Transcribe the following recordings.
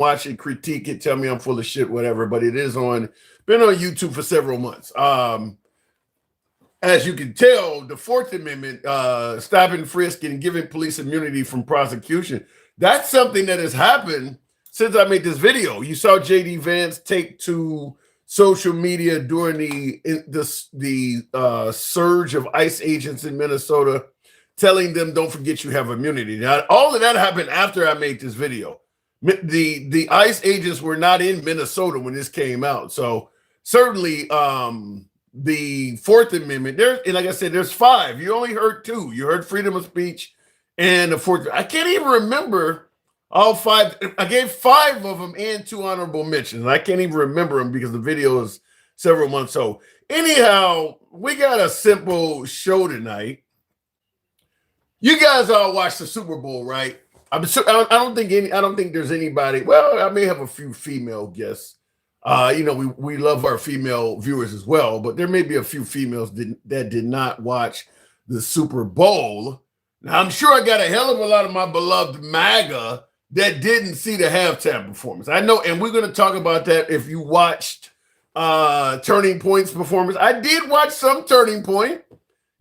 watch it, critique it, tell me I'm full of shit, whatever. But it is been on YouTube for several months. As you can tell, the Fourth Amendment, stopping, frisk, and giving police immunity from prosecution, that's something that has happened since I made this video. You saw JD Vance take to social media during the surge of ICE agents in Minnesota, telling them, don't forget you have immunity. Now, all of that happened after I made this video. The ICE agents were not in Minnesota when this came out. So certainly the Fourth Amendment, and like I said, there's 5. You only heard 2. You heard freedom of speech and the Fourth. I can't even remember all 5. I gave 5 of them and 2 honorable mentions. I can't even remember them because the video is several months old. Anyhow, we got a simple show tonight. You guys all watched the Super Bowl, right? I don't think there's anybody. Well, I may have a few female guests. We love our female viewers as well, but there may be a few females that did not watch the Super Bowl. Now, I'm sure I got a hell of a lot of my beloved MAGA that didn't see the halftime performance. I know, and we're going to talk about that if you watched Turning Point's performance. I did watch some Turning Point.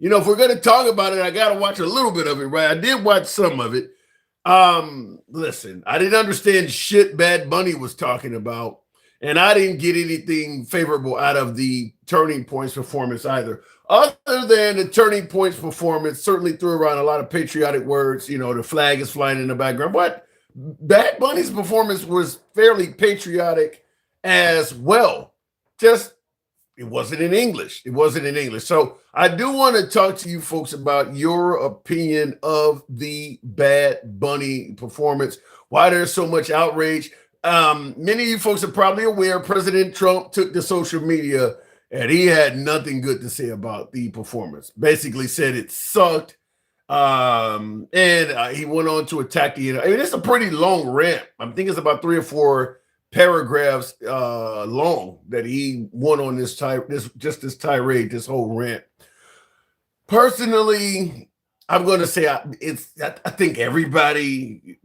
If we're going to talk about it, I got to watch a little bit of it, right? I did watch some of it. Listen, I didn't understand shit Bad Bunny was talking about, and I didn't get anything favorable out of the Turning Point's performance either. Other than the Turning Point's performance, certainly threw around a lot of patriotic words. The flag is flying in the background. But Bad Bunny's performance was fairly patriotic as well. Just, it wasn't in English. So I do want to talk to you folks about your opinion of the Bad Bunny performance, why there's so much outrage. Many of you folks are probably aware President Trump took to social media and he had nothing good to say about the performance. Basically said it sucked. And he went on to attack it's a pretty long rant. I think it's about 3 or 4 paragraphs long that he went on this tirade, this whole rant. Personally, I'm going to say I think everybody,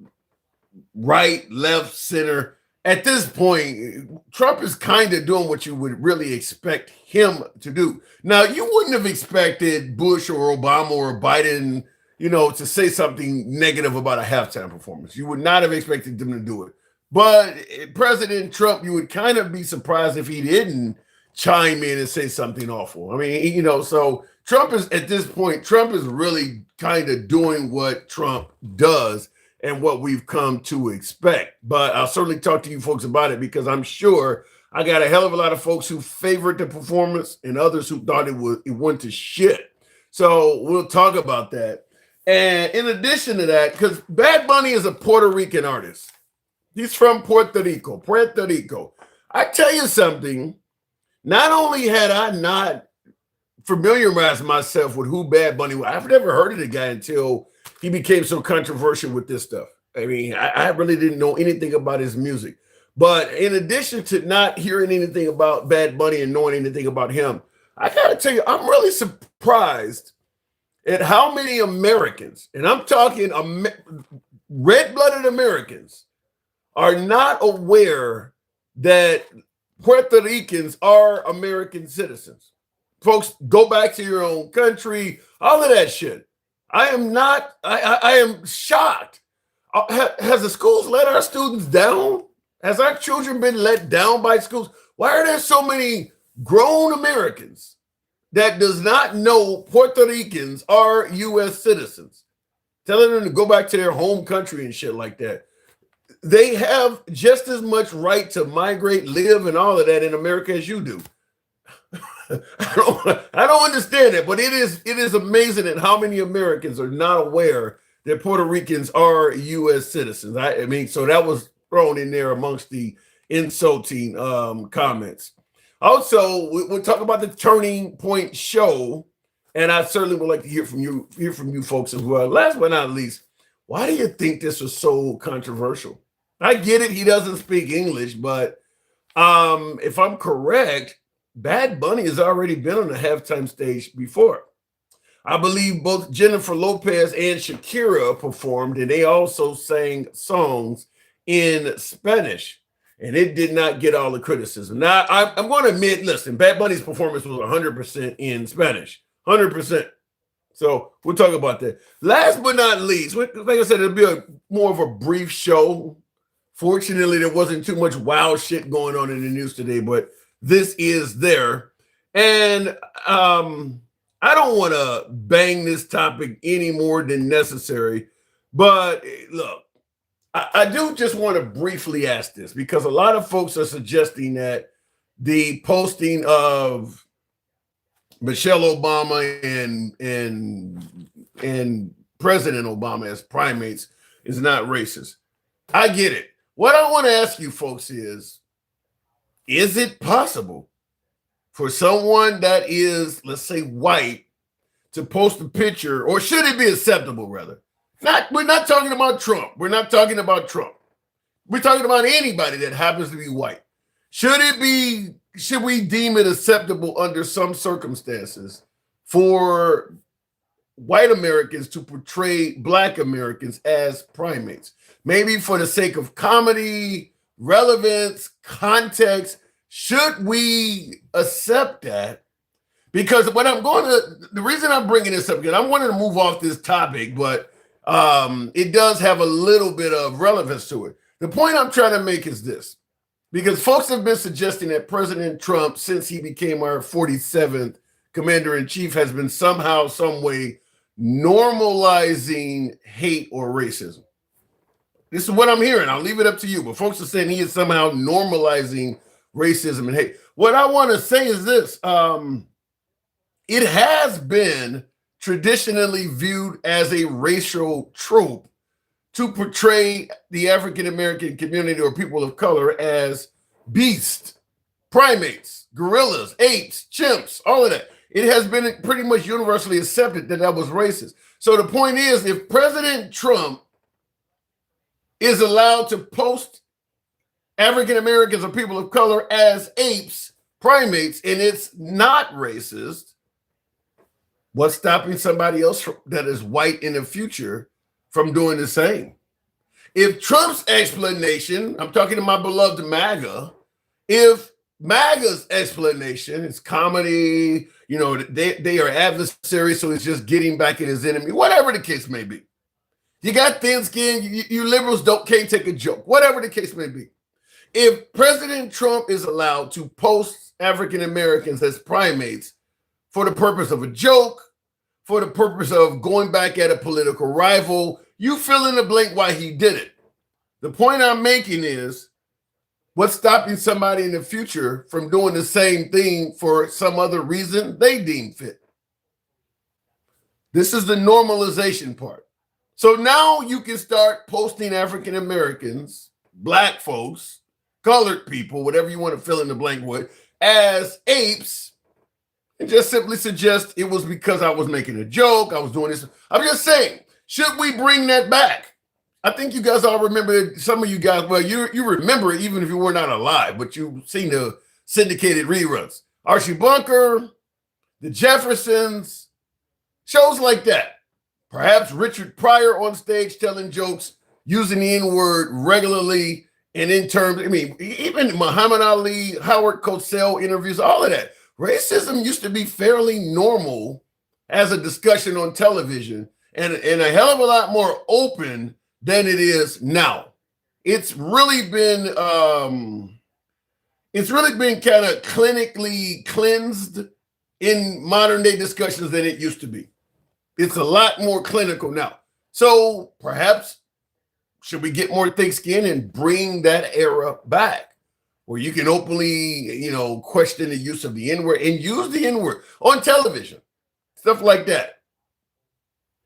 right, left, center, at this point, Trump is kind of doing what you would really expect him to do. Now, you wouldn't have expected Bush or Obama or Biden, to say something negative about a halftime performance. You would not have expected them to do it. But President Trump, you would kind of be surprised if he didn't chime in and say something awful. I mean, so Trump is, at this point, Trump is really kind of doing what Trump does and what we've come to expect. But I'll certainly talk to you folks about it because I'm sure I got a hell of a lot of folks who favored the performance and others who thought it went to shit. So we'll talk about that. And in addition to that, because Bad Bunny is a Puerto Rican artist. He's from Puerto Rico. I tell you something, not only had I not familiarized myself with who Bad Bunny was, I've never heard of the guy until he became so controversial with this stuff. I mean, I really didn't know anything about his music. But in addition to not hearing anything about Bad Bunny and knowing anything about him, I got to tell you, I'm really surprised at how many Americans, and I'm talking red-blooded Americans, are not aware that Puerto Ricans are American citizens. Folks, go back to your own country, all of that shit. I am shocked. Has the schools let our students down? Has our children been let down by schools? Why are there so many grown Americans that does not know Puerto Ricans are U.S. citizens? Telling them to go back to their home country and shit like that. They have just as much right to migrate, live, and all of that in America as you do. I don't understand it, but it is amazing at how many Americans are not aware that Puerto Ricans are U.S. citizens. I mean, so that was thrown in there amongst the insulting comments. Also, we'll talk about the Turning Point show, and I certainly would like to hear from you folks as well. Last but not least, why do you think this was so controversial? I get it, he doesn't speak English, but if I'm correct, Bad Bunny has already been on the halftime stage before. I believe both Jennifer Lopez and Shakira performed, and they also sang songs in Spanish, and it did not get all the criticism. Now, I'm going to admit, listen, Bad Bunny's performance was 100% in Spanish, 100%. So we'll talk about that. Last but not least, like I said, it'll be more of a brief show. Fortunately, there wasn't too much wild shit going on in the news today, but this is there. And I don't want to bang this topic any more than necessary, but look, I do just want to briefly ask this because a lot of folks are suggesting that the posting of Michelle Obama and President Obama as primates is not racist. I get it. What I want to ask you folks is it possible for someone that is, let's say, white to post a picture, or should it be acceptable, rather? We're not talking about Trump. We're not talking about Trump. We're talking about anybody that happens to be white. Should we deem it acceptable under some circumstances for white Americans to portray black Americans as primates? Maybe for the sake of comedy, relevance, context. Should we accept that? Because the reason I'm bringing this up, because I wanted to move off this topic, but it does have a little bit of relevance to it. The point I'm trying to make is this, because folks have been suggesting that President Trump, since he became our 47th commander-in-chief, has been somehow, some way normalizing hate or racism. This is what I'm hearing. I'll leave it up to you. But folks are saying he is somehow normalizing racism and hate. What I want to say is this. It has been traditionally viewed as a racial trope to portray the African-American community or people of color as beasts, primates, gorillas, apes, chimps, all of that. It has been pretty much universally accepted that that was racist. So the point is, if President Trump is allowed to post African Americans or people of color as apes, primates, and it's not racist, what's stopping somebody else that is white in the future from doing the same? If Trump's explanation, I'm talking to my beloved MAGA, if MAGA's explanation is comedy, they are adversaries, so it's just getting back at his enemy, whatever the case may be. You got thin skin, you liberals can't take a joke, whatever the case may be. If President Trump is allowed to post African Americans as primates for the purpose of a joke, for the purpose of going back at a political rival, you fill in the blank why he did it. The point I'm making is, what's stopping somebody in the future from doing the same thing for some other reason they deem fit? This is the normalization part. So now you can start posting African Americans, black folks, colored people, whatever you want to fill in the blank with, as apes, and just simply suggest it was because I was making a joke, I was doing this. I'm just saying, should we bring that back? I think you guys all remember it. Some of you guys, well, you remember it even if you were not alive, but you've seen the syndicated reruns. Archie Bunker, the Jeffersons, shows like that. Perhaps Richard Pryor on stage telling jokes, using the N-word regularly, and in terms, even Muhammad Ali, Howard Cosell interviews, all of that. Racism used to be fairly normal as a discussion on television, and a hell of a lot more open than it is now. It's really been kind of clinically cleansed in modern day discussions than it used to be. It's a lot more clinical now. So perhaps should we get more thick skin and bring that era back where you can openly, question the use of the N-word and use the N-word on television, stuff like that?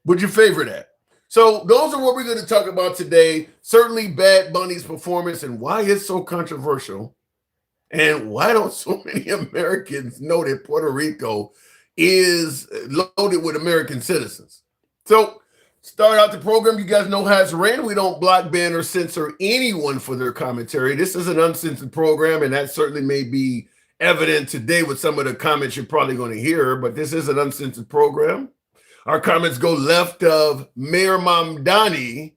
Would you favor that? So those are what we're going to talk about today. Certainly Bad Bunny's performance and why it's so controversial, and why don't so many Americans know that Puerto Rico is loaded with American citizens. So start out the program. You guys know how it's ran. We don't block, ban, or censor anyone for their commentary. This is an uncensored program, and that certainly may be evident today with some of the comments you're probably going to hear, but this is an uncensored program. Our comments go left of Mayor Mamdani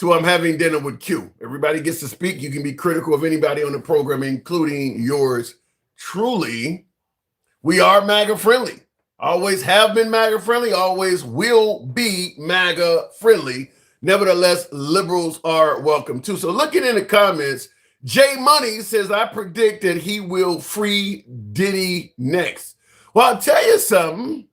to I'm having dinner with Q. Everybody gets to speak. You can be critical of anybody on the program, including yours truly. We are MAGA friendly. Always have been MAGA friendly, always will be MAGA friendly. Nevertheless, liberals are welcome too. So looking in the comments, Jay Money says, I predict that he will free Diddy next. Well, I'll tell you something.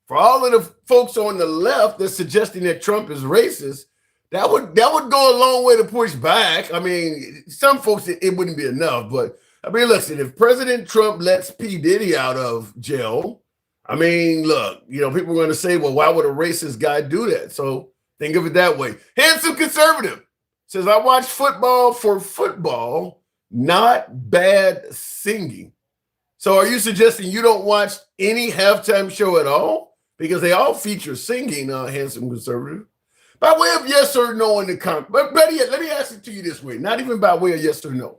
For all of the folks on the left that's suggesting that Trump is racist, that would go a long way to push back. I mean, some folks, it wouldn't be enough. But, I mean, listen, if President Trump lets P. Diddy out of jail, I mean, look, you know, people are going to say, well, why would a racist guy do that? So think of it that way. Handsome Conservative says, I watch football for football, not bad singing. So are you suggesting you don't watch any halftime show at all? Because they all feature singing, Handsome Conservative. By way of yes or no in the comments. But better yet, let me ask it to you this way. Not even by way of yes or no.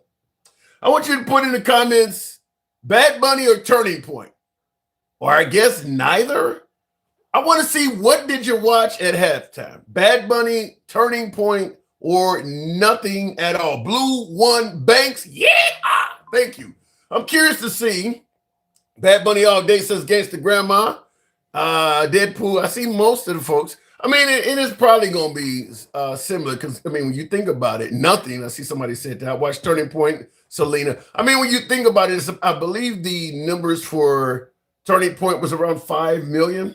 I want you to put in the comments, Bad Bunny or Turning Point? Or I guess neither. I want to see, what did you watch at halftime? Bad Bunny, Turning Point, or nothing at all? Blue One Banks, yeah! Thank you. I'm curious to see. Bad Bunny all day says Gangsta Grandma. Deadpool, I see most of the folks. I mean, it is probably going to be similar because, I mean, when you think about it, nothing. I see somebody said that. I watched Turning Point, Selena. I mean, when you think about it, I believe the numbers for Turning Point was around 5 million,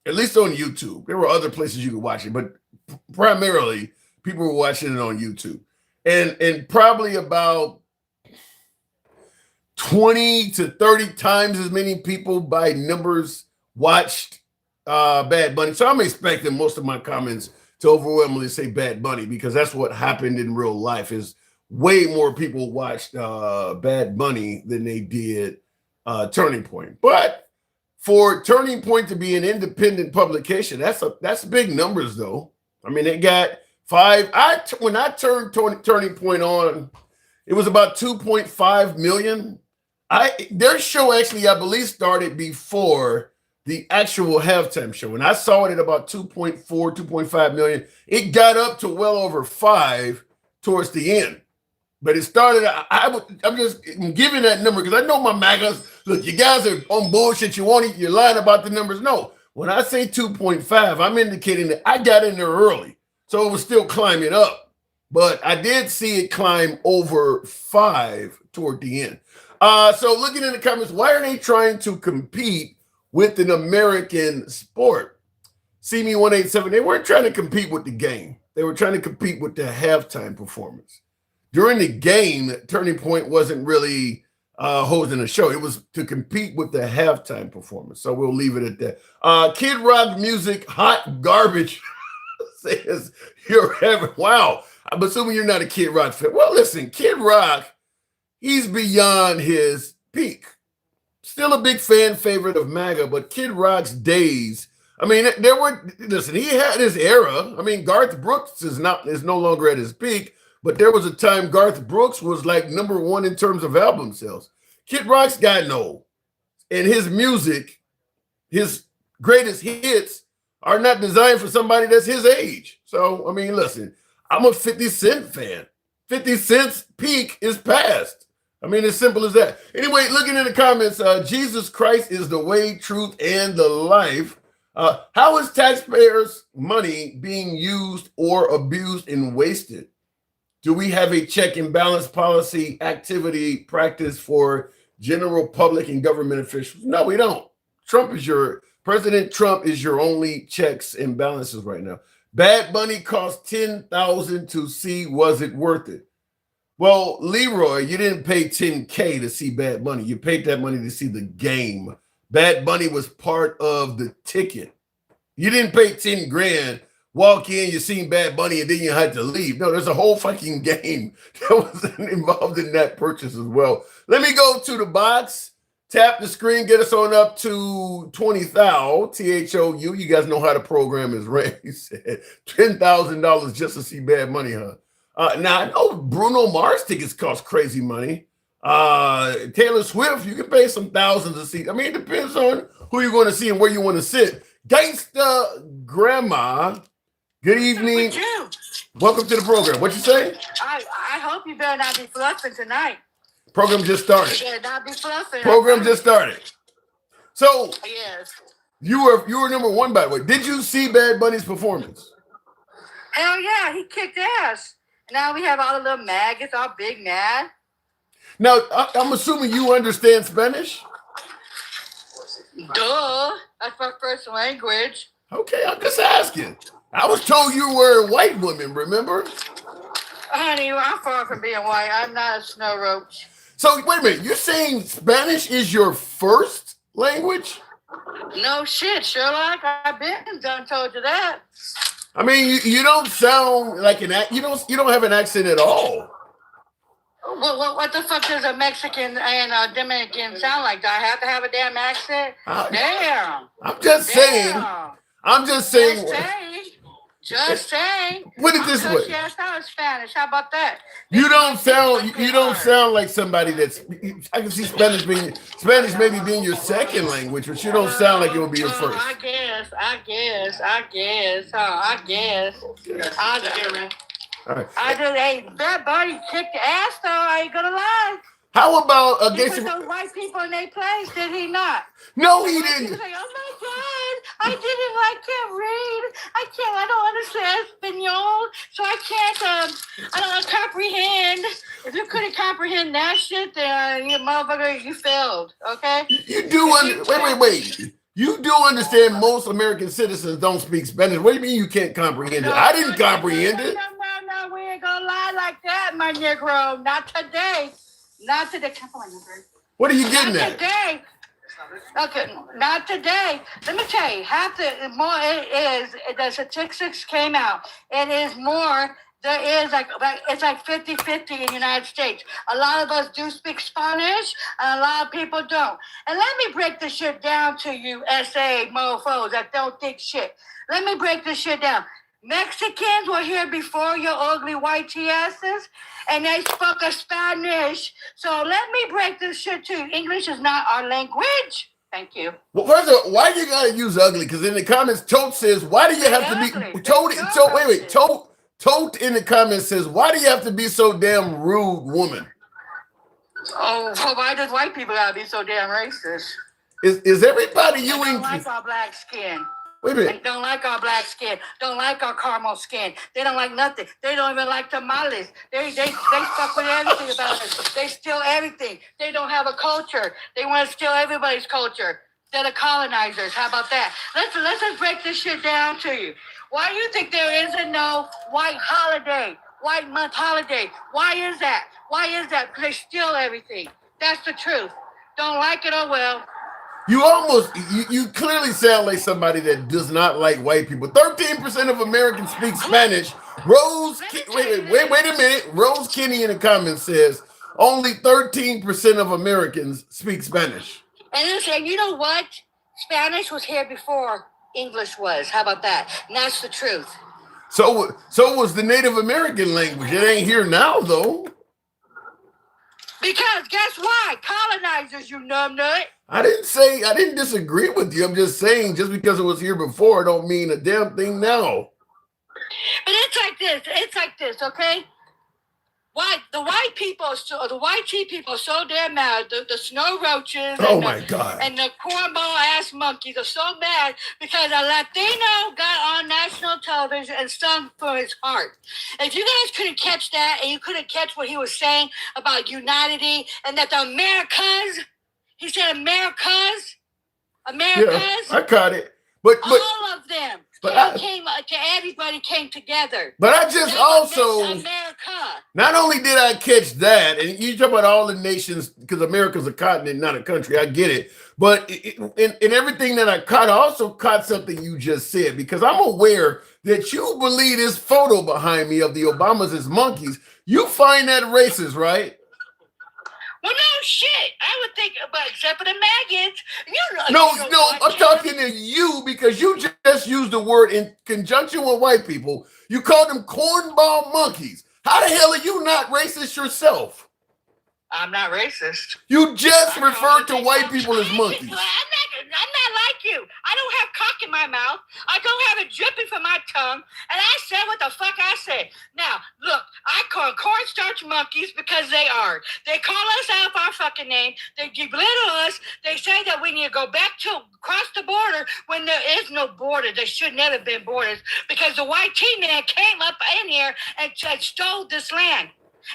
at least on YouTube. There were other places you could watch it, but primarily people were watching it on YouTube. And probably about 20 to 30 times as many people by numbers watched Bad Bunny. So I'm expecting most of my comments to overwhelmingly say Bad Bunny because that's what happened in real life. Is way more people watched Bad Bunny than they did Turning Point. But for Turning Point to be an independent publication, that's big numbers though. I mean, they got 5. When I turned Turning Point on, it was about 2.5 million. Their show actually, I believe, started before the actual halftime show. And I saw it at about 2.4, 2.5 million. It got up to well over 5 towards the end. But it started, I'm just giving that number because I know my MAGAs, look, you guys are on bullshit. You're lying about the numbers. No, when I say 2.5, I'm indicating that I got in there early. So it was still climbing up. But I did see it climb over 5 toward the end. So looking in the comments, why are they trying to compete with an American sport? See me 187. They weren't trying to compete with the game. They were trying to compete with the halftime performance. During the game, Turning Point wasn't really hosting a show. It was to compete with the halftime performance. So we'll leave it at that. Kid Rock Music, hot garbage, says you're having, wow. I'm assuming you're not a Kid Rock fan. Well, listen, Kid Rock, he's beyond his peak. Still a big fan favorite of MAGA, but Kid Rock's days, I mean, he had his era. I mean, Garth Brooks is no longer at his peak, but there was a time Garth Brooks was like #1 in terms of album sales. Kid Rock's gotten old, and his music, his greatest hits are not designed for somebody that's his age. So, I mean, listen, I'm a 50 Cent fan. 50 Cent's peak is past. I mean, as simple as that. Anyway, looking in the comments, Jesus Christ is the way, truth, and the life. How is taxpayers' money being used or abused and wasted? Do we have a check and balance policy, activity, practice for general public and government officials? No, we don't. President Trump is your only checks and balances right now. Bad Bunny cost $10,000 to see. Was it worth it? Well, Leroy, you didn't pay $10K to see Bad Bunny. You paid that money to see the game. Bad Bunny was part of the ticket. You didn't pay 10 grand, walk in, you seen Bad Bunny, and then you had to leave. No, there's a whole fucking game that was involved in that purchase as well. Let me go to the box, tap the screen, get us on up to 20,000, THOU. You guys know how to program his rent. He said $10,000 just to see Bad Bunny, huh? Now, I know Bruno Mars tickets cost crazy money. Taylor Swift, you can pay some thousands to see. I mean, it depends on who you're going to see and where you want to sit. Gangsta Grandma, Good evening. Welcome to the program. What you say? I hope you better not be fluffing tonight. Program just started. You better not be fluffing. Program just started. So yes. You were number one, by the way. Did you see Bad Bunny's performance? Hell yeah, he kicked ass. Now we have all the little maggots, all big mad. Now, I'm assuming you understand Spanish? Duh. That's my first language. Okay, I'm just asking. I was told you were a white woman, remember? Honey, I'm far from being white. I'm not a snow roach. So, wait a minute. You're saying Spanish is your first language? No shit, Sherlock. I've been done told you that. I mean, you don't sound like you don't have an accent at all. What the fuck does a Mexican and a Dominican sound like? Do I have to have a damn accent? Damn. I'm just saying. Just saying. Put it this way. Yeah, I sound Spanish. How about that? You don't sound like somebody that's. I can see Spanish maybe being your second language, but you don't sound like it would be your first. I guess. All right. Hey, that buddy kicked ass though. I ain't gonna lie. How about he put those white people in their place? Did he not? No, he didn't. He was like, oh my God, I can't read. I don't understand Espanol, so I don't comprehend. If you couldn't comprehend that shit, then you motherfucker, you failed. Okay. You do wait. You do understand most American citizens don't speak Spanish. What do you mean you can't comprehend it? I didn't comprehend it. No, we ain't gonna lie like that, my Negro. Not today. Not today. Come on, Negro. What are you getting at? Today. Okay, not today. Let me tell you, the statistics came out. It is more. There is it's like 50-50 in the United States. A lot of us do speak Spanish, and a lot of people don't. And let me break this shit down to you, SA mofos that don't think shit. Let me break this shit down. Mexicans were here before your ugly white asses, and they spoke Spanish. So let me break this shit to you. English is not our language. Thank you. Well, first of all, why you gotta use ugly? Because in the comments, Tote says, why do you have to be Tote in the comments says, why do you have to be so damn rude, woman? Oh, well, why does white people gotta be so damn racist? Is everybody you don't like our black skin? Wait a minute. They don't like our black skin. Don't like our caramel skin. They don't like nothing. They don't even like tamales. They fuck with everything about us. They steal everything. They don't have a culture. They want to steal everybody's culture. They're the colonizers. How about that? Let's just break this shit down to you. Why do you think there isn't no white month holiday? Why is that? Because they steal everything. That's the truth. Don't like it, oh well. You clearly sound like somebody that does not like white people. 13% of Americans speak Spanish. Wait a minute. Rose Kinney in the comments says only 13% of Americans speak Spanish. And they say, you know what? Spanish was here before English was. How about that? And that's the truth. So was the Native American language. It ain't here now, though. Because guess why? Colonizers, you numbnut. I didn't disagree with you. I'm just saying, just because it was here before, don't mean a damn thing now. But it's like this, okay? The white people are so damn mad. The snow roaches and the cornball ass monkeys are so mad because a Latino got on national television and sung for his heart. If you guys couldn't catch that and you couldn't catch what he was saying about unity and that the Americas, he said Americas. Yeah, I caught it. But all of them everybody came together. But I just also America. Not only did I catch that, and you talk about all the nations because America's a continent, not a country. I get it. But in everything that I caught, I also caught something you just said because I'm aware that you believe this photo behind me of the Obamas as monkeys. You find that racist, right? Well, no shit. I would think, but except for the maggots. No, I'm talking to you because you just used the word in conjunction with white people. You called them cornball monkeys. How the hell are you not racist yourself? I'm not racist. You just referred to white people as monkeys. I'm not like you. I don't have cock in my mouth. I don't have it dripping from my tongue. And I said what the fuck I said. Now, look, I call cornstarch monkeys because they are. They call us out of our fucking name. They belittle us. They say that we need to go back to cross the border when there is no border. There should never have been borders because the white T-man came up in here and stole this land.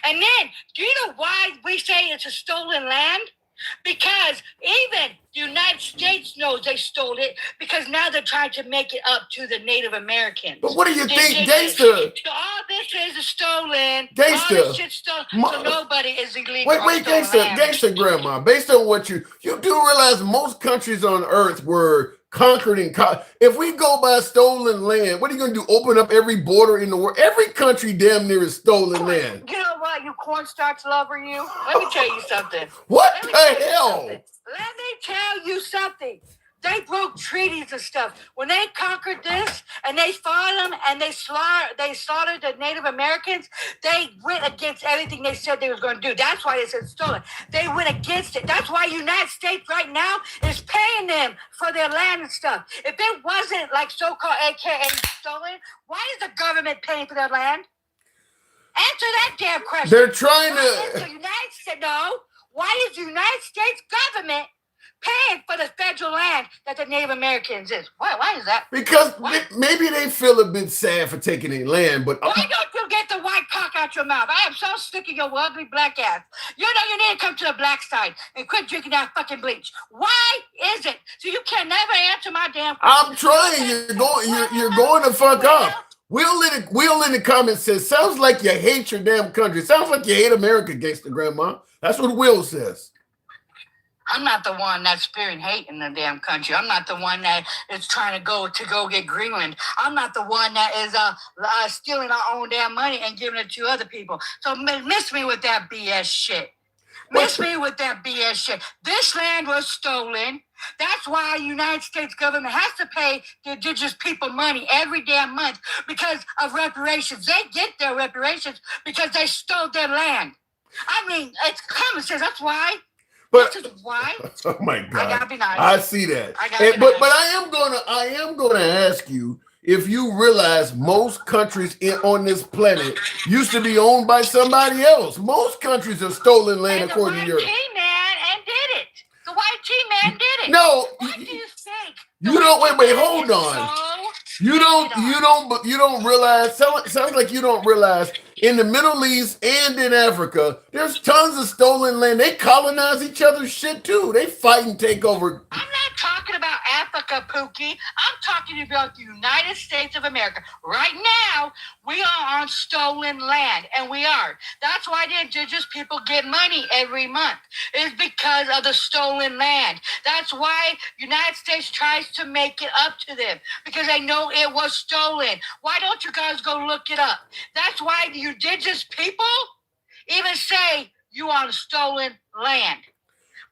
And then, do you know why we say it's a stolen land? Because even the United States knows they stole it because now they're trying to make it up to the Native Americans. But what do you think, gangster? All this is stolen. Gangster. All this shit's stolen. So nobody is illegal. Wait, gangster grandma. Based on what you do realize most countries on earth were conquered and if we go by stolen land, what are you going to do? Open up every border in the world? Every country damn near is stolen land. You know what, you cornstarch lover, you? Let me tell you something. What the hell? Let me tell you something. They broke treaties and stuff. When they conquered this and they fought them and they slaughtered the Native Americans, they went against everything they said they was going to do. That's why they said stolen. They went against it. That's why the United States right now is paying them for their land and stuff. If it wasn't like so-called AKA stolen, why is the government paying for their land? Answer that damn question. They're trying to... Why is the United States government paying for the federal land that the Native Americans is? Why is that? Because maybe they feel a bit sad for taking their land, but... Why don't you get the white cock out your mouth? I am so sick of your ugly black ass. You know you need to come to the black side and quit drinking that fucking bleach. Why is it? So you can never answer my damn question. I'm trying. You're going to fuck up. Will in the comments says, sounds like you hate your damn country. Sounds like you hate America, gangster grandma. That's what Will says. I'm not the one that's spearing hate in the damn country. I'm not the one that is trying to go get Greenland. I'm not the one that is stealing our own damn money and giving it to other people. So miss me with that BS shit. Miss me with that BS shit. This land was stolen. That's why the United States government has to pay the indigenous people money every damn month because of reparations. They get their reparations because they stole their land. I mean, it's common sense. That's why. But this is why. Oh my God! I gotta be nice. I see that. But I am gonna ask you if you realize most countries on this planet used to be owned by somebody else. Most countries have stolen land according to Europe. The white T-man did it. The white T-man did it. No, what do you think? You don't. Wait. Hold on. You don't realize. Sounds like you don't realize. In the Middle East and in Africa, there's tons of stolen land. They colonize each other's shit too. They fight and take over. I'm not talking about Africa, Pookie. I'm talking about the United States of America. Right now, we are on stolen land, and we are. That's why the indigenous people get money every month. It's because of the stolen land. That's why the United States tries to make it up to them, because they know it was stolen. Why don't you guys go look it up? That's why the indigenous people even say you on stolen land.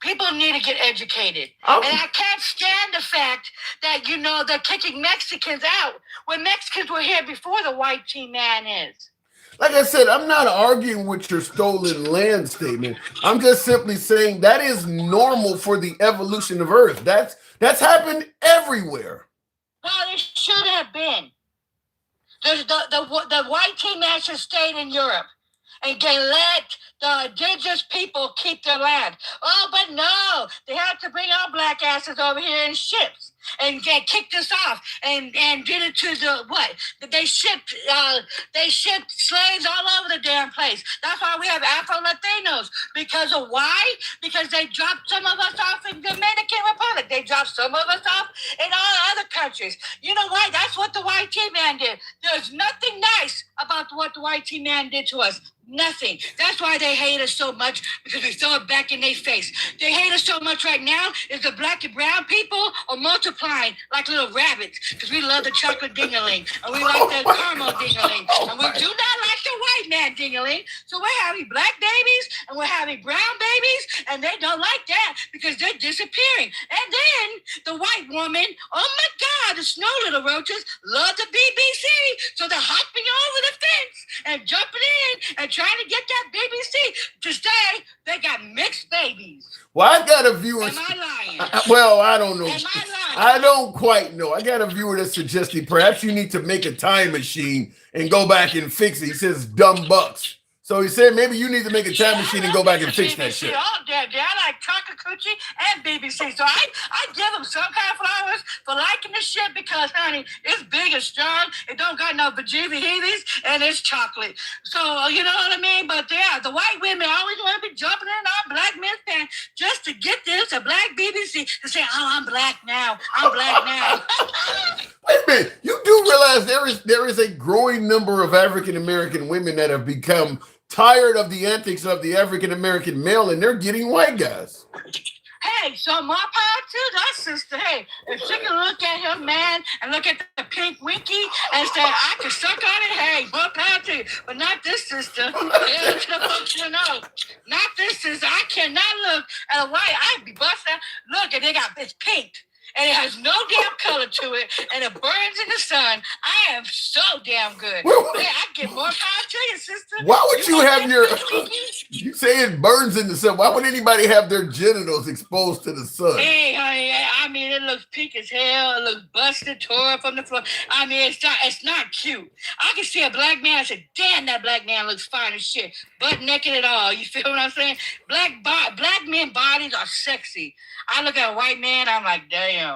People need to get educated. And I can't stand the fact that, they're kicking Mexicans out when Mexicans were here before the white T-man is. Like I said, I'm not arguing with your stolen land statement. I'm just simply saying that is normal for the evolution of Earth. That's happened everywhere. Well, it should have been. The white T-man should stay in Europe and let the indigenous people keep their land. Oh, but no, they have to bring our black asses over here in ships and kicked us off and did it to the what? They shipped slaves all over the damn place. That's why we have Afro-Latinos. Because of why? Because they dropped some of us off in Dominican Republic. They dropped some of us off in all other countries. You know why? That's what the white T-man did. There's nothing nice about what the white T-man did to us. Nothing. That's why they hate us so much, because we throw it back in their face. They hate us so much right now is the black and brown people are multiplying like little rabbits, because we love the chocolate ding-a-ling and we like the caramel ding-a-ling and we do not like the white man ding-a-ling. So we're having black babies and we're having brown babies babies, and they don't like that because they're disappearing. And then the white woman, oh my God, the snow little roaches love the BBC, so they're hopping over the fence and jumping in and trying to get that BBC to say they got mixed babies. Well, I got a viewer. Am I lying? Well, I don't know. Am I lying? I don't quite know. I got a viewer that suggested perhaps you need to make a time machine and go back and fix it. He says dumb bucks. So he said maybe you need to make a time machine and go back and fix that shit. Oh, yeah, I like Takakuchi and BBC. So I give them some kind of flowers for liking the shit because, honey, it's big and strong. It don't got no bejeebies and it's chocolate. So, you know what I mean? But yeah, the white women always want to be jumping in our black men's pants just to get this, a black BBC, to say, oh, I'm black now. I'm black now. Wait a minute. You do realize there is a growing number of African-American women that have become tired of the antics of the African-American male, and they're getting white guys. Hey, so more power to that sister. Hey, if she can look at her man and look at the pink winky and say, I can suck on it, hey, more power to you. But not this sister. Yeah, the folks you know. Not this sister. I cannot look at a white. I'd be busting. Look, and it's pink. And it has no damn color to it, and it burns in the sun. I am so damn good. Well, yeah, I get more power to you, sister. Why would you have your... You say it burns in the sun. Why would anybody have their genitals exposed to the sun? Hey, honey, I mean, it looks pink as hell. It looks busted, tore from the floor. I mean, it's not cute. I can see a black man and say, damn, that black man looks fine as shit. Butt naked at all. You feel what I'm saying? Black men bodies are sexy. I look at a white man, I'm like, damn.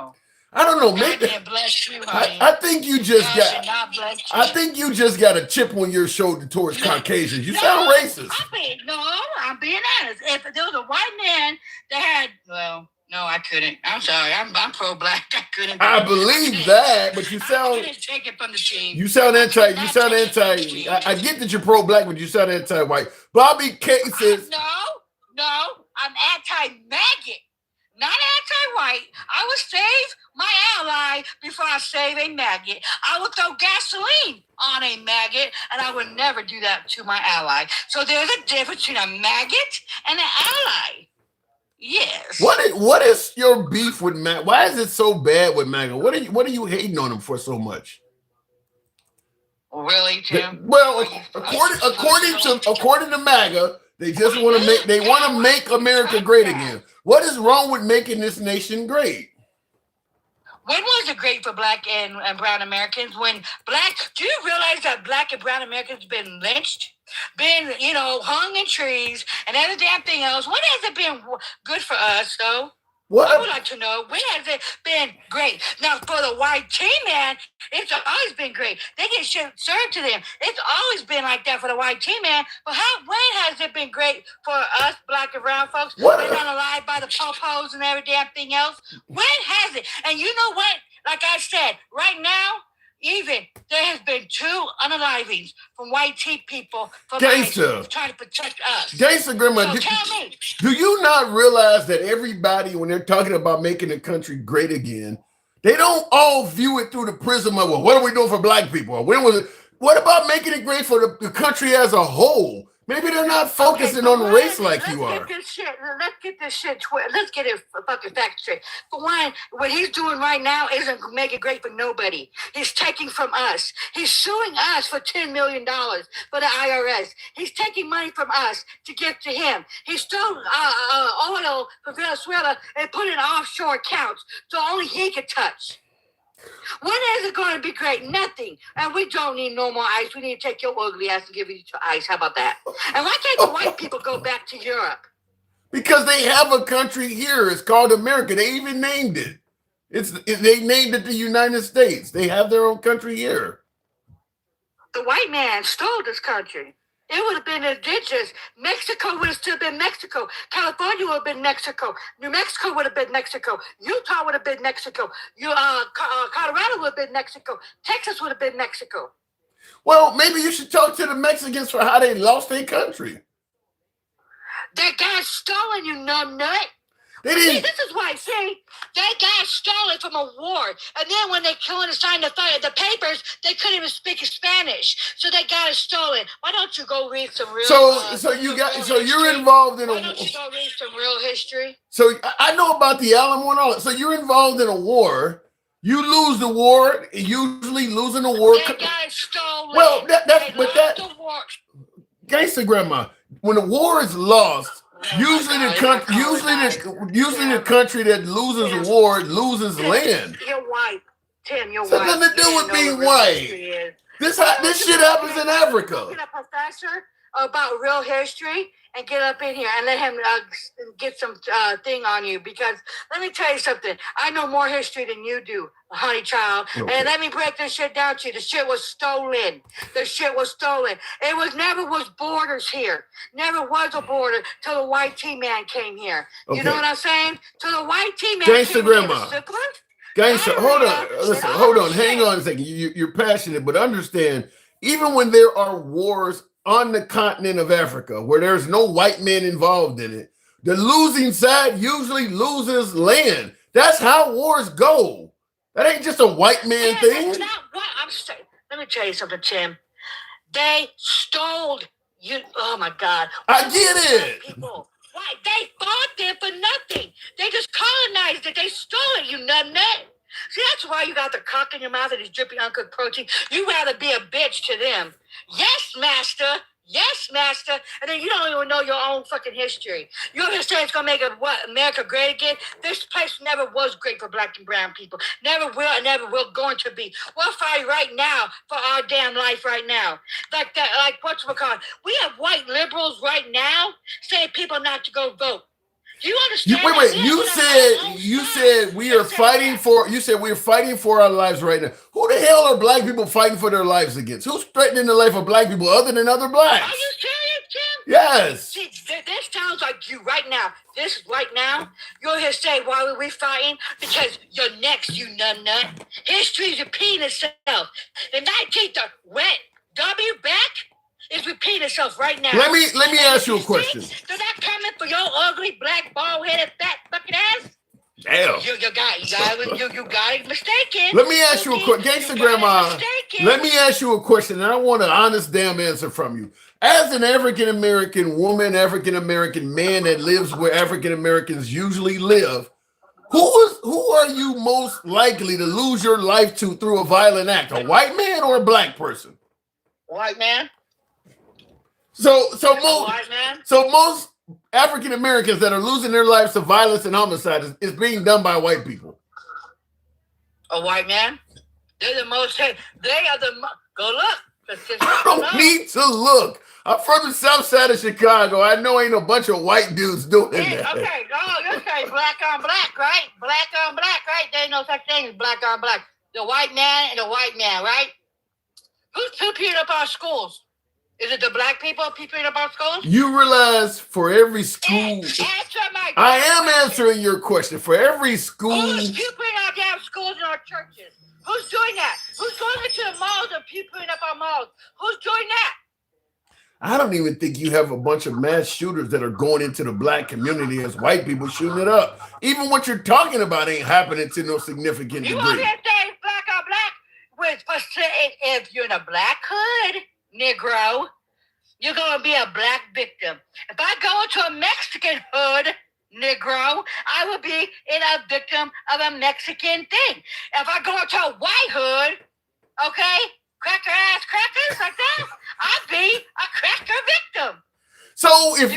I don't know. Maybe bless you, honey. I think you just God got. I think you just got a chip on your shoulder towards Caucasians. You sound racist. I'm being honest. If there was a white man that had, well, no, I couldn't. I'm sorry. I'm pro-black. I couldn't. I believe that, but you sound. I couldn't take it from the team. You sound anti. You sound anti. I get that you're pro-black, but you sound anti-white. Bobby K says. No, I'm anti-maggot. Not anti-white. I would save my ally before I save a maggot. I would throw gasoline on a maggot, and I would never do that to my ally. So there's a difference between a maggot and an ally. Yes. What is your beef with maggot? Why is it so bad with maggot? What are you hating on him for so much? Really, Tim? Well, according to MAGA, they just want to make America great again. What is wrong with making this nation great? When was it great for black and brown Americans? Do you realize that black and brown Americans been lynched, been, hung in trees and every damn thing else? When has it been good for us, though? I would like to know, when has it been great? Now, for the white team, man, it's always been great. They get shit served to them. It's always been like that for the white team, man. But when has it been great for us black and brown folks? Been unalive by the po-pos and every damn thing else? When has it? And you know what? Like I said, right now, even there has been 2 unalivings from white tea people trying to protect us. Gangsta Grandma, so tell me. Do you not realize that everybody, when they're talking about making the country great again, they don't all view it through the prism of, well, what are we doing for black people? What about making it great for the country as a whole? Maybe they're not focusing on race like you are. Let's get this shit. Let's get it fucking fact straight. For one, what he's doing right now isn't making it great for nobody. He's taking from us. He's suing us for $10 million for the IRS. He's taking money from us to give to him. He stole oil from Venezuela and put it in offshore accounts so only he could touch. When is it going to be great? Nothing. And we don't need no more ice. We need to take your ugly ass and give you ice. How about that? And why can't the white people go back to Europe? Because they have a country here. It's called America. They even named it. They named it the United States. They have their own country here. The white man stole this country. It would have been indigenous. Mexico would have still been Mexico. California would have been Mexico. New Mexico would have been Mexico. Utah would have been Mexico. Colorado would have been Mexico. Texas would have been Mexico. Well, maybe you should talk to the Mexicans for how they lost their country. That guy's stolen, you numb nut. They didn't. This is why, they got stolen from a war. And then when they couldn't sign the papers, they couldn't even speak Spanish. So they got it stolen. Why don't you go read some real You're involved in Why don't you go read some real history? So I know about the Alamo and all that. So you're involved in a war. You lose the war, usually losing the war. They got it stolen. Well, the war. Gangsta grandma, when the war is lost, usually the country that loses the war loses land. You're white, Tim. You're white. It's nothing to do with being white. This shit happens in Africa. Get a professor about real history and get up in here and let him get some thing on you, because let me tell you something. I know more history than you do, honey child. Okay. And let me break this shit down to you. The shit was stolen. It never was borders here. Never was a border till the white T-man came here. Okay. You know what I'm saying? Till the white T-man came grandma. Here. Gangsta, hold on. Listen, hold on. Hang on a second. You're passionate, but understand, even when there are wars on the continent of Africa where there's no white men involved in it, the losing side usually loses land. That's how wars go. That ain't just a white man thing. That's not what I'm saying. Let me tell you something, Tim. They stole you. Oh my God. I get it. People. Why? They fought there for nothing. They just colonized it. They stole it, you nut. See, that's why you got the cock in your mouth and this dripping uncooked protein. You rather be a bitch to them. Yes, master. And then you don't even know your own fucking history. You over here saying it's going to make America great again? This place never was great for black and brown people. Never will and never will going to be. We'll fight right now for our damn life right now. Like whatchamacallit. We have white liberals right now saying people not to go vote. Do you understand? Wait. You said we are fighting for. You said we're fighting for our lives right now. Who the hell are black people fighting for their lives against? Who's threatening the life of black people other than other blacks? Are you serious, Tim? Yes. See, this sounds like you right now. This right now, you're here saying why were we fighting? Because you're next, you nut. History's repeating itself. The 19th W back. Is repeating itself right now. Let me ask you a question. They're not coming for your ugly, black, bald-headed, fat fucking ass. Damn. You got it mistaken. Let me ask you a question. Gangsta grandma, let me ask you a question, and I want an honest damn answer from you. As an African-American woman, African-American man that lives where African-Americans usually live, who are you most likely to lose your life to through a violent act? A white man or a black person? White man. So most African Americans that are losing their lives to violence and homicide is being done by white people. A white man? They're the most. They are the. Go look. I don't need to look. I'm from the south side of Chicago. I know ain't a bunch of white dudes doing that. Okay, you say black on black, right? Black on black, right? There ain't no such thing as black on black. The white man and the white man, right? Who's peeing up our schools? Is it the black people peeping up our schools? You realize for every school... Answer my question. I am answering your question. For every school... Who's peeping our damn schools and our churches? Who's doing that? Who's going into the malls and peeping up our malls? Who's doing that? I don't even think you have a bunch of mass shooters that are going into the black community as white people shooting it up. Even what you're talking about ain't happening to no significant degree. You want to say black on black? If you're in a black hood... Negro, you're going to be a black victim. If I go into a Mexican hood, Negro, I will be a victim of a Mexican thing. If I go into a white hood, okay, cracker ass crackers like that, I'd be a cracker victim. So if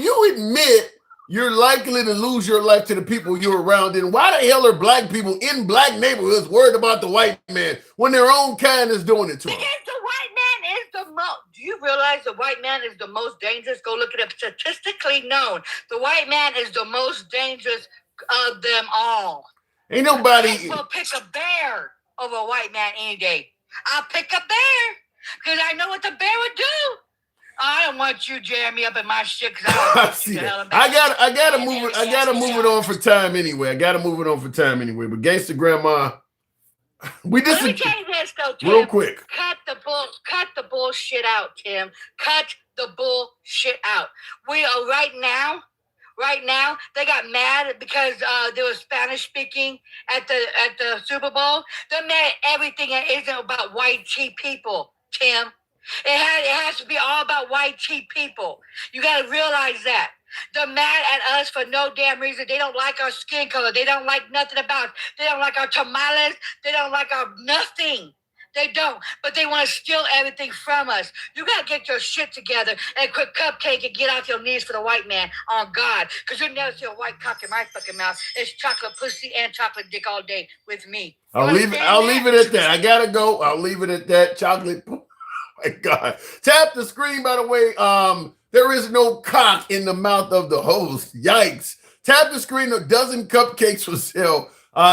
you admit you're likely to lose your life to the people you're around, then why the hell are black people in black neighborhoods worried about the white man when their own kind is doing it to them? Because the white man is the most. Do you realize the white man is the most dangerous? Go look it up. Statistically known, the white man is the most dangerous of them all. Ain't nobody. We'll pick a bear over a white man any day. I'll pick a bear because I know what the bear would do. I don't want you jamming me up in my shit because I see that. I gotta move it on for time anyway. But Gangsta Grandma, we just. Let me tell you this though, Tim. Real quick. Cut the bullshit out, Tim. Cut the bullshit out. We are right now right now. They got mad because there was Spanish speaking at the Super Bowl. They're mad at everything that isn't about white cheap people, Tim. It has to be all about white cheap people. You got to realize that. They're mad at us for no damn reason. They don't like our skin color. They don't like nothing about us. They don't like our tamales. They don't like our nothing. They don't. But they want to steal everything from us. You got to get your shit together and quit cupcake and get off your knees for the white man on God. Because you'll never see a white cock in my fucking mouth. It's chocolate pussy and chocolate dick all day with me. I'll leave it at that. I got to go. I'll leave it at that. Chocolate. Oh my God. Tap the screen, by the way. There is no cock in the mouth of the host. Yikes. Tap the screen. A dozen cupcakes for sale.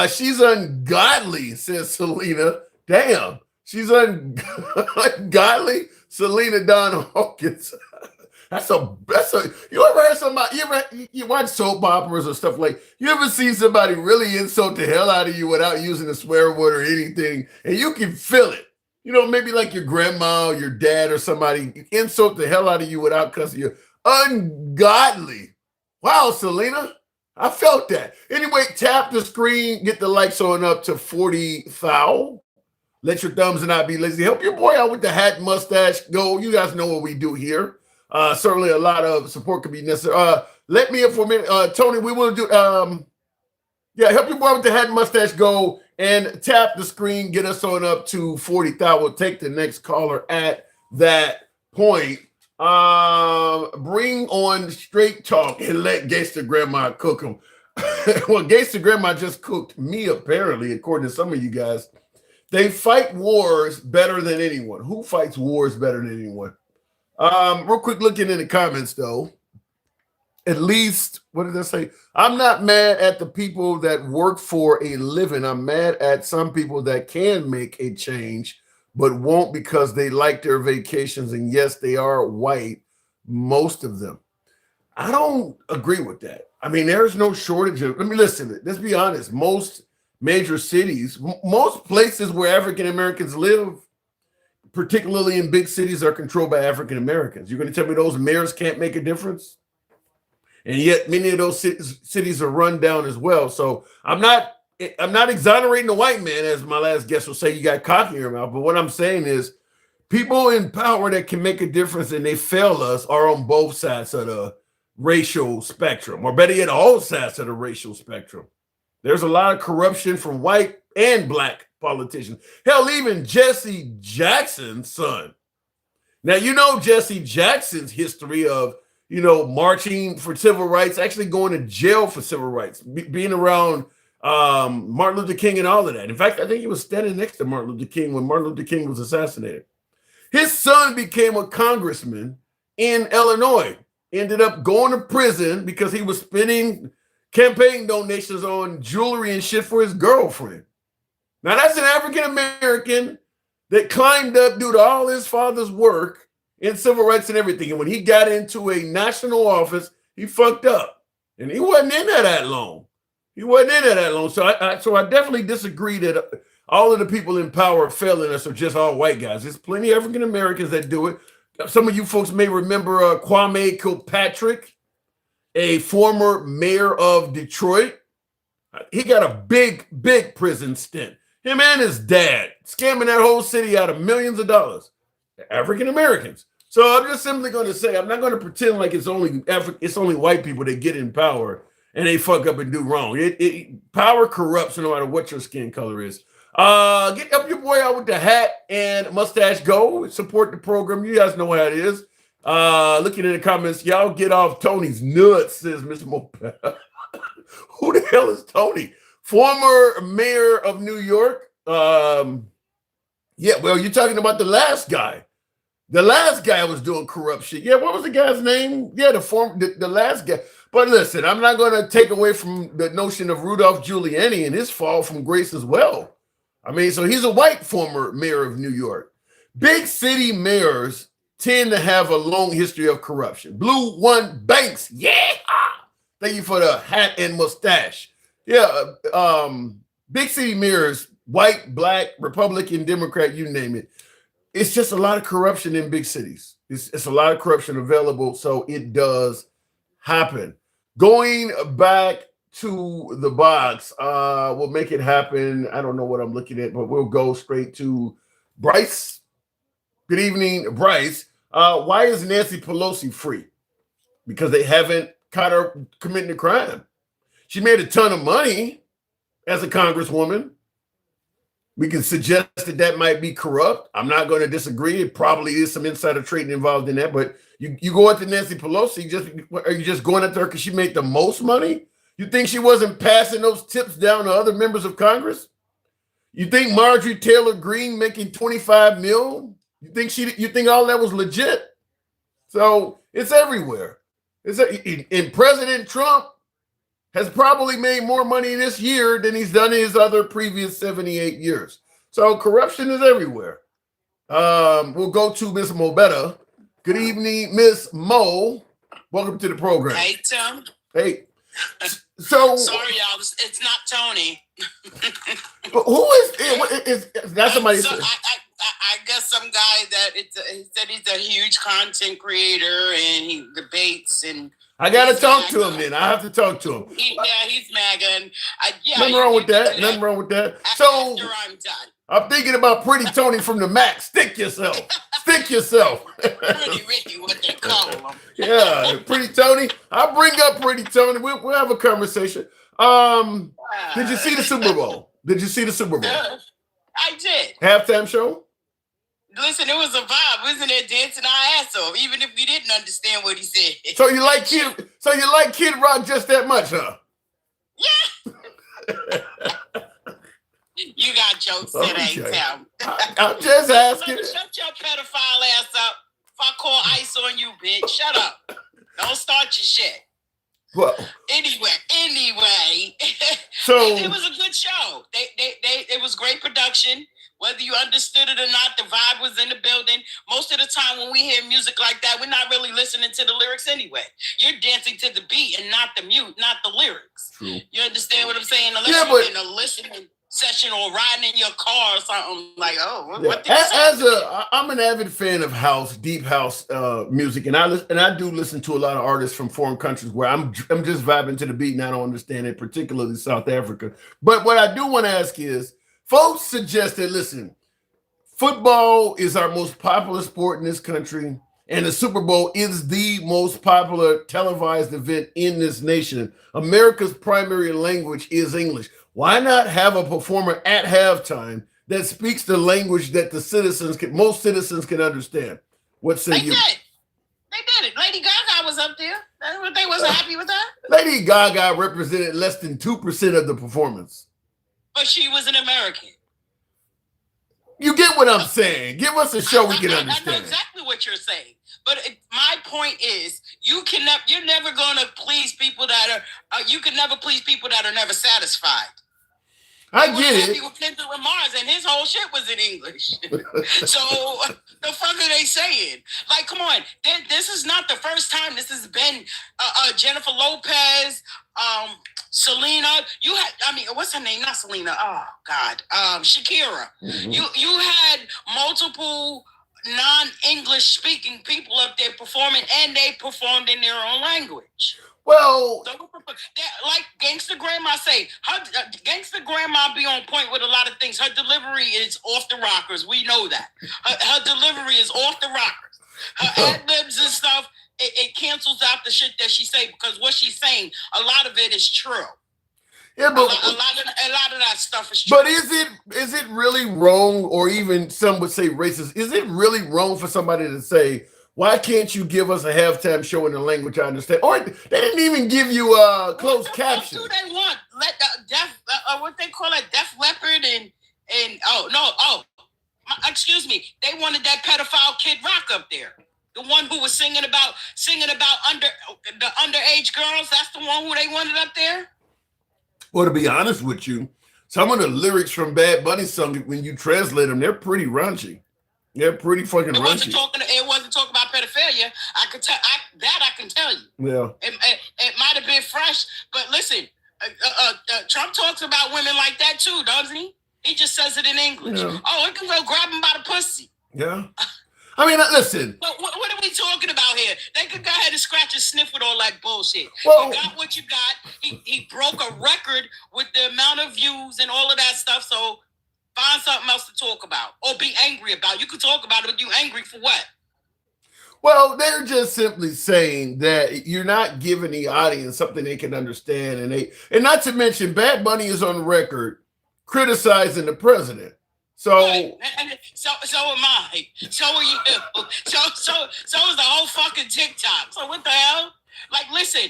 She's ungodly, says Selena. Damn. She's ungodly. Selena Dawn Hawkins. That's a you ever heard somebody, you watch soap operas or stuff like, you ever see somebody really insult the hell out of you without using a swear word or anything, and you can feel it. You know, maybe like your grandma or your dad or somebody insult the hell out of you without cussing you. Ungodly. Wow, Selena. I felt that. Anyway, tap the screen, get the likes on up to 40,000. Let your thumbs and not be lazy. Help your boy out with the hat, mustache, go. You guys know what we do here. Certainly a lot of support could be necessary. Let me up for a minute. Tony, we will do, yeah, help your boy with the hat, mustache, go. And tap the screen, get us on up to 40,000. We'll take the next caller at that point. Bring on straight talk and let Gangsta Grandma cook them. Well, Gangsta Grandma just cooked me, apparently, according to some of you guys. They fight wars better than anyone. Who fights wars better than anyone? Real quick, looking in the comments, though. At least, what did I say? I'm not mad at the people that work for a living. I'm mad at some people that can make a change, but won't because they like their vacations. And yes, they are white, most of them. I don't agree with that. I mean, there's no shortage of, let me listen, let's be honest. Most major cities, most places where African Americans live, particularly in big cities, are controlled by African Americans. You're going to tell me those mayors can't make a difference? And yet many of those cities are run down as well. So I'm not exonerating the white man, as my last guest will say, you got cock in your mouth. But what I'm saying is people in power that can make a difference and they fail us are on both sides of the racial spectrum, or better yet, all sides of the racial spectrum. There's a lot of corruption from white and black politicians. Hell, even Jesse Jackson's son. Now, you know Jesse Jackson's history of, you know, marching for civil rights, actually going to jail for civil rights, being around Martin Luther King and all of that. In fact, I think he was standing next to Martin Luther King when Martin Luther King was assassinated. His son became a congressman in Illinois, ended up going to prison because he was spending campaign donations on jewelry and shit for his girlfriend. Now, that's an African-American that climbed up due to all his father's work in civil rights and everything. And when he got into a national office, he fucked up. And he wasn't in there that long. So I definitely disagree that all of the people in power failing us are just all white guys. There's plenty of African Americans that do it. Some of you folks may remember Kwame Kilpatrick, a former mayor of Detroit. He got a big prison stint. Him and his dad scamming that whole city out of millions of dollars. African Americans. So I'm just simply going to say, I'm not going to pretend like it's only white people that get in power and they fuck up and do wrong. Power corrupts no matter what your skin color is. Get up your boy out with the hat and mustache, go support the program. You guys know how it is. Looking in the comments, y'all get off Tony's nuts, says Mr. Mopel. Who the hell is Tony? Former mayor of New York. Yeah, well, you're talking about the last guy. The last guy was doing corruption. Yeah, what was the guy's name? Yeah, the last guy. But listen, I'm not going to take away from the notion of Rudolph Giuliani and his fall from grace as well. I mean, so he's a white former mayor of New York. Big city mayors tend to have a long history of corruption. Blue One Banks, yeah. Thank you for the hat and mustache. Yeah, big city mayors, white, black, Republican, Democrat, you name it. It's just a lot of corruption in big cities. It's a lot of corruption available, so it does happen. Going back to the box, we'll make it happen. I don't know what I'm looking at, but we'll go straight to Bryce. Good evening, Bryce. Why is Nancy Pelosi free? Because they haven't caught her committing a crime. She made a ton of money as a congresswoman. We can suggest that that might be corrupt. I'm not going to disagree. It probably is some insider trading involved in that. But you go after Nancy Pelosi, are you just going after her because she made the most money? You think she wasn't passing those tips down to other members of Congress? You think Marjorie Taylor Greene making 25 mil? You think all that was legit? So it's everywhere. And President Trump has probably made more money this year than he's done in his other previous 78 years. So corruption is everywhere. We'll go to Miss Mobetta. Good evening, Miss Mo. Welcome to the program. Hey, Tim. Hey. So sorry, y'all. It's not Tony. Who is that? Somebody. So I guess some guy that he said he's a huge content creator and he debates and. I gotta talk to him then. I have to talk to him. He's MAGA. And nothing wrong with that. Nothing wrong with that. So after I'm done. I'm thinking about Pretty Tony from the Mac. Stick yourself. Stick yourself. Pretty Ricky, what they call him. Yeah, Pretty Tony. I'll bring up Pretty Tony. We'll have a conversation. Did you see the Super Bowl? Did you see the Super Bowl? I did. Halftime show? Listen, it was a vibe. We was in there dancing our ass off, even if we didn't understand what he said. So you like Kid Rock just that much, huh? Yeah. You got jokes today, Tim. I'm just asking. Shut your pedophile ass up. If I call ICE on you, bitch, shut up. Don't start your shit. Well, anyway, so it was a good show. It was great production. Whether you understood it or not, the vibe was in the building. Most of the time when we hear music like that, we're not really listening to the lyrics anyway. You're dancing to the beat and not the lyrics. True. You understand what I'm saying? Unless you're in a listening session or riding in your car or something like, what did you say? I'm an avid fan of deep house music, and I do listen to a lot of artists from foreign countries where I'm just vibing to the beat and I don't understand it, particularly South Africa. But what I do want to ask is, folks suggested, listen, football is our most popular sport in this country, and the Super Bowl is the most popular televised event in this nation. America's primary language is English. Why not have a performer at halftime that speaks the language that most citizens can understand? What say you? They did it. Lady Gaga was up there. They wasn't happy with that. Lady Gaga represented less than 2% of the performance. But she was an American. You get what I'm saying. Give us a show we can understand. I know exactly what you're saying. But my point is, you're never going to please people that are. You can never please people that are never satisfied. I get it. He was Kendrick Lamar's, and his whole shit was in English. So the fuck are they saying? Like, come on, this is not the first time. This has been Jennifer Lopez, Selena. What's her name? Not Selena. Oh God, Shakira. Mm-hmm. You had multiple non-English speaking people up there performing, and they performed in their own language. Well, like Gangsta Grandma say, Gangsta Grandma be on point with a lot of things. Her delivery is off the rockers. We know that. Her delivery is off the rockers. Her ad-libs and stuff, it cancels out the shit that she say, because what she's saying, a lot of it is true. Yeah, but a lot of that stuff is true. But is it really wrong, or even some would say racist? Is it really wrong for somebody to say, why can't you give us a halftime show in the language I understand? Or they didn't even give you closed caption. What do they want? Let what they call it, Def Leppard and excuse me. They wanted that pedophile Kid Rock up there. The one who was singing about the underage girls. That's the one who they wanted up there. Well, to be honest with you, some of the lyrics from Bad Bunny song, when you translate them, they're pretty raunchy. They're pretty fucking raunchy. It wasn't talking about pedophilia. I can tell you. Yeah. It might have been fresh, but listen, Trump talks about women like that too, doesn't he? He just says it in English. Yeah. Oh, we can go grab him by the pussy. Yeah. I mean, listen. What are we talking about here? They could go ahead and scratch and sniff with all that bullshit. Well, you got what you got. He broke a record with the amount of views and all of that stuff. So find something else to talk about or be angry about. You could talk about it, but you angry for what? Well, they're just simply saying that you're not giving the audience something they can understand, and not to mention, Bad Bunny is on record criticizing the president. So, right. So am I. So are you. So is the whole fucking TikTok. So what the hell? Like, listen,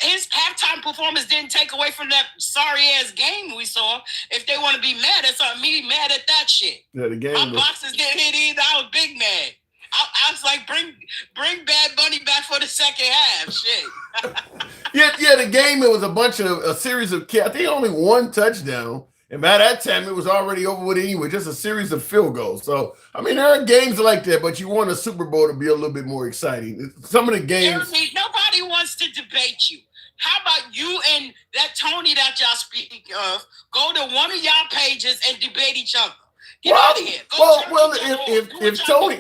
his halftime performance didn't take away from that sorry ass game we saw. If they want to be mad at something, me mad at that shit. Yeah, the game. My boxes didn't hit either. I was big mad. I was like, bring Bad Bunny back for the second half. Shit. yeah. The game, it was a series of. I think only one touchdown. And by that time, it was already over with anyway, just a series of field goals. So, I mean, there are games like that, but you want a Super Bowl to be a little bit more exciting. Some of the games. Nobody wants to debate you. How about you and that Tony that y'all speak of go to one of y'all pages and debate each other? Get out of here. If Tony,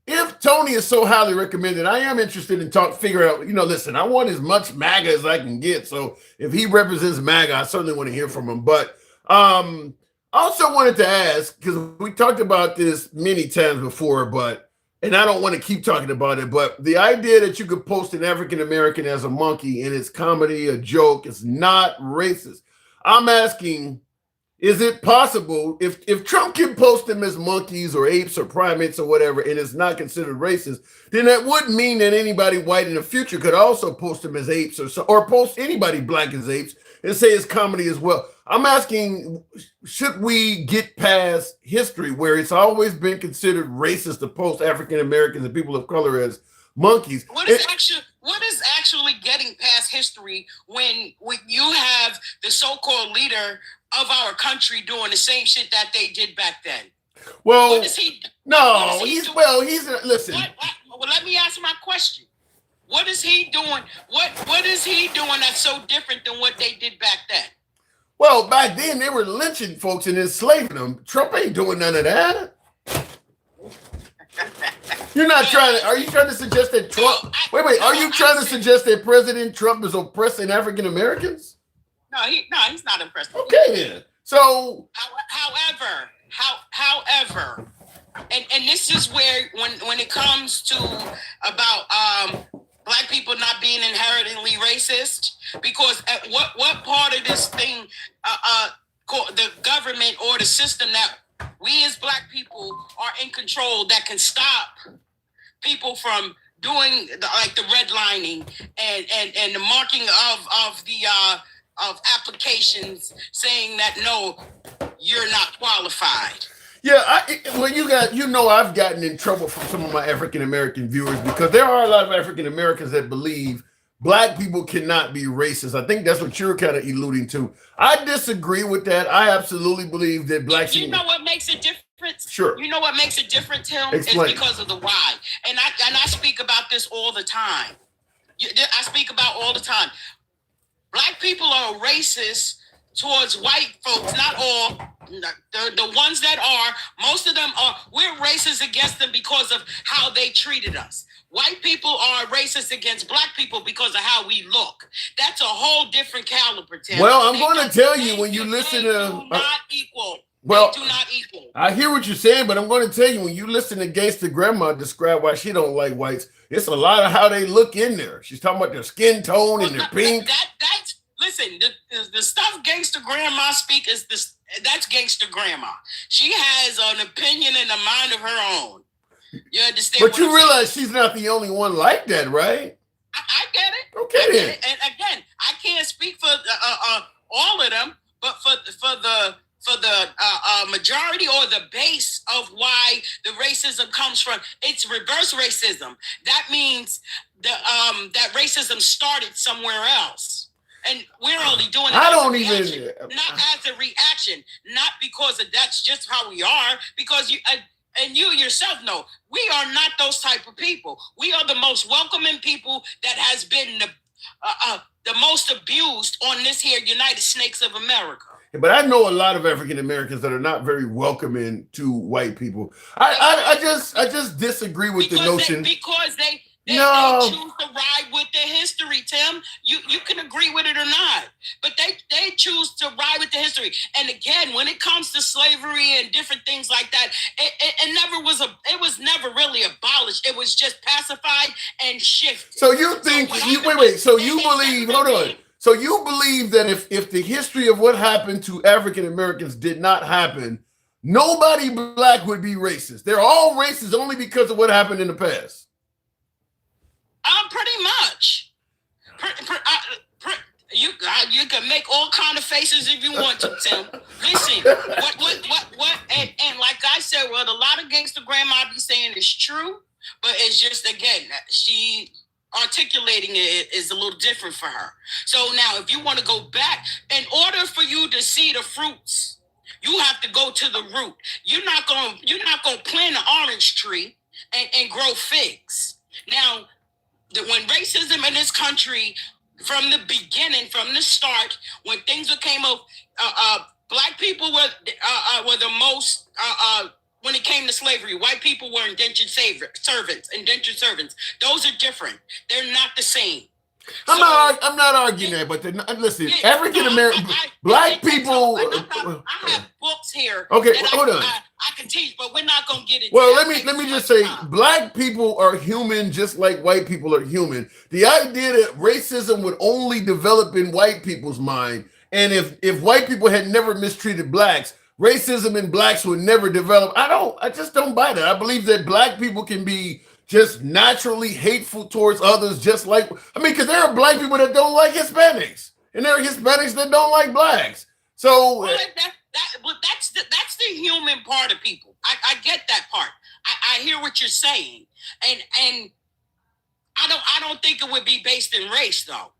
if Tony is so highly recommended, I am interested in figure out, listen, I want as much MAGA as I can get. So if he represents MAGA, I certainly want to hear from him. But I also wanted to ask, because we talked about this many times before, and I don't want to keep talking about it, but the idea that you could post an African-American as a monkey and it's comedy, a joke, it's not racist. I'm asking, is it possible if Trump can post them as monkeys or apes or primates or whatever, and it's not considered racist, then that would mean that anybody white in the future could also post them as apes or post anybody black as apes and say it's comedy as well. I'm asking, should we get past history where it's always been considered racist to post African Americans and people of color as monkeys? What is actually getting past history when you have the so-called leader of our country doing the same shit that they did back then? Well, what is he? Listen. Well, let me ask my question. What is he doing? What is he doing that's so different than what they did back then? Well, back then they were lynching folks and enslaving them. Trump ain't doing none of that. You're not trying to. Are you trying to suggest that Trump? Are you trying to suggest that President Trump is oppressing African Americans? No, he's not oppressing. Okay, then. So, however, and this is where when it comes to about Black people not being inherently racist, because at what part of this thing, the government or the system that we as Black people are in control that can stop people from doing the redlining and the marking of applications saying that no, you're not qualified. Yeah, I've gotten in trouble from some of my African American viewers because there are a lot of African Americans that believe Black people cannot be racist. I think that's what you're kind of alluding to. I disagree with that. I absolutely believe that Blacks. You know what makes a difference? Sure. You know what makes a difference, Tim? Explain. It's because of the why. And I speak about this all the time. I speak about all the time. Black people are racist towards white folks, not all. The ones that are, most of them are, we're racist against them because of how they treated us. White people are racist against Black people because of how we look. That's a whole different caliber, Tim. Well, I'm going to tell you when you listen to... do not equal. Well, they do not equal. I hear what you're saying, but I'm going to tell you when you listen to Gangsta Grandma describe why she don't like whites, it's a lot of how they look in there. She's talking about their skin tone and their pink. Listen, the stuff Gangsta Grandma speak is this. That's Gangsta Grandma. She has an opinion and a mind of her own. You understand? But you realize she's not the only one like that, right? I get it. Okay, then. And again, I can't speak for all of them, but for the majority or the base of why the racism comes from, it's reverse racism. That means that racism started somewhere else. And we're only doing it not as a reaction, not because that's just how we are, because you yourself know, we are not those type of people. We are the most welcoming people that has been the most abused on this here United Snakes of America. but I know a lot of African Americans that are not very welcoming to white people. I just disagree with the notion because they no. They choose to ride with their history, Tim. You can agree with it or not, but they choose to ride with the history. And again, when it comes to slavery and different things like that, it was never really abolished. It was just pacified and shifted. So you think wait. So you believe? Hold on. So you believe that if the history of what happened to African Americans did not happen, nobody black would be racist. They're all racist only because of what happened in the past. Pretty much. You can make all kind of faces if you want to, Tim. Listen, what, and like I said, what a lot of gangster grandma be saying is true, but it's just, again, she articulating it is a little different for her. So now, if you want to go back, in order for you to see the fruits, you have to go to the root. You're not gonna plant an orange tree and grow figs. Now, when racism in this country, from the beginning, from the start, when things came up, black people were the most, when it came to slavery, white people were indentured servants. Those are different. They're not the same. I'm not arguing that, but listen, African American black people. I have books here. Okay, hold on. I can teach, but we're not gonna get it. Well, let me just say, black people are human, just like white people are human. The idea that racism would only develop in white people's mind, and if white people had never mistreated blacks, racism in blacks would never develop. I just don't buy that. I believe that black people can be just naturally hateful towards others, just like, because there are black people that don't like Hispanics, and there are Hispanics that don't like blacks. So that's the human part of people. I get that part. I hear what you're saying, and I don't think it would be based in race though.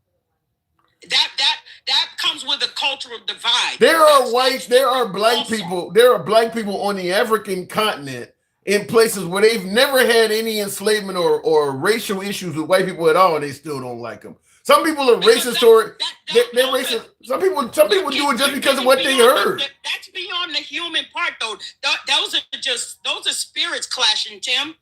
That comes with a cultural divide. There are black people on the African continent in places where they've never had any enslavement or racial issues with white people at all, and they still don't like them. Some people are racist toward they're racist. Some people do it just because of what they heard. That's beyond the human part, though. Those are spirits clashing, Tim.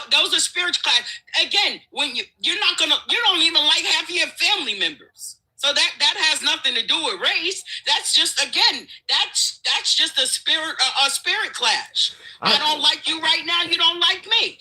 Those are spirits clash. Again, when you don't even like half of your family members. So that has nothing to do with race. That's just, again, that's just a spirit clash. I don't like you right now. You don't like me.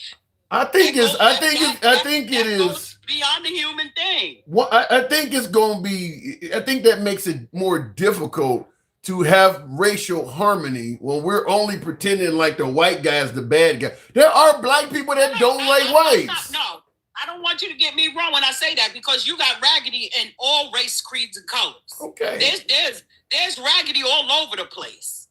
I think it is beyond the human thing. Well, I think it's going to be. I think that makes it more difficult to have racial harmony when we're only pretending like the white guy's the bad guy. There are black people that don't like whites. No. I don't want you to get me wrong when I say that, because you got raggedy in all race, creeds, and colors. Okay. There's raggedy all over the place.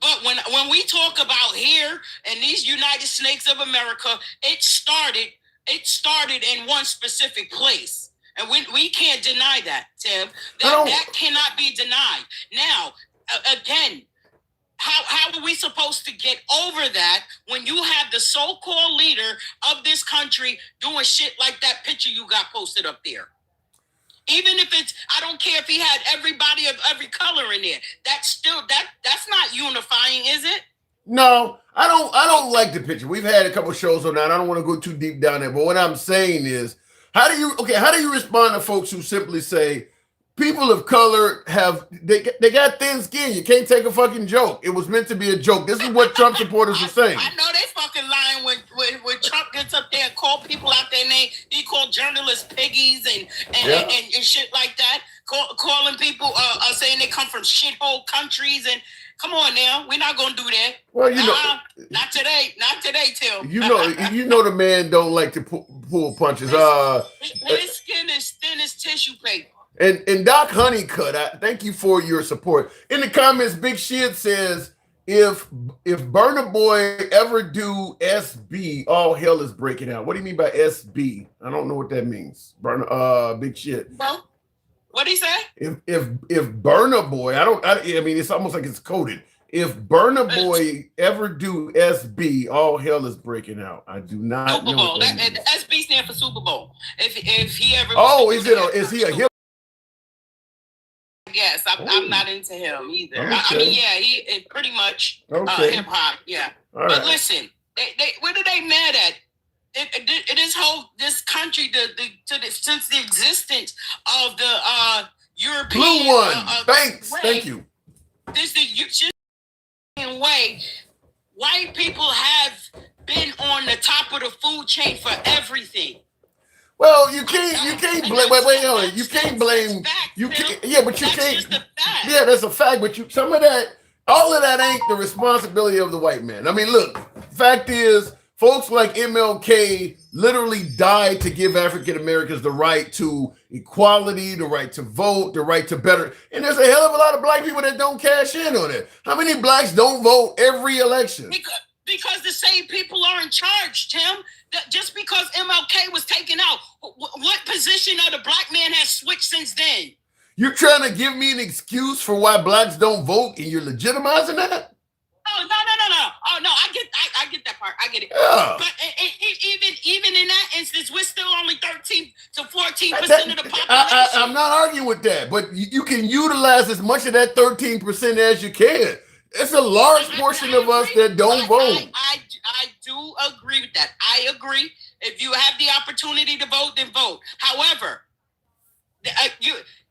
But when we talk about here and these United States of America, it started in one specific place. And we can't deny that, Tim. That cannot be denied. Now, again, how are we supposed to get over that when you have the so-called leader of this country doing shit like that picture you got posted up there? Even if I don't care if he had everybody of every color in there. That's not unifying, is it? No, I don't like the picture. We've had a couple shows on that. I don't want to go too deep down there, but what I'm saying is, how do you respond to folks who simply say, people of color they got thin skin. You can't take a fucking joke. It was meant to be a joke. This is what Trump supporters are saying. I know they fucking lying when Trump gets up there and call people out their name. He called journalists piggies and shit like that. Calling people saying they come from shithole countries, and come on now, we're not gonna do that. Well, not today, Tim. You know the man don't like to pull punches. His skin is thin as tissue paper. And Doc Honeycutt, thank you for your support. In the comments, Big Shit says, if Burna Boy ever do SB, all hell is breaking out. What do you mean by SB? I don't know what that means. Big Shit. Well, what did he say? If Burna Boy, I mean, it's almost like it's coded. If Burna Boy ever do SB, all hell is breaking out. I do not Super know. Bowl. SB stands for Super Bowl. If he ever. Oh, is he a hip? Yes, I'm not into him either. Okay. I mean, yeah, he is pretty much hip hop. Yeah, all but right. listen, what are they mad at? This country, since the existence of the European Blue one. Thanks. way, Thank you. This the European way. White people have been on the top of the food chain for everything. Well, you can't blame. Wait. You can't blame. You can't. Yeah, but you can't. Yeah, that's a fact. But some of that, all of that ain't the responsibility of the white man. I mean, look. Fact is, folks like MLK literally died to give African Americans the right to equality, the right to vote, the right to better. And there's a hell of a lot of black people that don't cash in on it. How many blacks don't vote every election? Because the same people are in charge, Tim. Just because MLK was taken out, what position of the black man has switched since then? You're trying to give me an excuse for why blacks don't vote, and you're legitimizing that? Oh, no. Oh, no, I get that part. I get it. Yeah. But even in that instance, we're still only 13 to 14% of the population. I'm not arguing with that, but you can utilize as much of that 13% as you can. It's a large portion of us that don't vote. I do agree with that. I agree. If you have the opportunity to vote, then vote. However,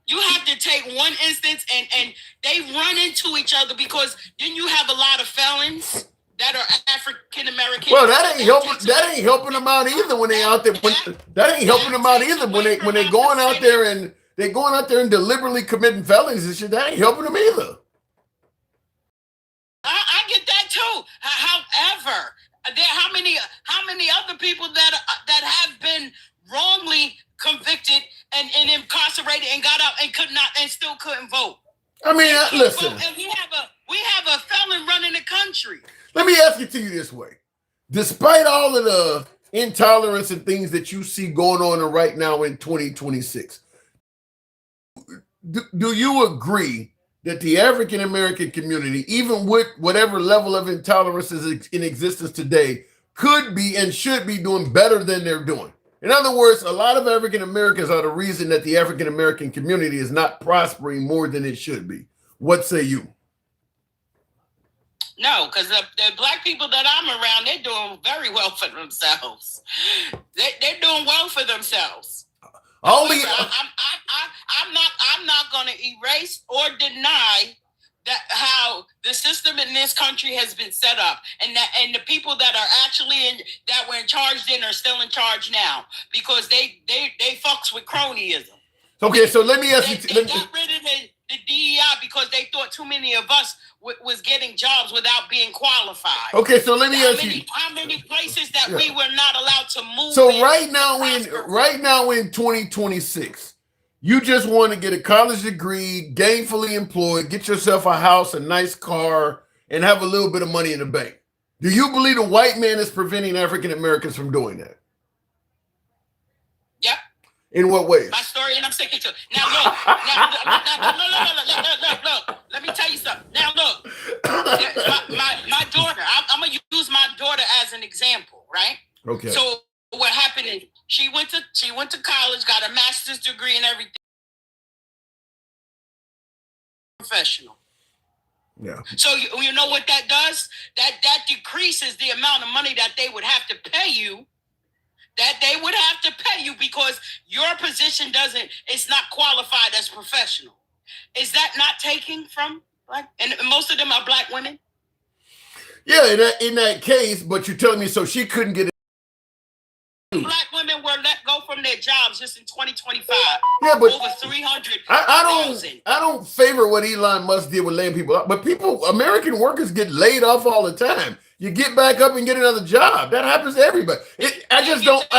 you have to take one instance and they run into each other because then you have a lot of felons that are African American. Well, that ain't helping them out either when they out there. That ain't helping them out either when they going out there and deliberately committing felonies and shit. That ain't helping them either. I get that too. However, how many other people that have been wrongly convicted and incarcerated and got out and could not and still couldn't vote? I mean, listen. And we have a felon running the country. Let me ask it to you this way: despite all of the intolerance and things that you see going on right now in 2026, do you agree that the African American community, even with whatever level of intolerance is in existence today, could be and should be doing better than they're doing? In other words, a lot of African Americans are the reason that the African American community is not prospering more than it should be. What say you? No, because the black people that I'm around, they're doing very well for themselves. They're doing well for themselves. Only I'm not going to erase or deny that how the system in this country has been set up, and the people that are actually that were in charge then are still in charge now because they fucks with cronyism. Okay, so let me ask you. They got rid of the DEI because they thought too many of us was getting jobs without being qualified. Okay, so let me ask you. How many places that we were not allowed to move? So right now in 2026, you just want to get a college degree, gainfully employed, get yourself a house, a nice car, and have a little bit of money in the bank. Do you believe the white man is preventing African Americans from doing that? Yep. In what ways? My story, and I'm sticking to it. Now look. Let me tell you something. Now look, my daughter. I'm gonna use my daughter as an example, right? Okay. So what happened is she went to college, got a master's degree and everything. Professional. Yeah. So you know what that does? That decreases the amount of money that they would have to pay you. That they would have to pay you because your position it's not qualified as professional. Is that not taking from black? And most of them are black women? Yeah, in that case, but you're telling me so she couldn't get it. Black women were let go from their jobs just in 2025. Yeah, but over 300,000. I don't favor what Elon Musk did with laying people out, but American workers get laid off all the time. You get back up and get another job. That happens to everybody. I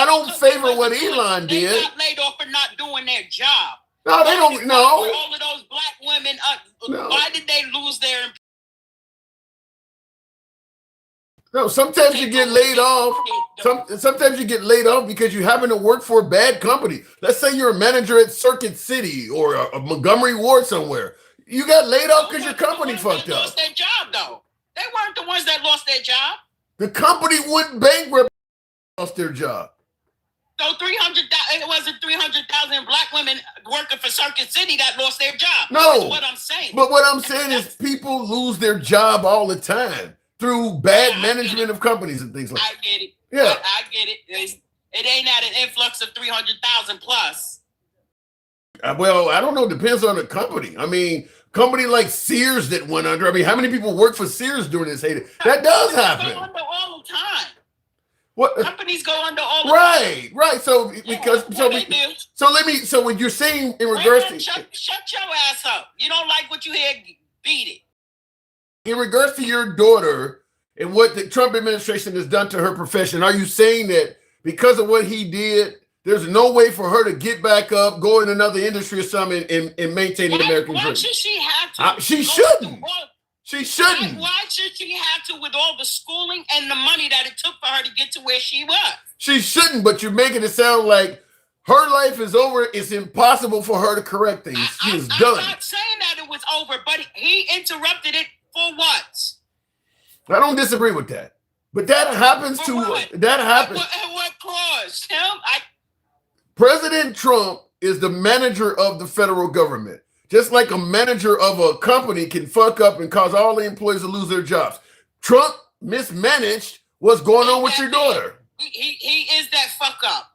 don't favor what Elon did. They got laid off for not doing their job. No, they don't. No. All of those black women, No. Why did they lose their? No, sometimes you get laid off. Sometimes you get laid off because you happen to work for a bad company. Let's say you're a manager at Circuit City or a Montgomery Ward somewhere. You got laid off because your company fucked up. Lost their job though. They weren't the ones that lost their job. The company went bankrupt, lost their job. So 300,000, it wasn't 300,000 black women working for Circuit City that lost their job. No. That's what I'm saying. But what I'm saying is people lose their job all the time through bad management of companies and things like that. I get it. Yeah. I get it. It ain't at an influx of 300,000 plus. Well, I don't know. Depends on the company. I mean, company like Sears that went under. I mean, how many people work for Sears during this heyday? That does happen. Go under all the time. What companies go under all the time? Right. So so when you're saying in regards to shut your ass up. You don't like what you hear, beat it. In regards to your daughter and what the Trump administration has done to her profession, are you saying that because of what he did, there's no way for her to get back up, go in another industry or something and maintain the American dream? Why should she have to? She shouldn't. She shouldn't. Why should she have to with all the schooling and the money that it took for her to get to where she was? She shouldn't, but you're making it sound like her life is over. It's impossible for her to correct things. She is done. I'm not saying that it was over, but he interrupted it for what? I don't disagree with that. But that happens For to what? that happens. What cause? President Trump is the manager of the federal government. Just like a manager of a company can fuck up and cause all the employees to lose their jobs. Trump mismanaged what's going on with your daughter. He is that fuck up.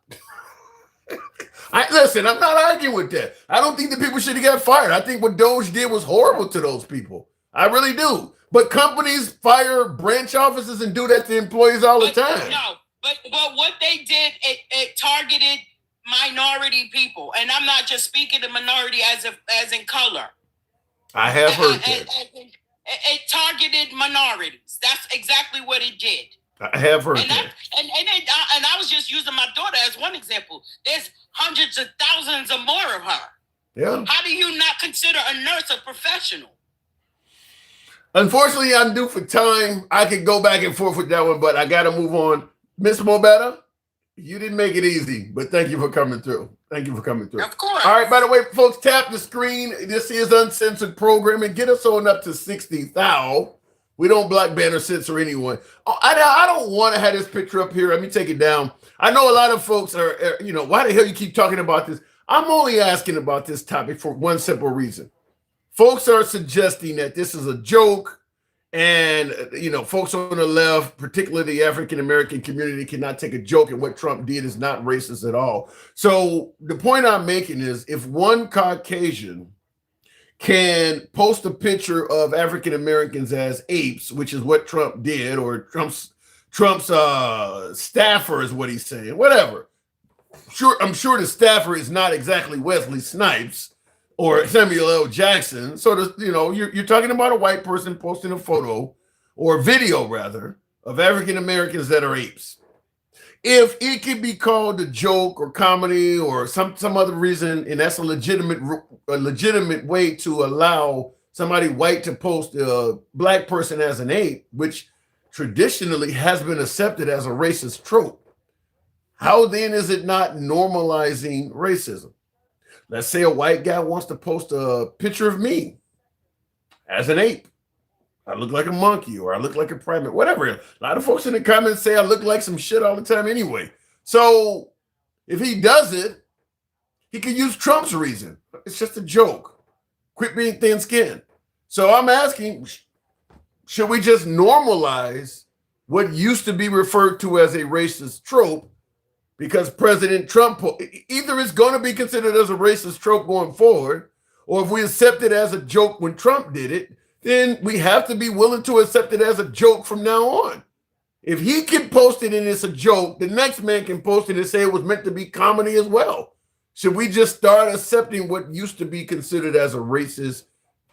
Listen, I'm not arguing with that. I don't think that people should have got fired. I think what Doge did was horrible to those people. I really do. But companies fire branch offices and do that to employees all the time. No, but what they did, it targeted minority people, and I'm not just speaking of minority as in color. I have heard that. It targeted minorities. That's exactly what it did. I have heard that. And I was just using my daughter as one example. There's hundreds of thousands or more of her. Yeah. How do you not consider a nurse a professional? Unfortunately, I'm due for time. I could go back and forth with that one, but I got to move on. Miss Mobetta, you didn't make it easy, but thank you for coming through. Thank you for coming through. Of course. All right, by the way, folks, tap the screen. This is Uncensored Programming. Get us on up to 60,000. We don't black ban or censor anyone. Oh, I don't want to have this picture up here. Let me take it down. I know a lot of folks are, why the hell you keep talking about this? I'm only asking about this topic for one simple reason. Folks are suggesting that this is a joke. And, folks on the left, particularly the African-American community, cannot take a joke, and what Trump did is not racist at all. So the point I'm making is if one Caucasian can post a picture of African-Americans as apes, which is what Trump did, or Trump's staffer is what he's saying, whatever. I'm sure the staffer is not exactly Wesley Snipes or Samuel L. Jackson. So, you're talking about a white person posting a photo or video, rather, of African Americans that are apes. If it can be called a joke or comedy or some other reason, and that's a legitimate way to allow somebody white to post a black person as an ape, which traditionally has been accepted as a racist trope, how then is it not normalizing racism? Let's say a white guy wants to post a picture of me as an ape. I look like a monkey or I look like a primate, whatever. A lot of folks in the comments say I look like some shit all the time anyway. So if he does it, he can use Trump's reason. It's just a joke. Quit being thin-skinned. So I'm asking, should we just normalize what used to be referred to as a racist trope? Because President Trump, either it's going to be considered as a racist trope going forward, or if we accept it as a joke when Trump did it, then we have to be willing to accept it as a joke from now on. If he can post it and it's a joke, the next man can post it and say it was meant to be comedy as well. Should we just start accepting what used to be considered as a racist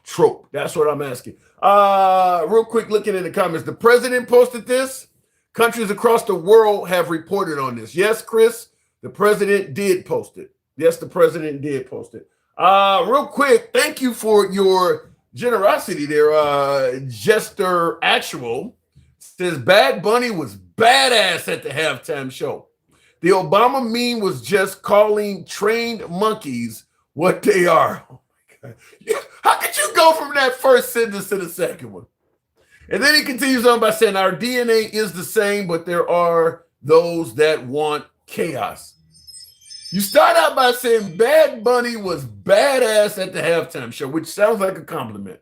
trope? That's what I'm asking. Real quick, looking at the comments. The president posted this. Countries across the world have reported on this. Yes, Chris, the president did post it. Yes, the president did post it. Real quick, thank you for your generosity there. Jester Actual says Bad Bunny was badass at the halftime show. The Obama meme was just calling trained monkeys what they are. Oh my God. Yeah. How could you go from that first sentence to the second one? And then he continues on by saying our DNA is the same, but there are those that want chaos. You start out by saying Bad Bunny was badass at the halftime show, which sounds like a compliment.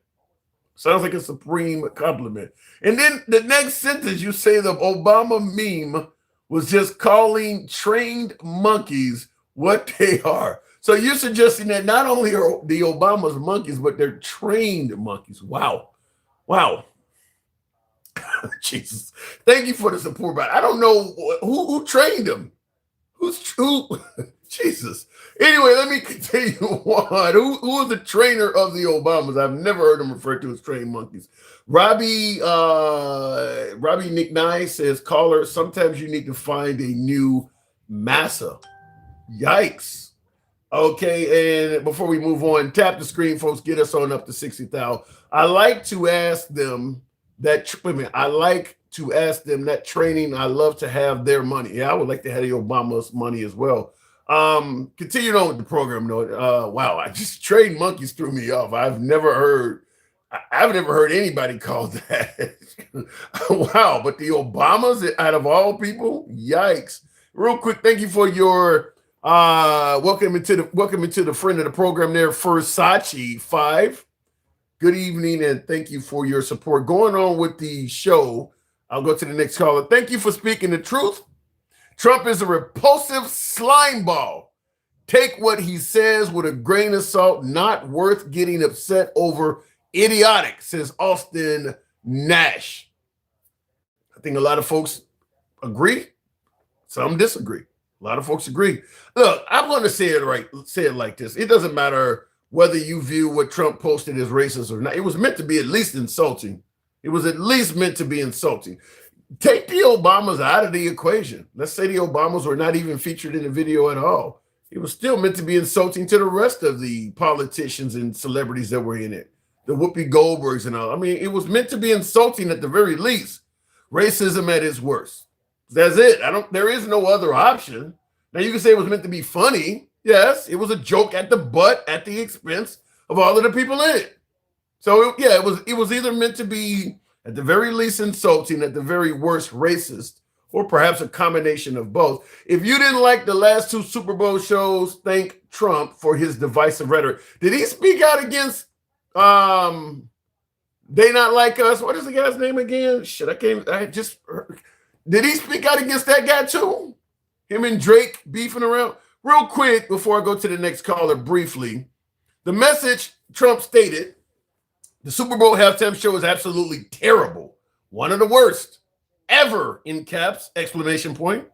Sounds like a supreme compliment. And then the next sentence, you say the Obama meme was just calling trained monkeys what they are. So you're suggesting that not only are the Obama's monkeys, but they're trained monkeys. Wow. Wow. Jesus. Thank you for the support, but I don't know who trained them. Who? Jesus. Anyway, let me continue on. Who was the trainer of the Obamas? I've never heard them referred to as trained monkeys. Robbie Nick Nye says, caller, sometimes you need to find a new massa. Yikes. Okay, and before we move on, tap the screen, folks. Get us on up to 60,000. I like to ask them that training. I love to have their money. Yeah, I would like to have the Obama's money as well. Continuing on with the program, though. Wow, I just trained monkeys threw me off. I've never heard anybody call that. Wow, but the Obamas, out of all people, yikes. Real quick, thank you for your welcome into the friend of the program there, Versace 5. Good evening, and thank you for your support. Going on with the show, I'll go to the next caller. Thank you for speaking the truth. Trump is a repulsive slime ball. Take what he says with a grain of salt, not worth getting upset over. Idiotic, says Austin Nash. I think a lot of folks agree. Some disagree. A lot of folks agree. Look, I'm going to say it like this. It doesn't matter whether you view what Trump posted as racist or not. It was meant to be at least insulting. It was at least meant to be insulting. Take the Obamas out of the equation. Let's say the Obamas were not even featured in the video at all. It was still meant to be insulting to the rest of the politicians and celebrities that were in it. The Whoopi Goldbergs and all. I mean, it was meant to be insulting at the very least. Racism at its worst. That's it. There is no other option. Now you can say it was meant to be funny. Yes, it was a joke at the butt at the expense of all of the people in it. So it was either meant to be at the very least insulting, at the very worst racist, or perhaps a combination of both. If you didn't like the last two Super Bowl shows, thank Trump for his divisive rhetoric. Did he speak out against They Not Like Us? What is the guy's name again? Shit, did he speak out against that guy too? Him and Drake beefing around? Real quick, before I go to the next caller briefly, the message Trump stated, the Super Bowl halftime show is absolutely terrible. One of the worst ever, in caps, exclamation point.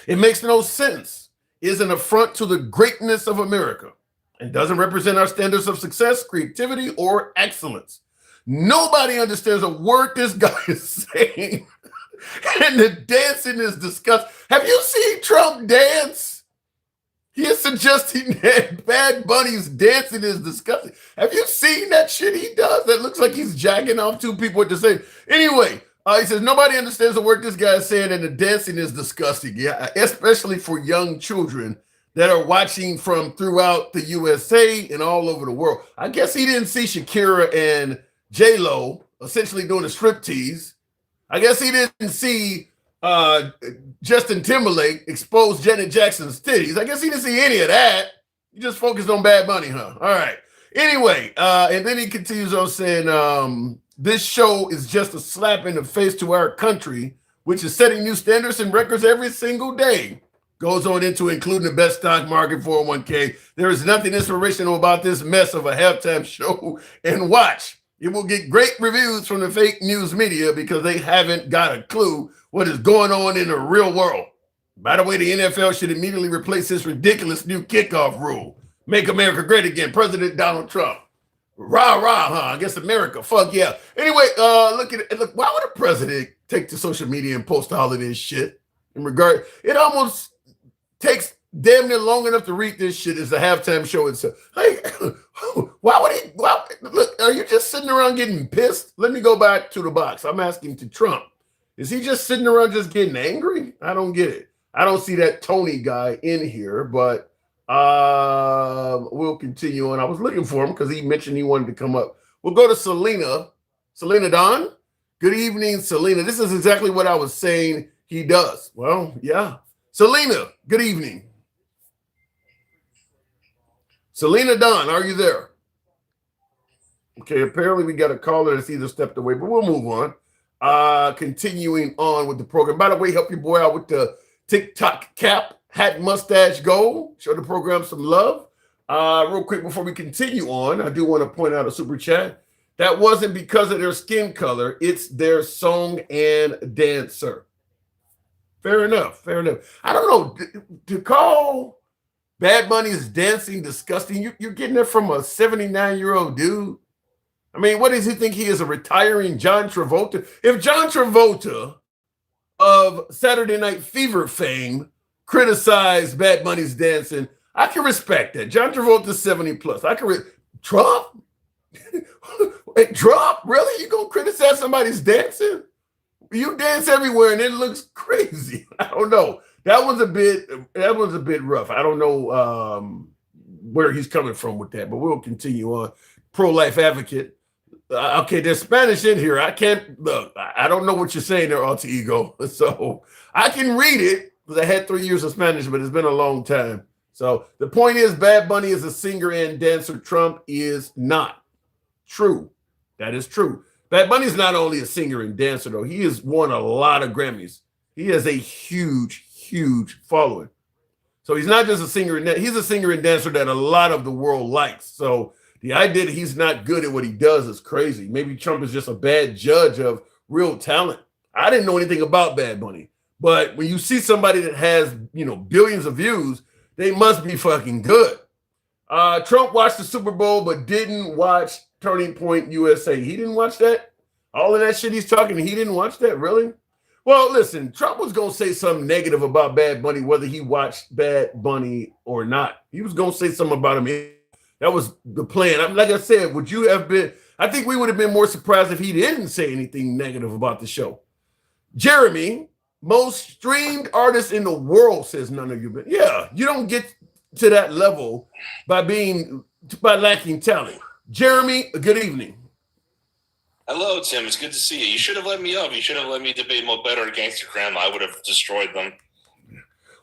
It makes no sense. Is an affront to the greatness of America and doesn't represent our standards of success, creativity, or excellence. Nobody understands a word this guy is saying. And the dancing is disgusting. Have you seen Trump dance? He is suggesting that Bad Bunny's dancing is disgusting. Have you seen that shit he does? That looks like he's jacking off two people at the same. Anyway, he says nobody understands the word this guy is saying, and the dancing is disgusting. Yeah, especially for young children that are watching from throughout the USA and all over the world. I guess he didn't see Shakira and J-Lo essentially doing a striptease. I guess he didn't see Justin Timberlake expose Janet Jackson's titties. I guess he didn't see any of that. He just focused on Bad Bunny, huh? All right. Anyway, and then he continues on saying, this show is just a slap in the face to our country, which is setting new standards and records every single day. Goes on into including the best stock market 401k. There is nothing inspirational about this mess of a halftime show. And watch, it will get great reviews from the fake news media because they haven't got a clue what is going on in the real world. By the way, the NFL should immediately replace this ridiculous new kickoff rule. Make America great again. President Donald Trump. Rah, rah, huh? I guess America. Fuck yeah. Anyway, look, why would a president take to social media and post all of this shit? It almost takes damn near long enough to read this shit as the halftime show itself. Like, look, are you just sitting around getting pissed? Let me go back to the box. I'm asking to Trump. Is he just sitting around just getting angry? I don't get it. I don't see that Tony guy in here, but we'll continue on. I was looking for him because he mentioned he wanted to come up. We'll go to Selena. Selena Don. Good evening, Selena. This is exactly what I was saying he does. Well, yeah. Selena, good evening. Selena Don, are you there? Okay, apparently we got a caller that's either stepped away, but we'll move on. Continuing on with the program. By the way, help your boy out with the TikTok cap, hat, mustache, goal. Show the program some love. Real quick before we continue on, I do want to point out a super chat. That wasn't because of their skin color. It's their song and dancer. Fair enough. Fair enough. I don't know. To call Bad Bunny's dancing disgusting, you're getting it from a 79-year-old dude. I mean, what does he think he is, a retiring John Travolta? If John Travolta of Saturday Night Fever fame criticized Bad Bunny's dancing, I can respect that. John Travolta's 70 plus. I can Trump? Trump? Really? You gonna criticize somebody's dancing? You dance everywhere and it looks crazy. I don't know. That one's a bit rough. I don't know where he's coming from with that, but we'll continue on. Pro-life advocate. Okay, there's Spanish in here. I can't look. I don't know what you're saying there, alter ego. So I can read it because I had 3 years of Spanish, but it's been a long time. So the point is, Bad Bunny is a singer and dancer. Trump is not. True. That is true. Bad Bunny is not only a singer and dancer, though. He has won a lot of Grammys. He has a huge, huge following. So he's not just a singer and he's a singer and dancer that a lot of the world likes. So the idea that he's not good at what he does is crazy. Maybe Trump is just a bad judge of real talent. I didn't know anything about Bad Bunny, but when you see somebody that has, billions of views, they must be fucking good. Trump watched the Super Bowl, but didn't watch Turning Point USA. He didn't watch that? All of that shit he's talking, he didn't watch that? Really? Well, listen, Trump was going to say something negative about Bad Bunny, whether he watched Bad Bunny or not. He was going to say something about him. That was the plan. Like I said, would you have been, I think we would have been more surprised if he didn't say anything negative about the show. Jeremy, most streamed artist in the world, says none of you. But yeah, you don't get to that level by lacking talent. Jeremy, good evening. Hello, Tim. It's good to see you. You should have let me up. You should have let me debate Mo Better or Gangster Grandma. I would have destroyed them.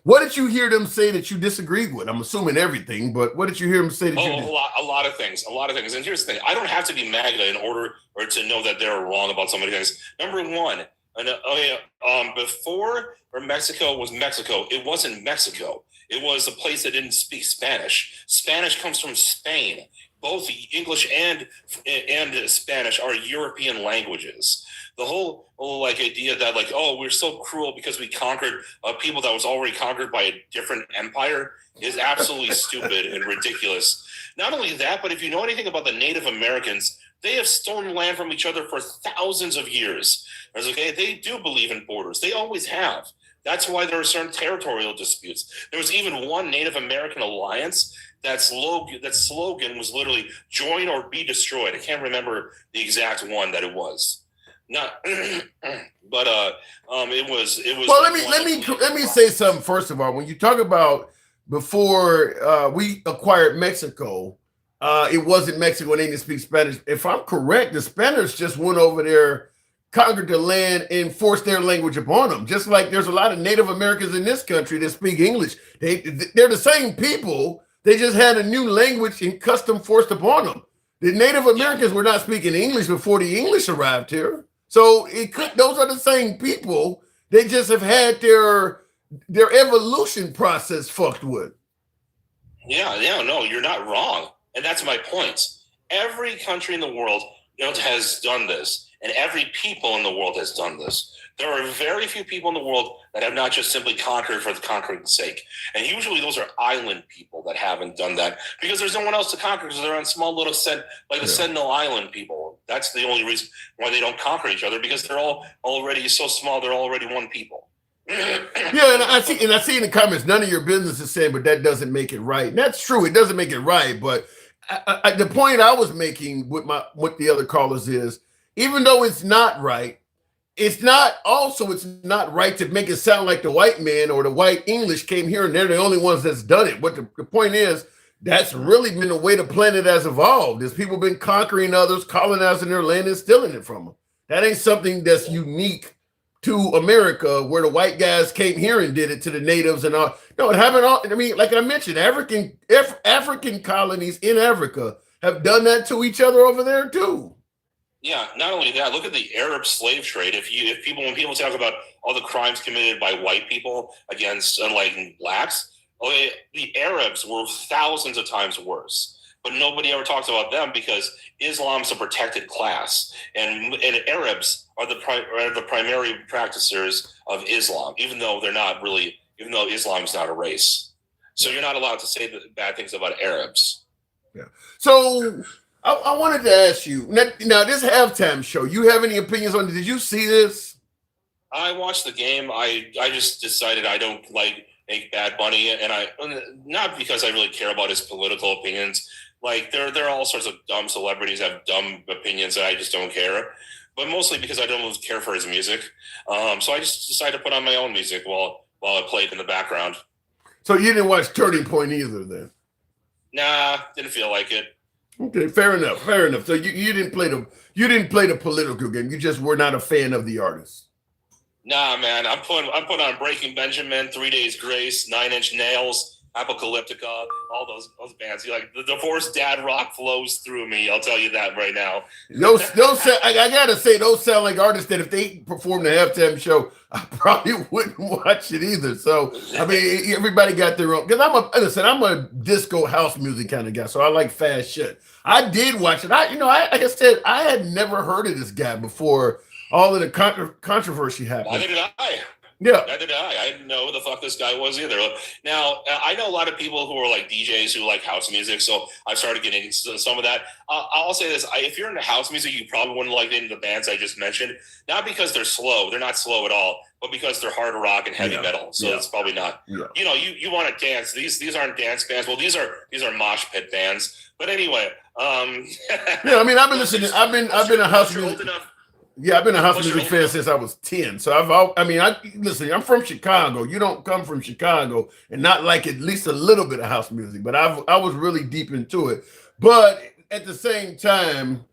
What did you hear them say that you disagreed with? I'm assuming everything, but what did you hear them say that you a lot of things. And here's the thing. I don't have to be MAGA in order or to know that they're wrong about so many things. Number one, before Mexico was Mexico, it wasn't Mexico. It was a place that didn't speak Spanish. Spanish comes from Spain. Both English and Spanish are European languages. The whole idea that we're so cruel because we conquered people that was already conquered by a different empire is absolutely stupid and ridiculous. Not only that, but if you know anything about the Native Americans, they have stolen land from each other for thousands of years. They do believe in borders. They always have. That's why there are certain territorial disputes. There was even one Native American alliance that slogan was literally "Join or be destroyed." I can't remember the exact one that it was. Not, but it was. Well, let me say something first of all. When you talk about before we acquired Mexico, it wasn't Mexico. They didn't speak Spanish. If I'm correct, the Spanish just went over there, conquered the land, and forced their language upon them. Just like there's a lot of Native Americans in this country that speak English. They're the same people. They just had a new language and custom forced upon them. The Native Americans were not speaking English before the English arrived here. So those are the same people. They just have had their evolution process fucked with. Yeah, no, you're not wrong. And that's my point. Every country in the world has done this. And every people in the world has done this. There are very few people in the world that have not just simply conquered for the conquering's sake. And usually those are island people that haven't done that because there's no one else to conquer because they're on small little the Sentinel Island people. That's the only reason why they don't conquer each other because they're all already so small. They're already one people. Yeah, and I see in the comments, none of your business is saying, but that doesn't make it right. And that's true. It doesn't make it right. But the point I was making with the other callers is, even though it's not right, it's not right to make it sound like the white man or the white English came here and they're the only ones that's done it. But the point is, that's really been the way the planet has evolved. Is people been conquering others, colonizing their land and stealing it from them. That ain't something that's unique to America, where the white guys came here and did it to the natives and all. No, it happened all. I mean, like I mentioned, African colonies in Africa have done that to each other over there too. Yeah, not only that, look at the Arab slave trade. When people talk about all the crimes committed by white people against like blacks, the Arabs were thousands of times worse. But nobody ever talks about them because Islam's a protected class, and Arabs are the primary practitioners of Islam, even though Islam's not a race. So you're not allowed to say the bad things about Arabs. Yeah. So I wanted to ask you now this halftime show. You have any opinions on it? Did you see this? I watched the game. I just decided I don't like Bad Bunny, and not because I really care about his political opinions. Like there are all sorts of dumb celebrities that have dumb opinions that I just don't care, but mostly because I don't care for his music. So I just decided to put on my own music while it played in the background. So you didn't watch Turning Point either, then? Nah, didn't feel like it. Okay, fair enough. So you didn't play the political game. You just were not a fan of the artist. Nah, man. I'm putting on Breaking Benjamin, 3 Days Grace, 9 Inch Nails, Apocalyptica, all those bands. Like the divorced dad rock flows through me. I'll tell you that right now. Those I gotta say, those sound like artists that if they performed the halftime show, I probably wouldn't watch it either. So I mean, everybody got their own. Because I'm a disco house music kind of guy, so I like fast shit. I did watch it. Like I said, I had never heard of this guy before all of the controversy happened. Neither did I. Yeah. Neither did I. I didn't know who the fuck this guy was either. Now, I know a lot of people who are like DJs who like house music, so I've started getting into some of that. I'll say this. If you're into house music, you probably wouldn't like any of the bands I just mentioned. Not because they're slow. They're not slow at all. But because they're hard rock and heavy metal. So it's probably not. Yeah. You want to dance. These aren't dance bands. Well, these are mosh pit bands. But anyway. Yeah, I mean, I've been listening. I've been a house music. Yeah, I've been a house music fan since I was 10. So listen, I'm from Chicago. You don't come from Chicago and not like at least a little bit of house music, but I was really deep into it. But at the same time,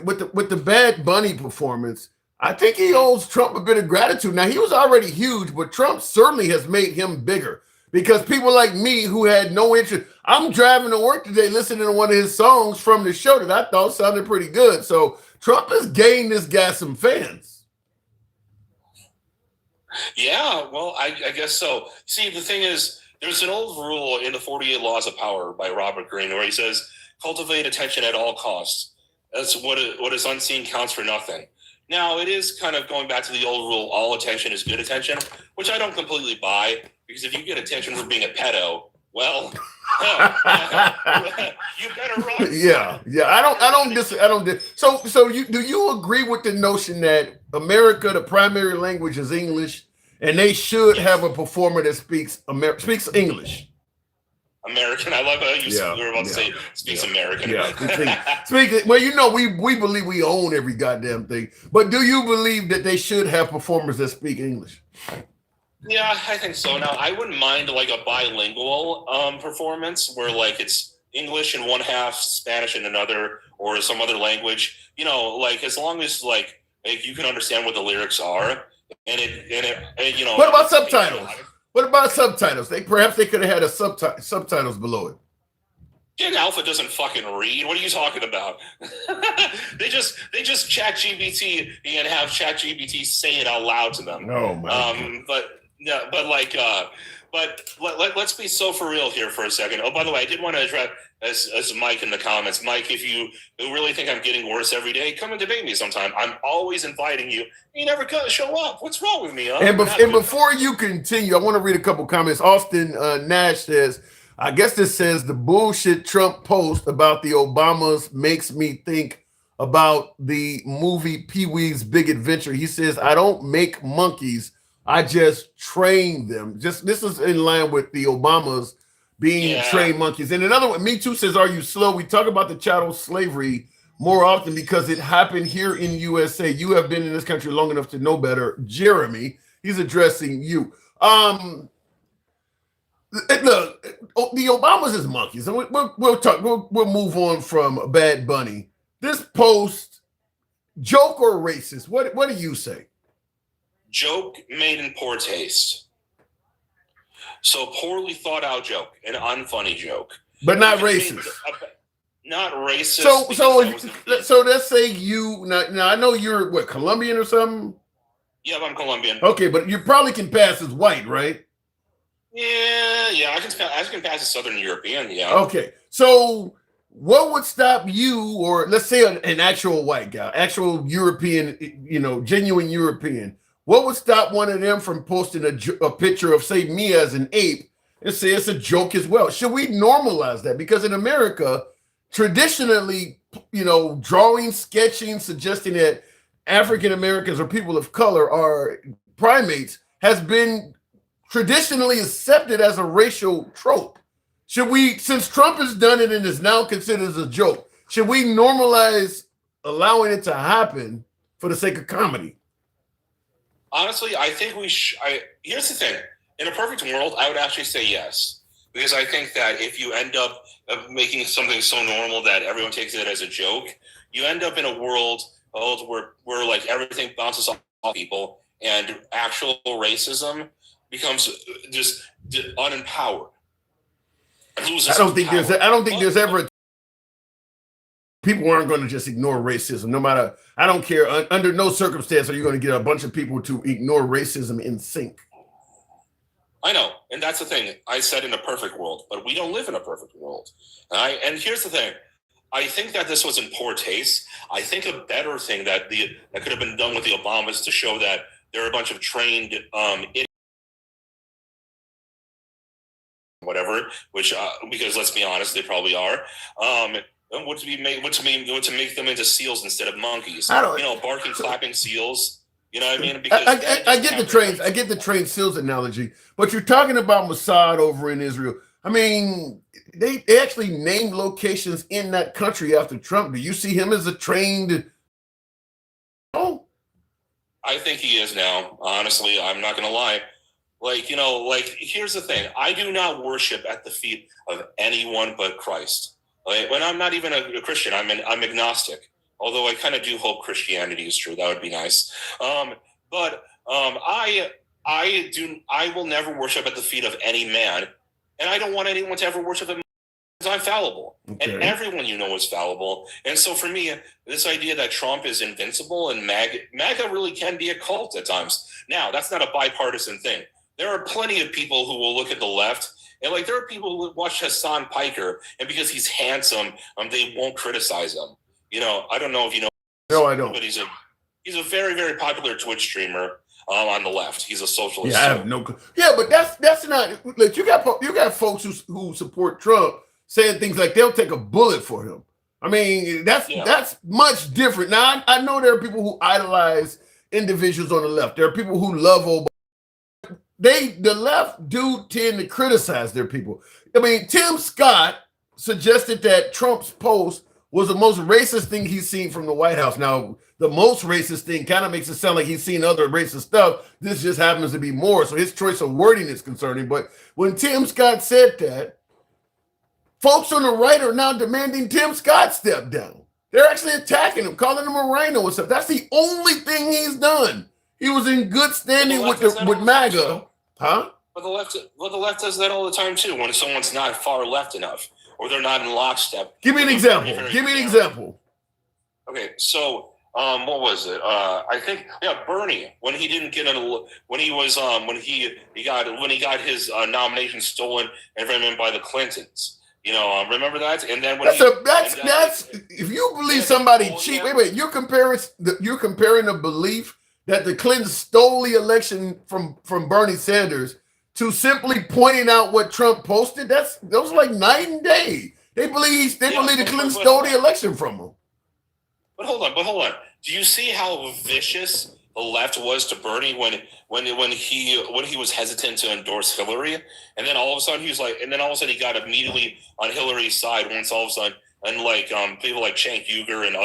with the Bad Bunny performance, I think he owes Trump a bit of gratitude. Now, he was already huge, but Trump certainly has made him bigger because people like me who had no interest. I'm driving to work today listening to one of his songs from the show that I thought sounded pretty good. So Trump has gained this guy some fans. Yeah, well, I guess so. See, the thing is, there's an old rule in the 48 Laws of Power by Robert Greene where he says, cultivate attention at all costs. That's what is unseen counts for nothing. Now, it is kind of going back to the old rule, all attention is good attention, which I don't completely buy, because if you get attention for being a pedo, well, you better run. Yeah. So do you agree with the notion that America, the primary language is English, and they should have a performer that speaks English? American. I love how you were about to say speaks American. Yeah. Well, we believe we own every goddamn thing. But do you believe that they should have performers that speak English? Yeah, I think so. Now, I wouldn't mind like a bilingual performance where like it's English in one half, Spanish in another, or some other language. Like as long as like you can understand what the lyrics are, and it. What about subtitles? What about subtitles? They could have had subtitles below it. Gen Alpha doesn't fucking read. What are you talking about? They just chat GPT and have chat GPT say it out loud to them. Oh my. Let's be so for real here for a second. Oh, by the way, I did want to address as Mike in the comments. Mike, if you really think I'm getting worse every day, come and debate me sometime. I'm always inviting you. You never show up. What's wrong with me? Huh? And before you continue, I want to read a couple comments. Austin Nash says, I guess this says the bullshit Trump post about the Obamas makes me think about the movie Pee-wee's Big Adventure. He says, I don't make monkeys. I just train them. This is in line with the Obamas being trained monkeys. And another one, Me Too says, are you slow? We talk about the chattel slavery more often because it happened here in USA. You have been in this country long enough to know better. Jeremy, he's addressing you. Look, the Obamas is monkeys. And we'll talk. We'll move on from Bad Bunny. This post, joke or racist? What do you say? joke made in poor taste. So poorly thought out joke, an unfunny joke, but not racist. Not racist. So let's say you now I know you're what, Colombian or something. Yeah, I'm Colombian. Okay, but you probably can pass as white, right? Yeah, I can pass as Southern European. Yeah. Okay, so what would stop you, or let's say an actual white guy, actual European, genuine European? What would stop one of them from posting a picture of, say, me as an ape and say it's a joke as well? Should we normalize that? Because in America, traditionally, drawing, sketching, suggesting that African Americans or people of color are primates has been traditionally accepted as a racial trope. Should we, since Trump has done it and is now considered as a joke, should we normalize allowing it to happen for the sake of comedy? Honestly, I think here's the thing. In a perfect world, I would actually say yes. Because I think that if you end up making something so normal that everyone takes it as a joke, you end up in a world where like everything bounces off people and actual racism becomes just unempowered. I don't think there's ever people aren't going to just ignore racism. No matter, I don't care. Under no circumstance are you going to get a bunch of people to ignore racism in sync. I know, and that's the thing. I said in a perfect world, but we don't live in a perfect world. And here's the thing. I think that this was in poor taste. I think a better thing that could have been done with the Obamas to show that there are a bunch of trained idiots, whatever, which because let's be honest, they probably are. To make them into seals instead of monkeys. Barking, clapping seals. You know what I mean? Because I get the trains. I get the trained seals analogy, but you're talking about Mossad over in Israel. I mean, they actually named locations in that country after Trump. Do you see him as a trained? Oh, I think he is now. Honestly, I'm not going to lie. Here's the thing. I do not worship at the feet of anyone but Christ. When I'm not even a Christian, I'm agnostic. Although I kind of do hope Christianity is true. That would be nice. I will never worship at the feet of any man. And I don't want anyone to ever worship him because I'm fallible. Okay. And everyone is fallible. And so for me, this idea that Trump is invincible and MAGA really can be a cult at times. Now, that's not a bipartisan thing. There are plenty of people who will look at the left. And there are people who watch Hassan Piker, and because he's handsome, they won't criticize him. I don't know if you know. No, I don't. But he's a very, very popular Twitch streamer on the left. He's a socialist. Yeah, I have no. Yeah, but that's not. Like, you got folks who support Trump saying things like they'll take a bullet for him. I mean, that's much different. Now, I know there are people who idolize individuals on the left. There are people who love Obama. The left do tend to criticize their people. I mean, Tim Scott suggested that Trump's post was the most racist thing he's seen from the White House. Now, the most racist thing kind of makes it sound like he's seen other racist stuff. This just happens to be more. So his choice of wording is concerning. But when Tim Scott said that, folks on the right are now demanding Tim Scott step down. They're actually attacking him, calling him a rhino and stuff. That's the only thing he's done. He was in good standing with MAGA. Huh? But the left does that all the time too. When someone's not far left enough, or they're not in lockstep. Give me an example. Okay, so what was it? I think Bernie, when he didn't get when he got his nomination stolen and from him by the Clintons. Remember that? And then that's if you believe somebody cheat. Wait, you're comparing the belief that the Clintons stole the election from Bernie Sanders to simply pointing out what Trump posted. Those are like night and day. They believe the Clintons stole the election from him. But hold on. Do you see how vicious the left was to Bernie when he was hesitant to endorse Hillary, and then all of a sudden he got immediately on Hillary's side once all of a sudden, and people like Cenk Uygur and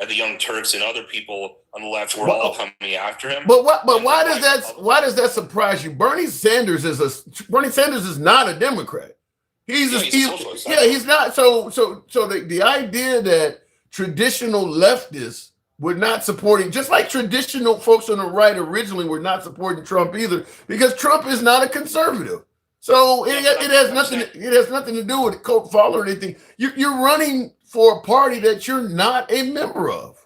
the Young Turks and other people on the left were all coming after him. But why does that surprise you? Bernie Sanders is not a Democrat. He's not. So the idea that traditional leftists were not supporting, just like traditional folks on the right originally were not supporting Trump either, because Trump is not a conservative. So it has nothing to do with cult follow or anything. You're running for a party that you're not a member of.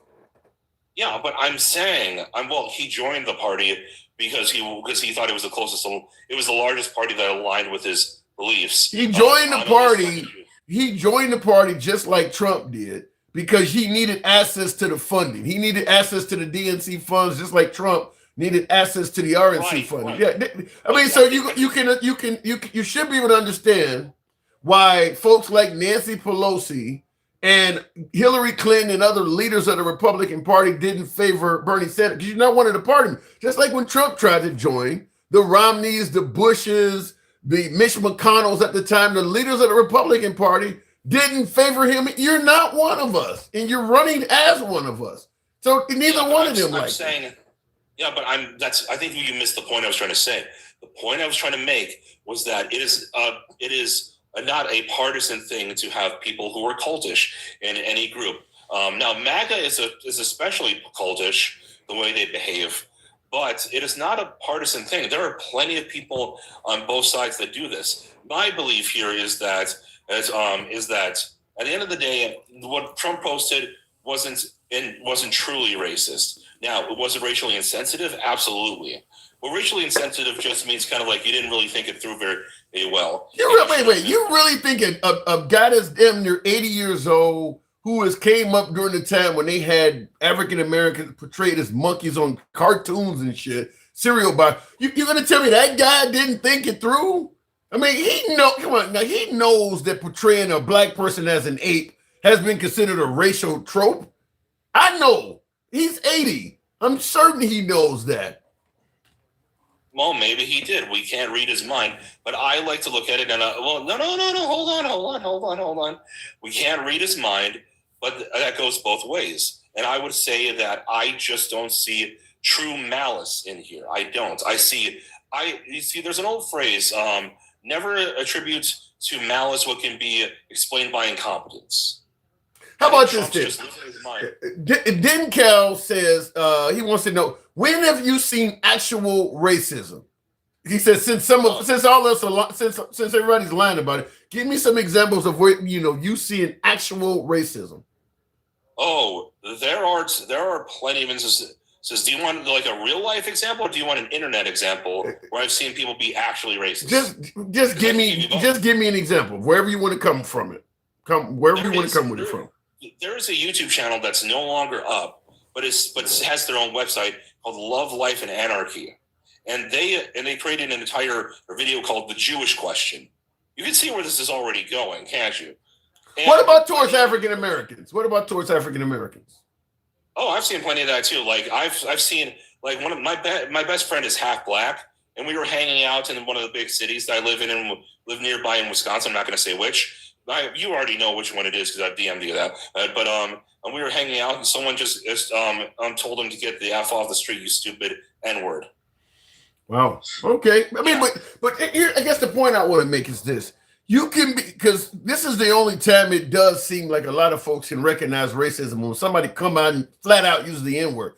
Yeah, but I'm saying, he joined the party because he thought it was the closest. It was the largest party that aligned with his beliefs. He joined the party. He joined the party just like Trump did because he needed access to the funding. He needed access to the DNC funds, just like Trump needed access to the RNC funding. Right. Yeah, I mean, so you should be able to understand why folks like Nancy Pelosi and Hillary Clinton and other leaders of the Republican Party didn't favor Bernie Sanders, because you're not one of the party. Just like when Trump tried to join, the Romneys, the Bushes, the Mitch McConnells at the time, the leaders of the Republican Party didn't favor him. You're not one of us, and you're running as one of us. So neither one of them. I think you missed the point I was trying to say. The point I was trying to make was that it is not a partisan thing to have people who are cultish in any group. Now, MAGA is especially cultish the way they behave, but it is not a partisan thing. There are plenty of people on both sides that do this. My belief here is that at the end of the day, what Trump posted wasn't truly racist. Now, was it racially insensitive? Absolutely. Well, racially insensitive just means kind of like you didn't really think it through very well. You really think a guy that's damn near 80 years old who came up during the time when they had African Americans portrayed as monkeys on cartoons and shit, cereal bar, you're gonna tell me that guy didn't think it through? I mean, he knows that portraying a black person as an ape has been considered a racial trope. I know. He's 80. I'm certain he knows that. Well, maybe he did. We can't read his mind, but I like to look at it and no. Hold on. We can't read his mind, but that goes both ways. And I would say that I just don't see true malice in here. I don't. You see, there's an old phrase, never attribute to malice what can be explained by incompetence. How about this? Denkel says he wants to know, when have you seen actual racism? He says since everybody's lying about it, give me some examples of where you see an actual racism. Oh, there are plenty of instances. Do you want like a real life example, or do you want an internet example where I've seen people be actually racist? Just give me an example wherever you want to come from it. Wherever you want to come with it from. There is a YouTube channel that's no longer up, but has their own website called Love, Life, and Anarchy, and they created an entire video called The Jewish Question. You can see where this is already going, can't you? And what about towards African Americans? Oh, I've seen plenty of that too. Like I've seen, like, one of my best friend is half black, and we were hanging out in one of the big cities that I live in and live nearby in Wisconsin. I'm not going to say which. You already know which one it is because I've DM'd you that. And we were hanging out, and someone just told him to get the F off the street, you stupid N-word. Wow. Okay. I mean, but here, I guess the point I want to make is this. You can be, because this is the only time it does seem like a lot of folks can recognize racism when somebody come out and flat out use the N-word.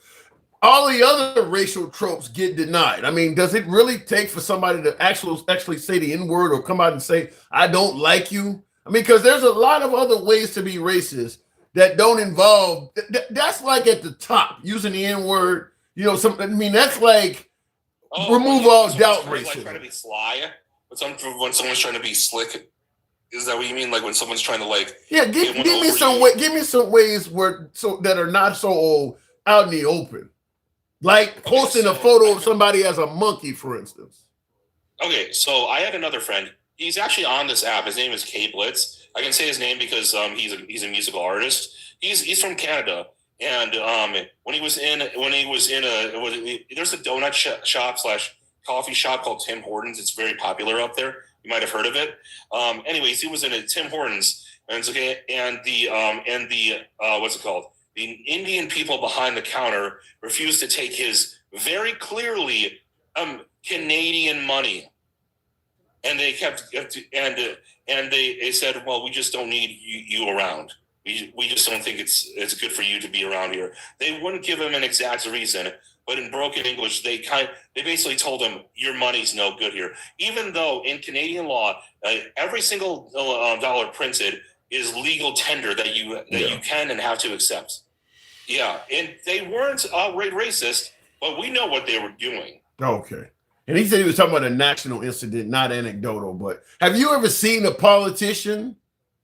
All the other racial tropes get denied. I mean, does it really take for somebody to actually say the N-word or come out and say, I don't like you? I mean, because there's a lot of other ways to be racist that don't involve, that's like at the top, using the N-word, that's like, remove all doubt racism. Like trying to be sly, when someone's trying to be slick. Is that what you mean? Like when someone's trying to give me some ways that are not so old out in the open. Like posting a photo of somebody as a monkey, for instance. Okay, so I had another friend. He's actually on this app. His name is K Blitz. I can say his name because he's a musical artist. He's from Canada, and there's a donut shop / coffee shop called Tim Hortons. It's very popular up there. You might have heard of it. Anyways, he was in a Tim Hortons, and the what's it called? The Indian people behind the counter refused to take his very clearly Canadian money. And they they said, well, we just don't need you around. We just don't think it's good for you to be around here. They wouldn't give him an exact reason, but in broken English, they basically told him your money's no good here. Even though in Canadian law, every single dollar printed is legal tender that you can and have to accept. Yeah, and they weren't outright racist, but we know what they were doing. Okay. And he said he was talking about a national incident, not anecdotal. But have you ever seen a politician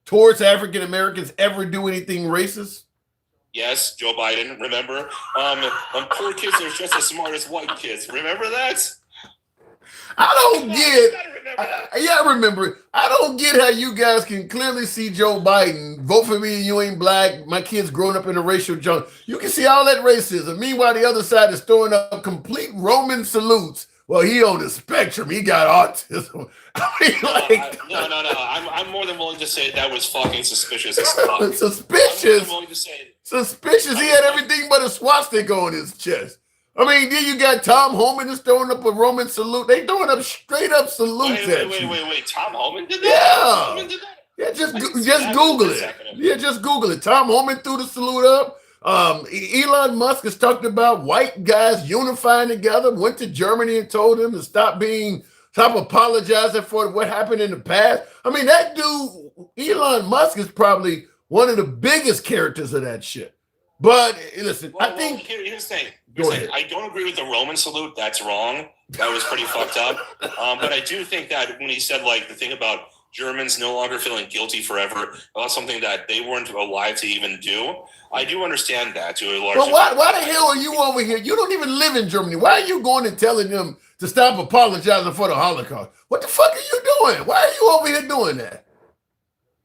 towards African Americans ever do anything racist? Yes, Joe Biden. Remember, poor kids are just as smart as white kids. Remember that? I don't get. Yeah, I remember it. I don't get how you guys can clearly see Joe Biden. Vote for me, you ain't black. My kid's growing up in a racial jungle. You can see all that racism. Meanwhile, the other side is throwing up complete Roman salutes. Well, he on the spectrum. He got autism. No. I'm more than willing to say that was fucking suspicious as fuck. Suspicious. I'm willing to say suspicious. He had everything but a swastika on his chest. I mean, then you got Tom Homan is throwing up a Roman salute. They throwing up straight up salutes at you. Wait. Tom Homan did that? Yeah. Yeah, just Google it. Yeah, just Google it. Tom Homan threw the salute up. Elon Musk has talked about white guys unifying together, went to Germany and told them to stop apologizing for what happened in the past. I mean, that dude, Elon Musk, is probably one of the biggest characters of that shit. But listen, I think here's the thing. I don't agree with the Roman salute. That's wrong. That was pretty fucked up. But I do think that when he said like the thing about Germans no longer feeling guilty forever about something that they weren't alive to even do, I do understand that to a large extent. But why the hell are you over here? You don't even live in Germany. Why are you going and telling them to stop apologizing for the Holocaust? What the fuck are you doing? Why are you over here doing that?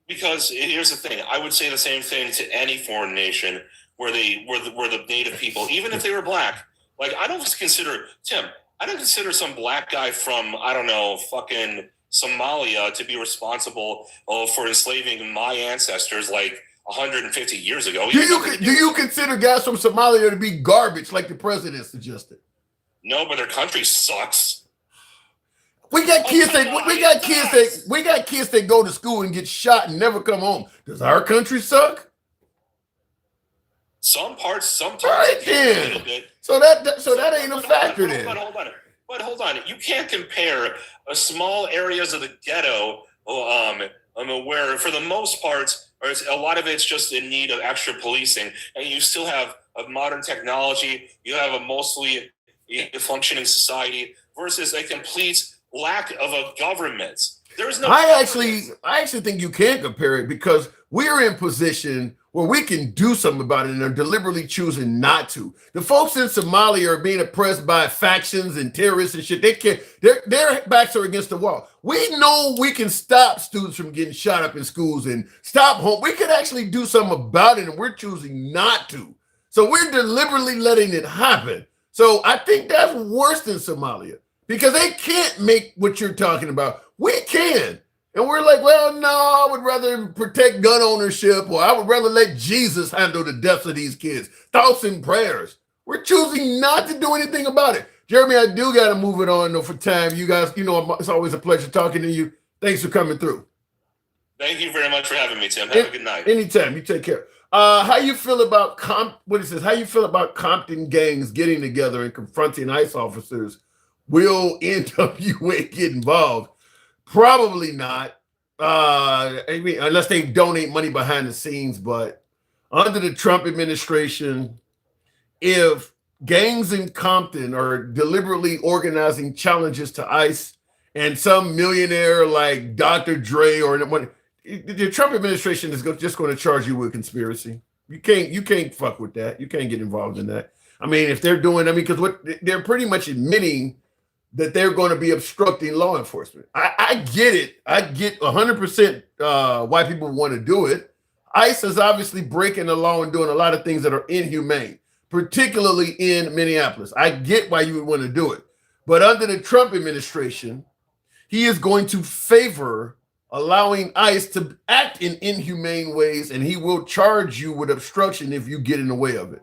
Because here's the thing. I would say the same thing to any foreign nation where they were the native people, even if they were black. Like, I don't consider some black guy from, I don't know, fucking Somalia to be responsible for enslaving my ancestors like 150 years ago. Do you consider guys from Somalia to be garbage like the president suggested? No, but their country sucks. We got kids that go to school and get shot and never come home. Does our country suck? Sometimes. Right then. So that ain't a factor then. Hold on. You can't compare small areas of the ghetto, where for the most part, a lot of it's just in need of extra policing, and you still have a modern technology. You have a mostly functioning society versus a complete lack of a government. There's no. I actually think you can compare it because we're in position where we can do something about it and are deliberately choosing not to. The folks in Somalia are being oppressed by factions and terrorists and shit. They can't, their backs are against the wall. We know we can stop students from getting shot up in schools and stop home. We could actually do something about it, and we're choosing not to. So we're deliberately letting it happen. So I think that's worse than Somalia because they can't make what you're talking about. We can. And we're like, well, no, I would rather protect gun ownership, or I would rather let Jesus handle the deaths of these kids. Thoughts and prayers. We're choosing not to do anything about it. Jeremy, I do got to move it on, though, for time. You guys, it's always a pleasure talking to you. Thanks for coming through. Thank you very much for having me, Tim. Have a good night. Anytime. You take care. How you feel about How you feel about Compton gangs getting together and confronting ICE officers? Will NWA get involved? Probably not. Unless they donate money behind the scenes. But under the Trump administration, if gangs in Compton are deliberately organizing challenges to ICE and some millionaire like Dr. Dre or the Trump administration is just going to charge you with conspiracy. You can't fuck with that. You can't get involved in that. I mean, if they're doing, because what they're pretty much admitting that they're going to be obstructing law enforcement. I get it. I get 100% why people want to do it. ICE is obviously breaking the law and doing a lot of things that are inhumane, particularly in Minneapolis. I get why you would want to do it. But under the Trump administration, he is going to favor allowing ICE to act in inhumane ways, and he will charge you with obstruction if you get in the way of it.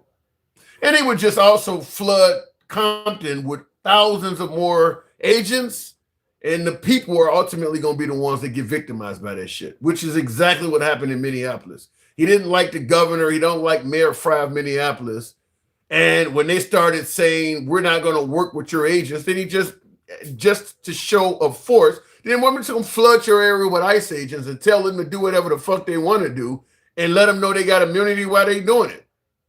And he would just also flood Compton with thousands of more agents, and the people are ultimately going to be the ones that get victimized by that shit, which is exactly what happened in Minneapolis. He didn't like the governor. He don't like Mayor Fry of Minneapolis. And when they started saying, we're not going to work with your agents, then he just to show of force, then women to flood your area with ICE agents and tell them to do whatever the fuck they want to do and let them know they got immunity while they doing it.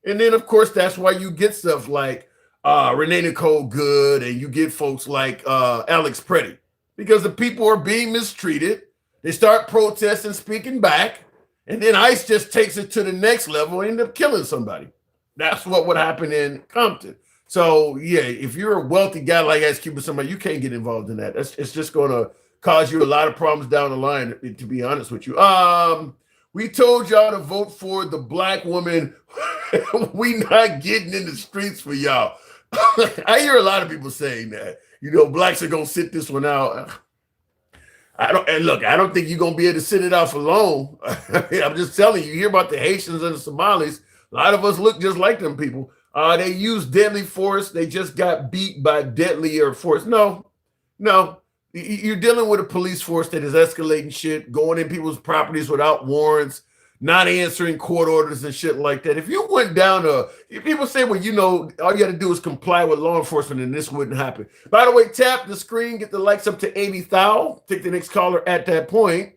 And then, of course, that's why you get stuff like Renee Nicole Good, and you get folks like Alex Preddy, because the people are being mistreated. They start protesting, speaking back, and then ICE just takes it to the next level and end up killing somebody. That's what would happen in Compton. So, yeah, if you're a wealthy guy like Ice Cube or somebody, you can't get involved in that. It's just going to cause you a lot of problems down the line, to be honest with you. We told y'all to vote for the black woman. We not getting in the streets for y'all. I hear a lot of people saying that. You know, blacks are going to sit this one out. I don't think you're going to be able to sit it out for long. I'm just telling you, you hear about the Haitians and the Somalis. A lot of us look just like them people. They use deadly force. They just got beat by deadlier force. No. You're dealing with a police force that is escalating shit, going in people's properties without warrants, not answering court orders and shit like that. If you went down if people say, well, you know, all you got to do is comply with law enforcement and this wouldn't happen. By the way, tap the screen, get the likes up to 80,000. Take the next caller at that point.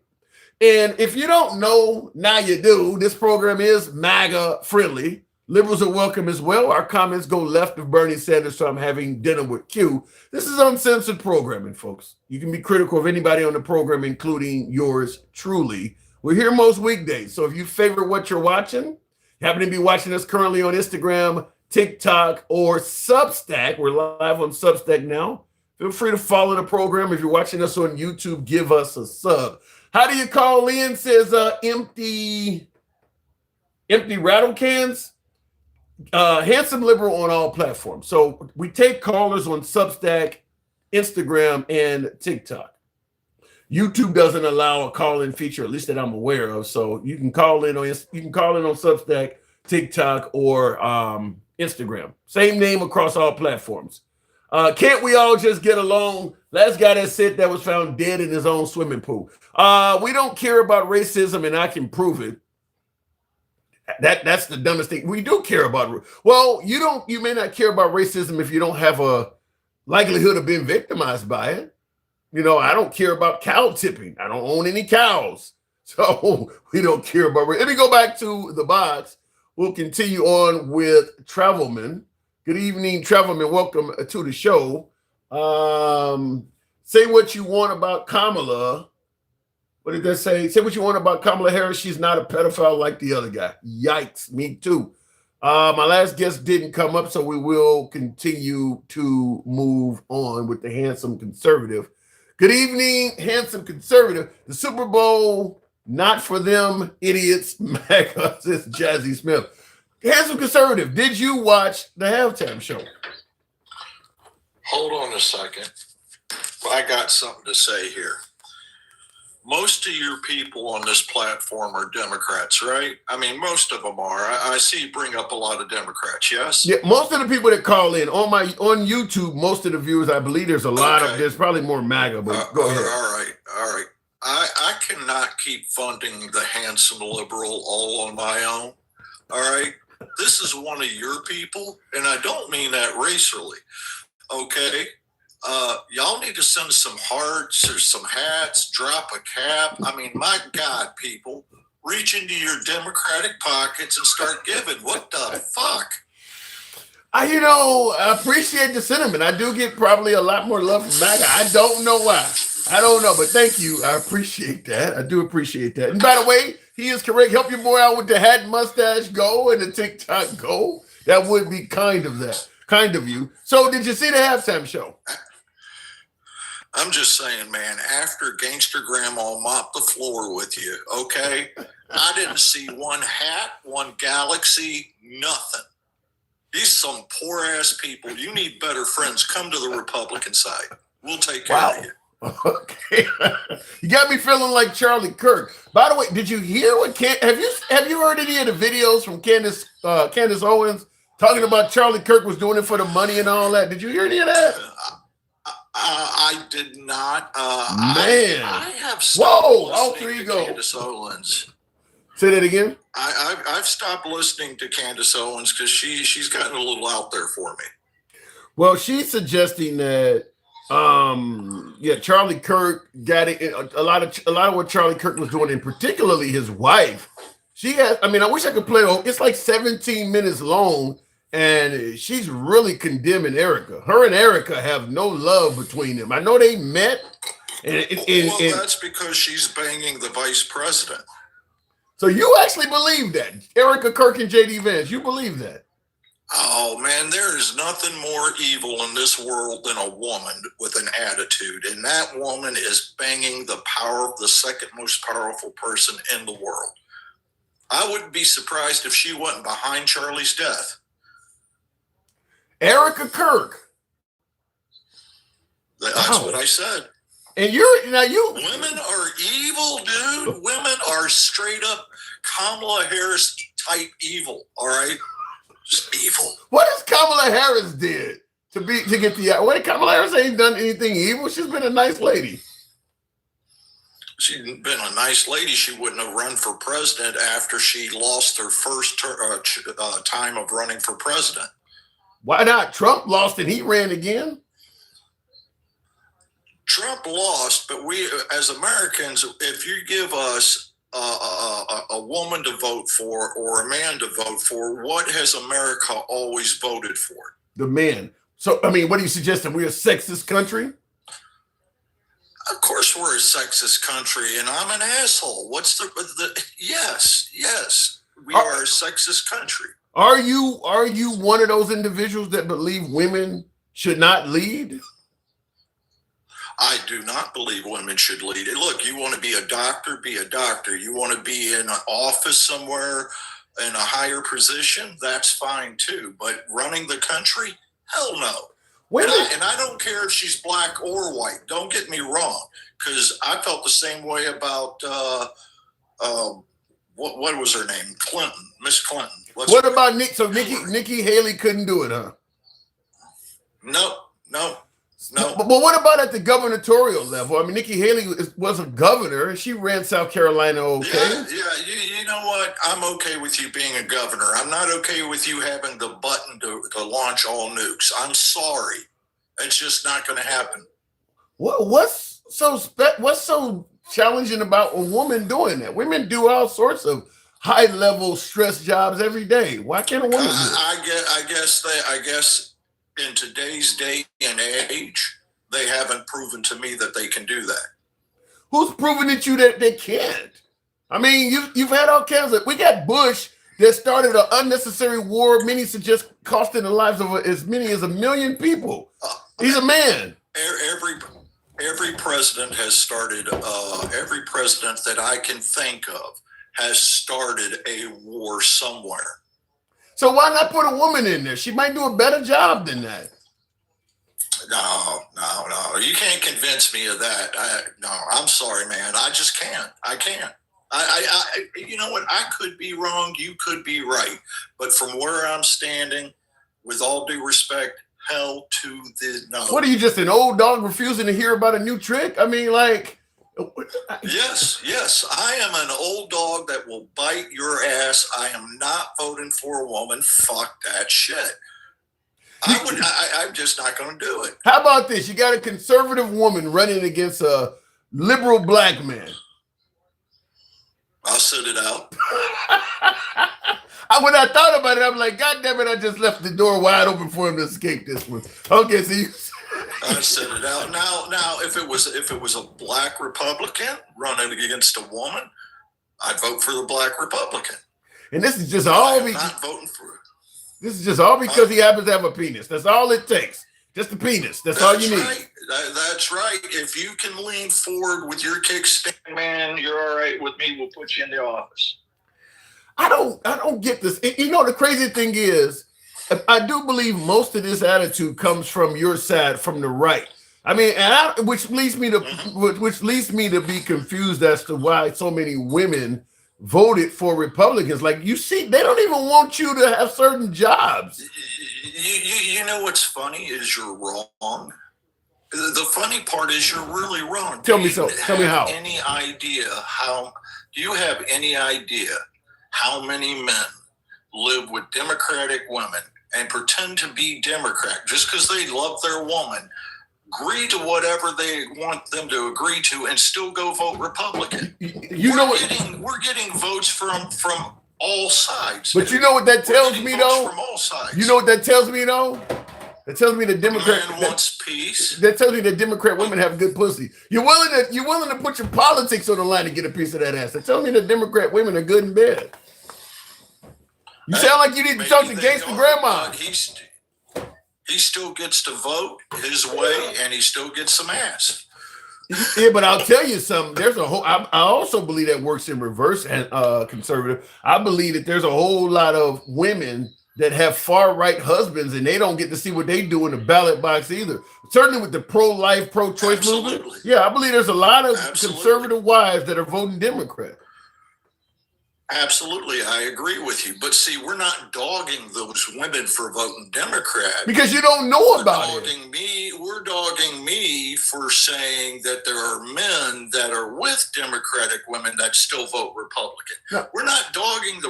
And if you don't know, now you do. This program is MAGA friendly. Liberals are welcome as well. Our comments go left of Bernie Sanders, so I'm having dinner with Q. This is uncensored programming, folks. You can be critical of anybody on the program, including yours truly. We're here most weekdays, so if you favorite what you're watching, happen to be watching us currently on Instagram, TikTok, or Substack. We're live on Substack now. Feel free to follow the program. If you're watching us on YouTube, give us a sub. How do you call in? Says empty rattle cans. Handsome Liberal on all platforms. So we take callers on Substack, Instagram, and TikTok. YouTube doesn't allow a call-in feature, at least that I'm aware of. So you can call in on Substack, TikTok, or Instagram. Same name across all platforms. Can't we all just get along? Last guy that said that was found dead in his own swimming pool. We don't care about racism, and I can prove it. That's the dumbest thing. We do care about. Well, you may not care about racism if you don't have a likelihood of being victimized by it. You know, I don't care about cow tipping. I don't own any cows. So we don't care about it. Let me go back to the box. We'll continue on with Travelman. Good evening, Travelman. Welcome to the show. Say what you want about Kamala. What did that say? Say what you want about Kamala Harris. She's not a pedophile like the other guy. Yikes, me too. My last guest didn't come up, so we will continue to move on with the handsome conservative. Good evening, handsome conservative. The Super Bowl, not for them idiots. MAGA, says Jazzy Smith. Handsome conservative, did you watch the halftime show? Hold on a second. I got something to say here. Most of your people on this platform are Democrats, right? I mean, most of them are. I see you bring up a lot of Democrats, yes? Yeah, most of the people that call in on YouTube, most of the viewers, I believe there's a lot of, there's probably more MAGA, but go ahead. All right. I cannot keep funding the handsome liberal all on my own, all right? This is one of your people, and I don't mean that racially, okay? Y'all need to send some hearts or some hats, drop a cap. I mean, my God, people, reach into your Democratic pockets and start giving. What the fuck? I appreciate the sentiment. I do get probably a lot more love from MAGA. I don't know why. I don't know, but thank you. I appreciate that. I do appreciate that. And by the way, he is correct. Help your boy out with the hat mustache go and the TikTok go. That would be kind of you. So did you see the halftime show? I'm just saying, man, after Gangster Grandma mopped the floor with you, okay? I didn't see one hat, one galaxy, nothing. These some poor-ass people. You need better friends. Come to the Republican side. We'll take care of you. Okay. You got me feeling like Charlie Kirk. By the way, did you hear what have you heard any of the videos from Candace Owens talking about Charlie Kirk was doing it for the money and all that? Did you hear any of that? I did not. Man. I have whoa, alter ego. Candace Owens. Say that again. I've stopped listening to Candace Owens because she's gotten a little out there for me. Well, she's suggesting that Charlie Kirk got it. A lot of what Charlie Kirk was doing, and particularly his wife. She has. I mean, I wish I could play it. It's like 17 minutes long, and she's really condemning Erica. Her and Erica have no love between them. I know they met, and that's because she's banging the vice president. So you actually believe that Erica Kirk and JD Vance? You believe that? Oh man, there is nothing more evil in this world than a woman with an attitude, and that woman is banging the power of the second most powerful person in the world. I wouldn't be surprised if she wasn't behind Charlie's death. Erica Kirk. That's what I said. And women are evil, dude. Women are straight up Kamala Harris type evil. All right. Just evil. What has Kamala Harris did to get the? What, Kamala Harris ain't done anything evil. She's been a nice lady. She's been a nice lady. She wouldn't have run for president after she lost her first time of running for president. Why not? Trump lost and he ran again. Trump lost, but we, as Americans, if you give us a woman to vote for or a man to vote for, what has America always voted for? The man. So, I mean, what are you suggesting? We're a sexist country? Of course we're a sexist country, and I'm an asshole. What's the yes, we are a sexist country. Are you one of those individuals that believe women should not lead? I do not believe women should lead. Look, you want to be a doctor, be a doctor. You want to be in an office somewhere in a higher position, that's fine too. But running the country, hell no. And I don't care if she's black or white. Don't get me wrong, because I felt the same way about what was her name? Clinton, Miss Clinton. What about Nick? So Nikki Haley couldn't do it, huh? No. But what about at the gubernatorial level? I mean, Nikki Haley was a governor. She ran South Carolina okay. Yeah. You know what? I'm okay with you being a governor. I'm not okay with you having the button to launch all nukes. I'm sorry. It's just not going to happen. What's so challenging about a woman doing that? Women do all sorts of high-level stress jobs every day. Why can't a woman do it? I guess in today's day and age, they haven't proven to me that they can do that. Who's proven to you that they can't? I mean, you've had all kinds of. We got Bush that started an unnecessary war. Many suggest costing the lives of as many as 1 million people. He's a man. Every president has started. Every president that I can think of has started a war somewhere. So why not put a woman in there? She might do a better job than that. No. You can't convince me of that. I'm sorry, man. I just can't. I can't. You know what? I could be wrong. You could be right. But from where I'm standing, with all due respect, hell to the no. What are you, just an old dog refusing to hear about a new trick? I mean, like. Yes. I am an old dog that will bite your ass. I am not voting for a woman. Fuck that shit. I'm just not going to do it. How about this? You got a conservative woman running against a liberal black man. I'll sit it out. When I thought about it, I'm like, God damn it, I just left the door wide open for him to escape this one. Okay, so you... I said it out. Now, if it was a black Republican running against a woman, I'd vote for the black Republican. And this is just all not voting for it. This is just all because he happens to have a penis. That's all it takes. Just a penis. That's all you need. Right. That's right. If you can lean forward with your kickstand, man, you're all right with me. We'll put you in the office. I don't get this. You know, the crazy thing is, I do believe most of this attitude comes from your side, from the right. I mean, which leads me to be confused as to why so many women voted for Republicans. Like, you see, they don't even want you to have certain jobs. You know what's funny is you're wrong. The funny part is you're really wrong. Tell me so. Tell me how. Any idea how? Do you have any idea how many men live with Democratic women and pretend to be Democrat just because they love their woman, agree to whatever they want them to agree to, and still go vote Republican? We're getting votes from all sides. But you know what that tells me, though? From all sides. You know what that tells me, though? That tells me that Democrat wants peace. That tells me that Democrat women have good pussy. You're willing to put your politics on the line to get a piece of that ass. That tells me that Democrat women are good in bed. You sound like you need to talk to gangster grandma. He still gets to vote his way, and he still gets some ass. Yeah, but I'll tell you something. There's a whole. I also believe that works in reverse and conservative. I believe that there's a whole lot of women that have far right husbands, and they don't get to see what they do in the ballot box either. Certainly with the pro-life, pro-choice movement. Yeah, I believe there's a lot of conservative wives that are voting Democrat. Absolutely, I agree with you. But see, we're not dogging those women for voting Democrat. Because you don't know about it. We're dogging me for saying that there are men that are with Democratic women that still vote Republican. No. We're not dogging the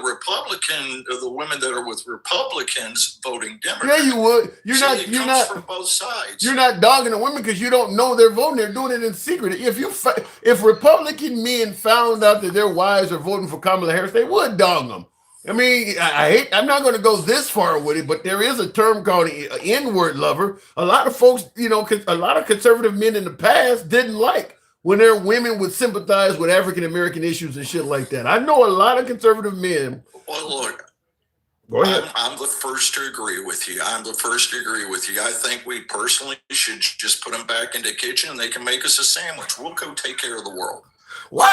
women that are with Republicans voting Democrat. Yeah, you would. You're not from both sides. You're not dogging the women because you don't know they're voting. They're doing it in secret. If Republican men found out that their wives are voting for Kamala Harris, they would dog them. I mean, I'm not going to go this far with it, but there is a term called N-word lover. A lot of folks, a lot of conservative men in the past didn't like when their women would sympathize with African-American issues and shit like that. I know a lot of conservative men. Well, look, go ahead. I'm the first to agree with you. I think we personally should just put them back in the kitchen and they can make us a sandwich. We'll go take care of the world. What?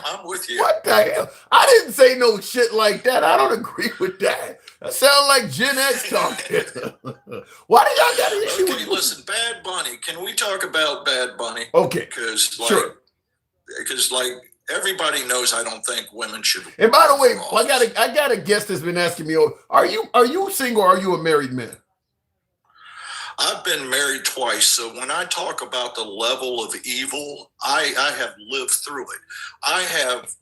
I'm with you. What the hell? I didn't say no shit like that. I don't agree with that. That sounds like Gen X talking. Why do y'all got an issue with listen, Bad Bunny. Can we talk about Bad Bunny? Okay. Because everybody knows I don't think women should. And by the way, I got a guest that's been asking me, are you single or are you a married man? I've been married twice, so when I talk about the level of evil, I have lived through it. I have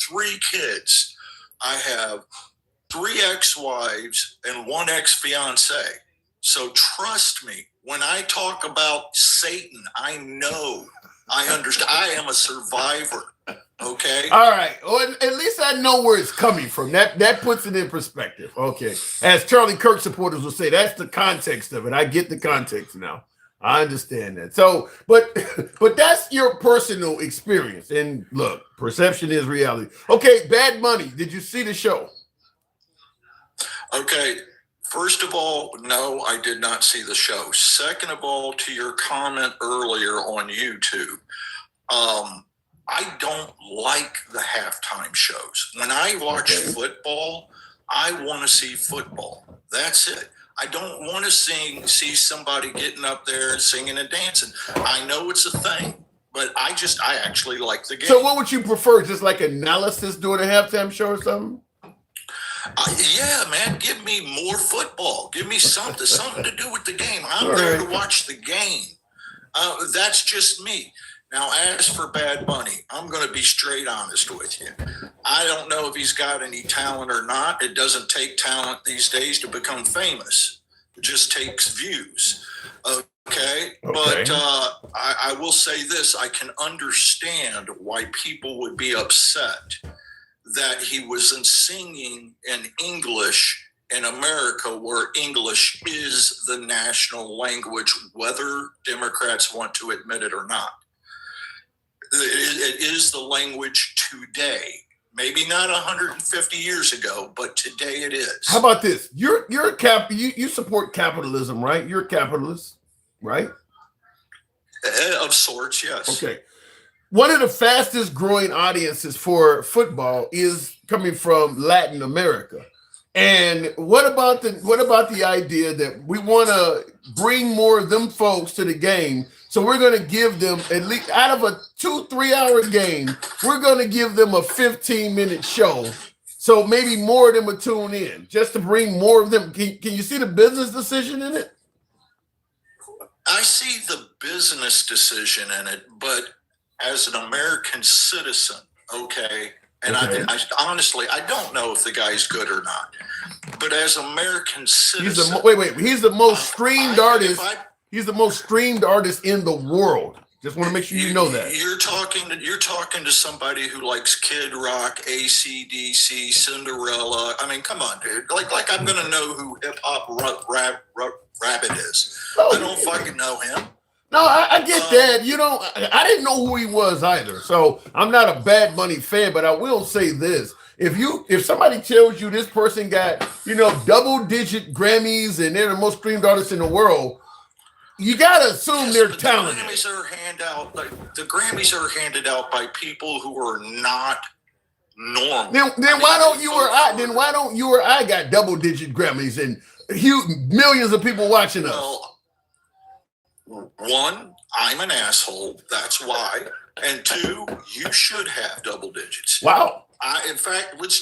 3 kids. I have 3 ex-wives and 1 ex-fiance. So trust me, when I talk about Satan, I understand. I am a survivor. Okay. All right. Well, at least I know where it's coming from. That puts it in perspective. Okay. As Charlie Kirk supporters will say, that's the context of it. I get the context now. I understand that. So, but that's your personal experience. And look, perception is reality. Okay, Bad Bunny. Did you see the show? Okay. First of all, no, I did not see the show. Second of all, to your comment earlier on YouTube, I don't like the halftime shows. When I watch football, I want to see football. That's it. I don't want to see somebody getting up there and singing and dancing. I know it's a thing, but I actually like the game. So what would you prefer? Just like analysis during a halftime show or something? Yeah, man, give me more football. Give me something to do with the game. I'm there to watch the game. That's just me. Now, as for Bad Bunny, I'm going to be straight honest with you. I don't know if he's got any talent or not. It doesn't take talent these days to become famous. It just takes views. Okay? But I will say this. I can understand why people would be upset that he wasn't singing in English in America, where English is the national language, whether Democrats want to admit it or not. It is the language today. Maybe not 150 years ago, but today it is. How about this? You support capitalism, right? You're a capitalist, right? Of sorts, yes. Okay. One of the fastest growing audiences for football is coming from Latin America. And what about the idea that we want to bring more of them folks to the game? So we're going to give them, at least out of a 2-3 hour game, we're going to give them a 15-minute show. So maybe more of them will tune in just to bring more of them. Can you see the business decision in it? I see the business decision in it, but as an American citizen, okay, and Okay. I honestly, I don't know if the guy's good or not, but as an American He's citizen, the wait. He's the most streamed artist. if I- He's the most streamed artist in the world. Just want to make sure you know that. You're talking to somebody who likes Kid Rock, AC/DC, Cinderella. I mean, come on, dude. Like I'm gonna know who hip hop rabbit is. No, I don't fucking know him. No, I get that. You know, I didn't know who he was either. So I'm not a Bad Bunny fan, but I will say this. If somebody tells you this person got, double-digit Grammys and they're the most streamed artists in the world, you gotta assume they're talented. The Grammys are handed out by people who are not normal. Then why don't you or I? Then why don't you or I got double-digit Grammys and millions of people watching us? Well, one, I'm an asshole. That's why. And two, you should have double digits. Wow. In fact, let's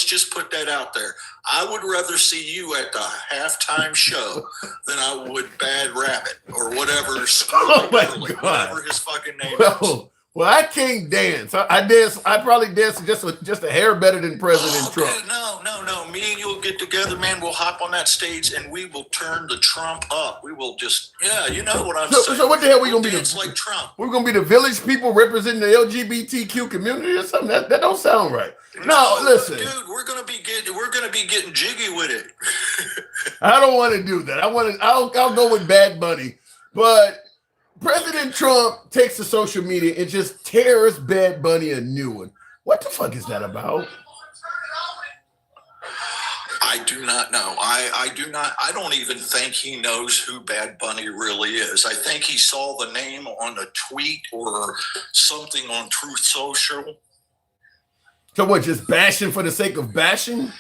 just put that out there. I would rather see you at the halftime show than I would Bad Rabbit or whatever. Oh my God. Whatever his fucking name is. Well, I can't dance. I dance. I probably dance just a hair better than President Trump. No. Me and you'll get together, man. We'll hop on that stage and we will turn the Trump up. We will just, you know what I'm saying. So what the hell we gonna be? Like Trump. We're gonna be the village people representing the LGBTQ community or something? That don't sound right. No, listen, dude. We're gonna be getting jiggy with it. I don't want to do that. I'll go with Bad Bunny, but President Trump takes to social media and just tears Bad Bunny a new one. What the fuck is that about? I do not know. I do not. I don't even think he knows who Bad Bunny really is. I think he saw the name on a tweet or something on Truth Social. So what? Just bashing for the sake of bashing?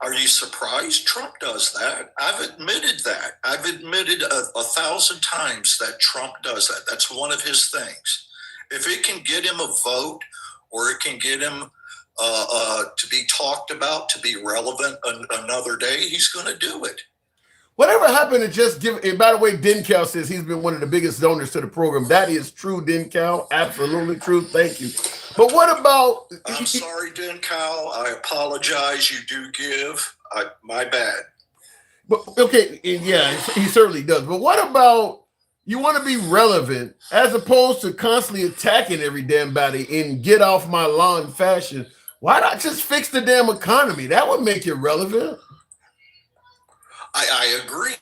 Are you surprised? Trump does that. I've admitted that. I've admitted 1,000 times that Trump does that. That's one of his things. If it can get him a vote or it can get him to be talked about, to be relevant another day, he's going to do it. Whatever happened to just give, and by the way, Dencal says he's been one of the biggest donors to the program. That is true, Dencal. Absolutely true. Thank you. But what about... I'm sorry, Dencal. I apologize. You do give. My bad. But okay, yeah, he certainly does. But what about, you want to be relevant as opposed to constantly attacking every damn body in get off my lawn fashion? Why not just fix the damn economy? That would make you relevant. I agree.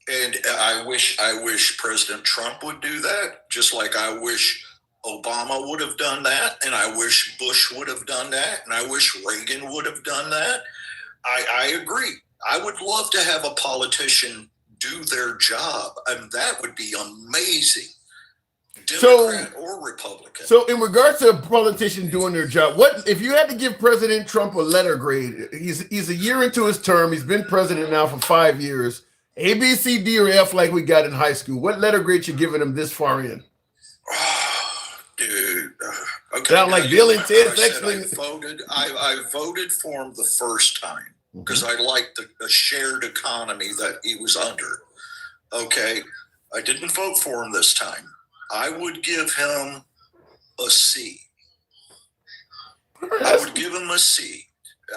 And I wish President Trump would do that, just like I wish Obama would have done that, and I wish Bush would have done that, and I wish Reagan would have done that. I agree. I would love to have a politician do their job, and that would be amazing. Democrat or Republican. So in regards to a politician doing their job, what if you had to give President Trump a letter grade? He's a year into his term. He's been president now for 5 years. A, B, C, D, or F like we got in high school. What letter grade you giving him this far in? Dude. Okay. Sound like Bill and Ted's I voted for him the first time because I liked the shared economy that he was under. Okay. I didn't vote for him this time. I would give him a C. I would give him a C.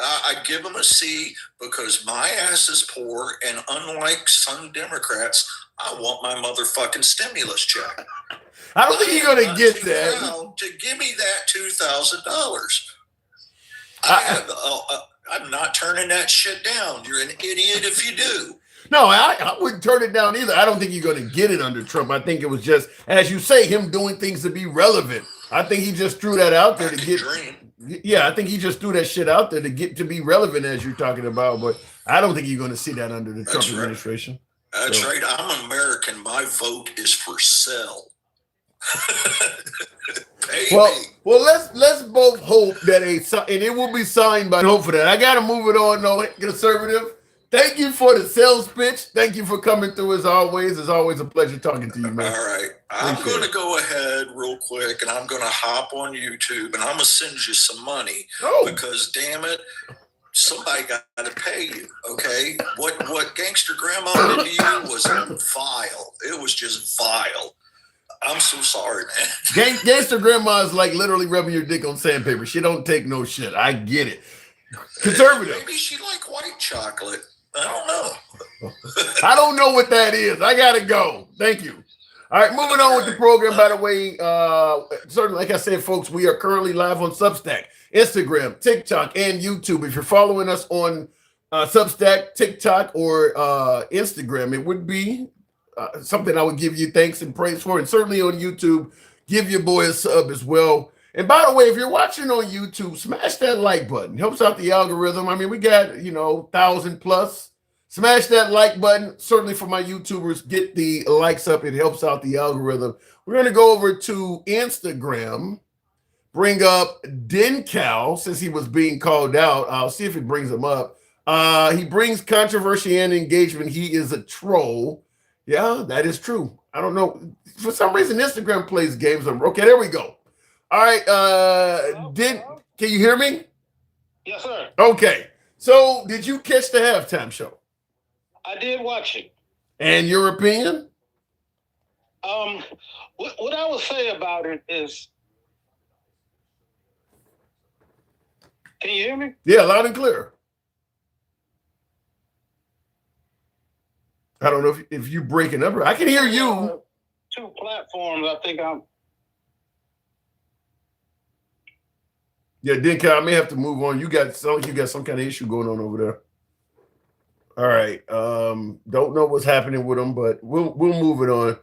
I'd give him a C because my ass is poor, and unlike some Democrats, I want my motherfucking stimulus check. I don't think you're gonna get that. To give me that $2,000. I'm not turning that shit down. You're an idiot if you do. No, I wouldn't turn it down either. I don't think you're going to get it under Trump. I think it was just, as you say, him doing things to be relevant. I think he just threw that out there to get. Yeah, I think he just threw that shit out there to be relevant, as you're talking about. But I don't think you're going to see that under the Trump administration. That's right. I'm American. My vote is for sale. Well, let's both hope that and it will be signed by. Hope for that. I got to move it on, though. Conservative. Thank you for the sales pitch. Thank you for coming through as always. It's always a pleasure talking to you, man. All right. I'm going to go ahead real quick and I'm going to hop on YouTube and I'm going to send you some money because, damn it, somebody got to pay you. Okay, what Gangster Grandma did to you was vile. It was just vile. I'm so sorry, man. Gangster Grandma is like literally rubbing your dick on sandpaper. She don't take no shit. I get it. Conservative. Maybe she like white chocolate. I don't know. I don't know what that is. I gotta go. Thank you. All right, moving on with the program. By the way, certainly, like I said, folks, we are currently live on Substack, Instagram, TikTok, and YouTube. If you're following us on Substack, TikTok, or Instagram, it would be something I would give you thanks and praise for. And certainly on YouTube, give your boy a sub as well. And by the way, if you're watching on YouTube, smash that like button. Helps out the algorithm. I mean, we got, 1,000 plus. Smash that like button. Certainly for my YouTubers, get the likes up. It helps out the algorithm. We're going to go over to Instagram, bring up Dencal, since he was being called out. I'll see if it brings him up. He brings controversy and engagement. He is a troll. Yeah, that is true. I don't know. For some reason, Instagram plays games. Okay, there we go. All right. Can you hear me? Yes, sir. Okay. So did you catch the halftime show? I did watch it. And your opinion? What I would say about it is, can you hear me? Yeah, loud and clear. I don't know if you breaking up. I can hear you. Two platforms. I think I'm. Yeah, Dinka, I may have to move on. You got some kind of issue going on over there. All right. Don't know what's happening with them, but we'll move it on.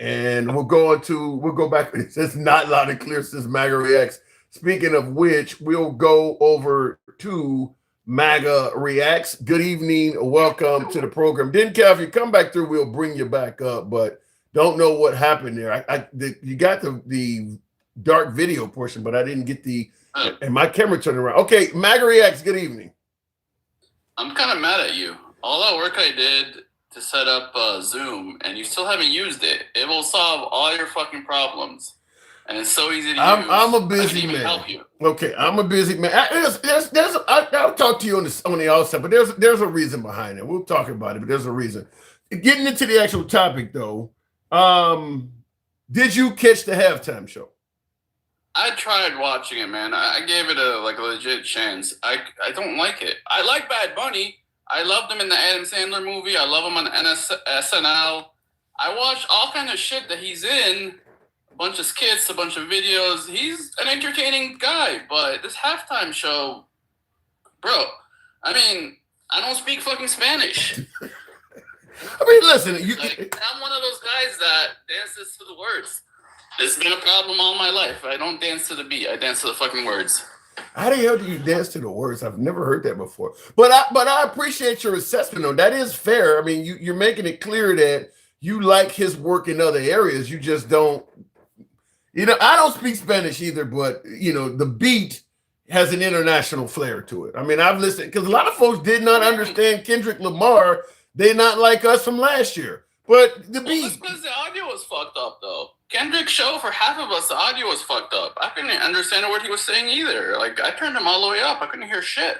And we'll go back. It says not loud and clear, says MAGA Reacts. Speaking of which, we'll go over to MAGA Reacts. Good evening. Welcome to the program. Dinka, if you come back through, we'll bring you back up, but don't know what happened there. You got the dark video portion, but I didn't get and my camera turned around. Okay, MAGA Reacts, good evening. I'm kind of mad at you. All that work I did to set up Zoom, and you still haven't used it. It will solve all your fucking problems, and it's so easy to use. I'm a busy man. Help you. Okay, I'm a busy man. I'll talk to you on the outside, but there's a reason behind it. We'll talk about it, but there's a reason. Getting into the actual topic, though, did you catch the halftime show? I tried watching it, man. I gave it a legit chance. I don't like it. I like Bad Bunny. I loved him in the Adam Sandler movie. I love him on SNL. I watched all kind of shit that he's in. A bunch of skits, a bunch of videos. He's an entertaining guy, but this halftime show, bro, I mean, I don't speak fucking Spanish. I mean, listen. I'm one of those guys that dances to the words. It's been a problem all my life. I don't dance to the beat. I dance to the fucking words. How the hell do you dance to the words? I've never heard that before. But I appreciate your assessment on that. Is fair. I mean, you're making it clear that you like his work in other areas. You just don't. I don't speak Spanish either, but the beat has an international flair to it. I mean, I've listened because a lot of folks did not understand Kendrick Lamar. They not like us from last year. But the beat. That's because the audio was fucked up, though. Kendrick's show, for half of us, the audio was fucked up. I couldn't understand what he was saying either. I turned him all the way up. I couldn't hear shit.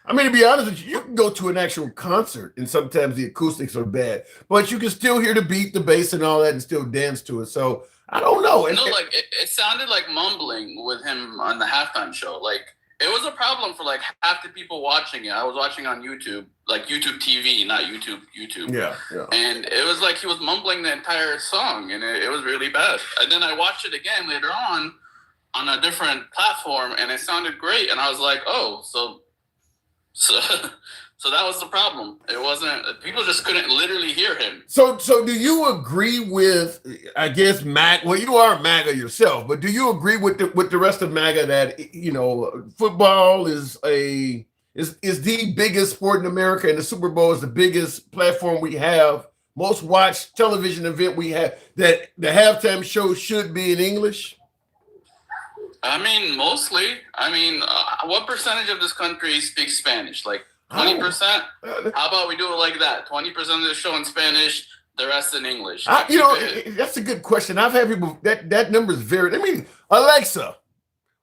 I mean, to be honest with you, you can go to an actual concert, and sometimes the acoustics are bad. But you can still hear the beat, the bass, and all that, and still dance to it. So, I don't know. It sounded like mumbling with him on the halftime show. It was a problem for half the people watching it. I was watching on YouTube, YouTube TV, not YouTube. Yeah. And it was like he was mumbling the entire song, and it was really bad. And then I watched it again later on a different platform, and it sounded great. And I was like, oh, so that was the problem. It wasn't, people just couldn't literally hear him. So do you agree with, I guess, MAGA? Well, you are MAGA yourself, but do you agree with the rest of MAGA that, football is the biggest sport in America, and the Super Bowl is the biggest platform we have, most watched television event we have, that the halftime show should be in English? I mean, mostly. I mean, what percentage of this country speaks Spanish? 20%? How about we do it like that? 20% of the show in Spanish, the rest in English. That's a good question. I've had people, that number is very, Alexa,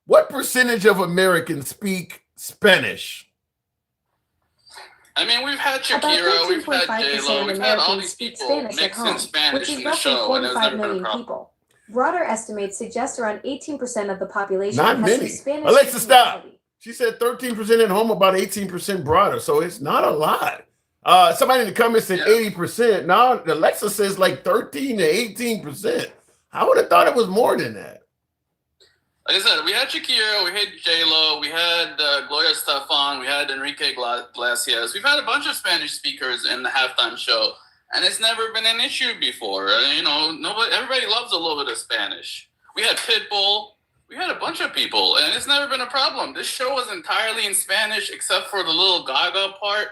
What percentage of Americans speak Spanish? I mean, we've had Shakira, we've had J-Lo, we've had all these people mixing Spanish in the show, and it's never been a problem. People. Broader estimates suggest around 18% of the population Not has many. some Spanish. Alexa, stop. She said 13% at home, about 18% broader. So it's not a lot. Somebody in the comments said 80%. Now Alexa says like 13 to 18%. I would have thought it was more than that. Like I said, we had Shakira, we had J-Lo, we had Gloria Estefan, we had Enrique Iglesias. We've had a bunch of Spanish speakers in the halftime show, and it's never been an issue before. You know, everybody loves a little bit of Spanish. We had Pitbull. We had a bunch of people, and it's never been a problem. This show was entirely in Spanish, except for the little Gaga part,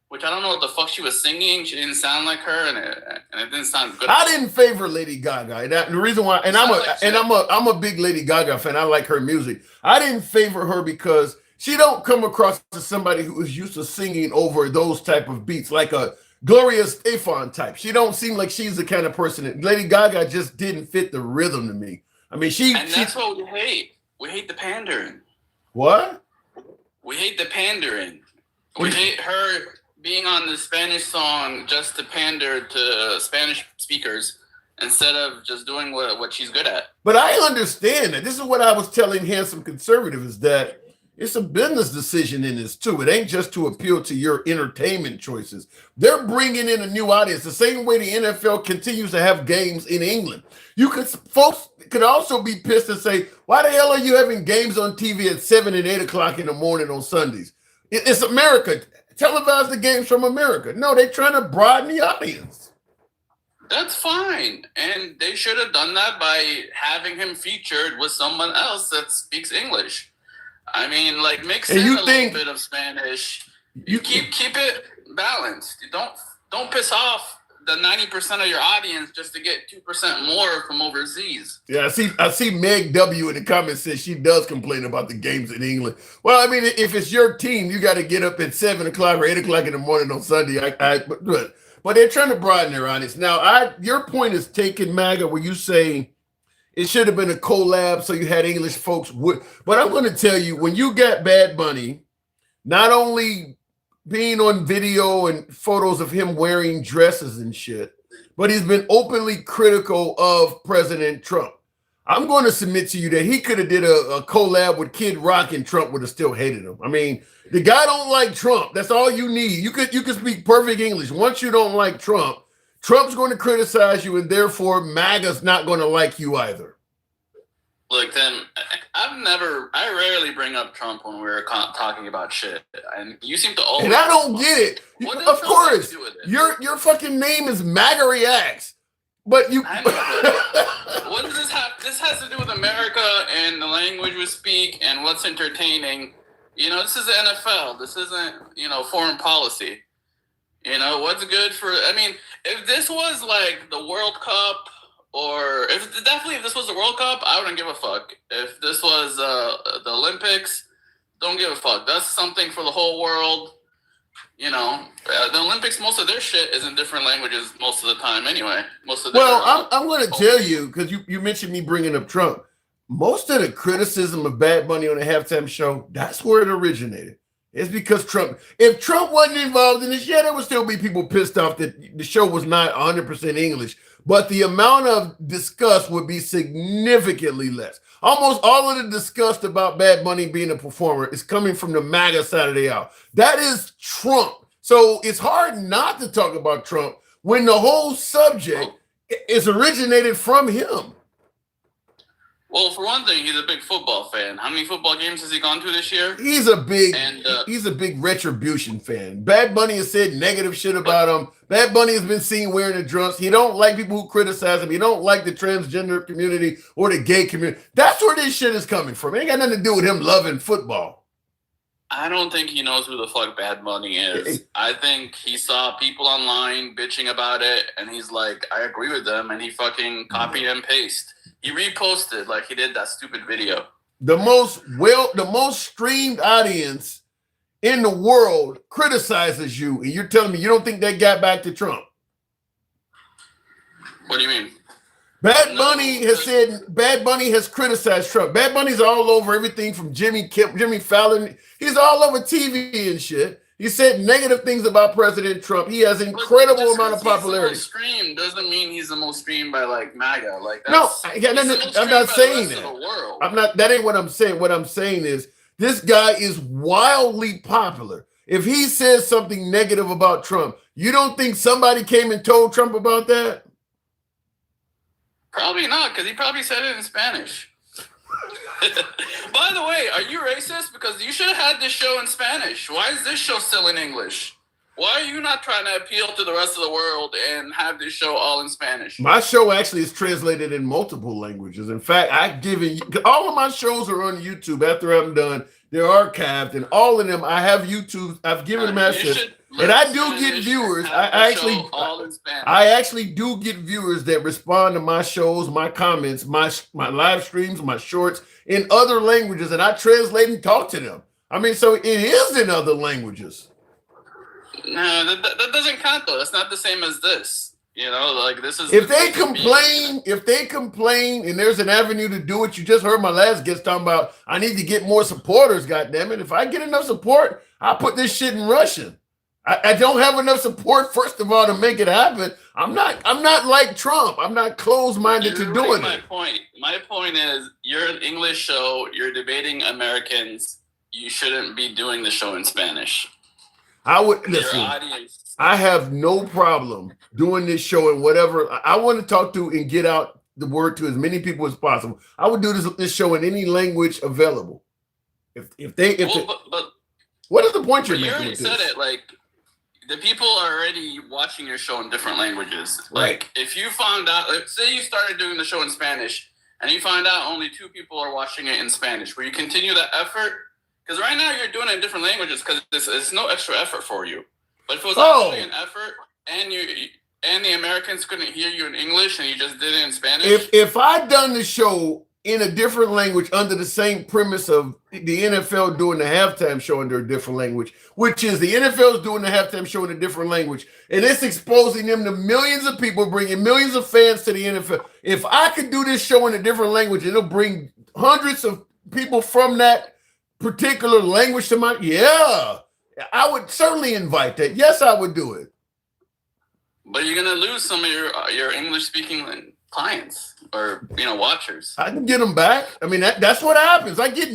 which I don't know what the fuck she was singing. She didn't sound like her, and it didn't sound good. I didn't favor Lady Gaga. The reason why, I'm a big Lady Gaga fan. I like her music. I didn't favor her because she don't come across as somebody who is used to singing over those type of beats, like a Gloria Estefan type. She don't seem like she's the kind of person that Lady Gaga just didn't fit the rhythm to me. I mean, that's what we hate. We hate the pandering. What? We hate the pandering. We hate her being on the Spanish song just to pander to Spanish speakers instead of just doing what she's good at. But I understand that. This is what I was telling Handsome Conservative, is that it's a business decision in this too. It ain't just to appeal to your entertainment choices. They're bringing in a new audience the same way the NFL continues to have games in England. Folks could also be pissed and say, why the hell are you having games on TV at 7 and 8 o'clock in the morning on Sundays? It's America. Televise the games from America. No, they're trying to broaden the audience. That's fine. And they should have done that by having him featured with someone else that speaks English. I mean, like, mix in a little bit of Spanish. You keep it balanced. Don't piss off the 90% of your audience just to get 2% more from overseas. Yeah, I see Meg W in the comments says she does complain about the games in England. Well, I mean, if it's your team, you got to get up at 7 o'clock or 8 o'clock in the morning on Sunday. But they're trying to broaden their audience. Now, your point is taken, MAGA, where you say it should have been a collab so you had English folks. But I'm going to tell you, when you got Bad Bunny, not only being on video and photos of him wearing dresses and shit, but he's been openly critical of President Trump. I'm going to submit to you that he could have did a collab with Kid Rock and Trump would have still hated him. I mean, the guy don't like Trump. That's all you need. You could speak perfect English. Once you don't like Trump, Trump's going to criticize you, and therefore MAGA's not going to like you either. Look, then I rarely bring up Trump when we're talking about shit, and you seem to always. And I don't get it. Of course, your fucking name is MAGA Reacts, but you. What does this have? This has to do with America and the language we speak and what's entertaining. You know, this is the NFL. This isn't, foreign policy. You know, what's good for. I mean, if this was like the World Cup. Or if this was the World Cup, I wouldn't give a fuck. If this was the Olympics, don't give a fuck. That's something for the whole world. The Olympics, most of their shit is in different languages most of the time anyway. I'm going to tell you, because you mentioned me bringing up Trump. Most of the criticism of Bad Bunny on the halftime show, that's where it originated. It's because Trump. If Trump wasn't involved in this, there would still be people pissed off that the show was not 100% English. But the amount of disgust would be significantly less. Almost all of the disgust about Bad Bunny being a performer is coming from the MAGA side of the aisle. That is Trump. So it's hard not to talk about Trump when the whole subject is originated from him. Well, for one thing, he's a big football fan. How many football games has he gone to this year? He's a big Retribution fan. Bad Bunny has said negative shit about him. Bad Bunny has been seen wearing the dress. He don't like people who criticize him. He don't like the transgender community or the gay community. That's where this shit is coming from. It ain't got nothing to do with him loving football. I don't think he knows who the fuck Bad Bunny is. I think he saw people online bitching about it, and he's like, I agree with them, and he fucking copy and paste. He reposted like he did that stupid video. The most streamed audience in the world criticizes you, and you're telling me you don't think that got back to Trump? What do you mean? Bad Bunny has said, Bad Bunny has criticized Trump. Bad Bunny's all over everything from Jimmy Fallon. He's all over TV and shit. He said negative things about President Trump. He has incredible amount of popularity. He's the most streamed doesn't mean he's the most streamed by like MAGA. Like that's, I'm not saying that. I'm not. That ain't what I'm saying. What I'm saying is this guy is wildly popular. If he says something negative about Trump, you don't think somebody came and told Trump about that? Probably not, because he probably said it in Spanish. By the way, are you racist? Because you should have had this show in Spanish. Why is this show still in English? Why are you not trying to appeal to the rest of the world and have this show all in Spanish? My show actually is translated in multiple languages. In fact, I've given all of my shows are on YouTube after I'm done. They're archived, and all of them I have YouTube. I've given them access, and I do get viewers. I actually do get viewers that respond to my shows, my comments, my live streams, my shorts in other languages, and I translate and talk to them. I mean, so it is in other languages. No, that doesn't count though. That's not the same as this. You know, like this is. If they complain, and there's an avenue to do it, you just heard my last guest talking about. I need to get more supporters. Goddamn it! If I get enough support, I'll put this shit in Russian. I don't have enough support, first of all, to make it happen. I'm not like Trump. I'm not closed-minded to doing it. My point is, you're an English show. You're debating Americans. You shouldn't be doing the show in Spanish. I would listen. I have no problem doing this show and whatever I want to talk to and get out the word to as many people as possible. I would do this show in any language available. What is the point you're making? You already said it. Like the people are already watching your show in different languages. Right. Like if you found out, say you started doing the show in Spanish and you find out only 2 people are watching it in Spanish, will you continue that effort? Because right now you're doing it in different languages because it's no extra effort for you. But if it was actually an effort and the Americans couldn't hear you in English and you just did it in Spanish. If I'd done the show in a different language under the same premise of the NFL doing the halftime show under a different language, which is the NFL is doing the halftime show in a different language, and it's exposing them to millions of people, bringing millions of fans to the NFL. If I could do this show in a different language, it'll bring hundreds of people from that particular language to I would certainly invite that. Yes, I would do it. But you're gonna lose some of your English speaking clients or watchers. I can get them back. I mean that's what happens. I get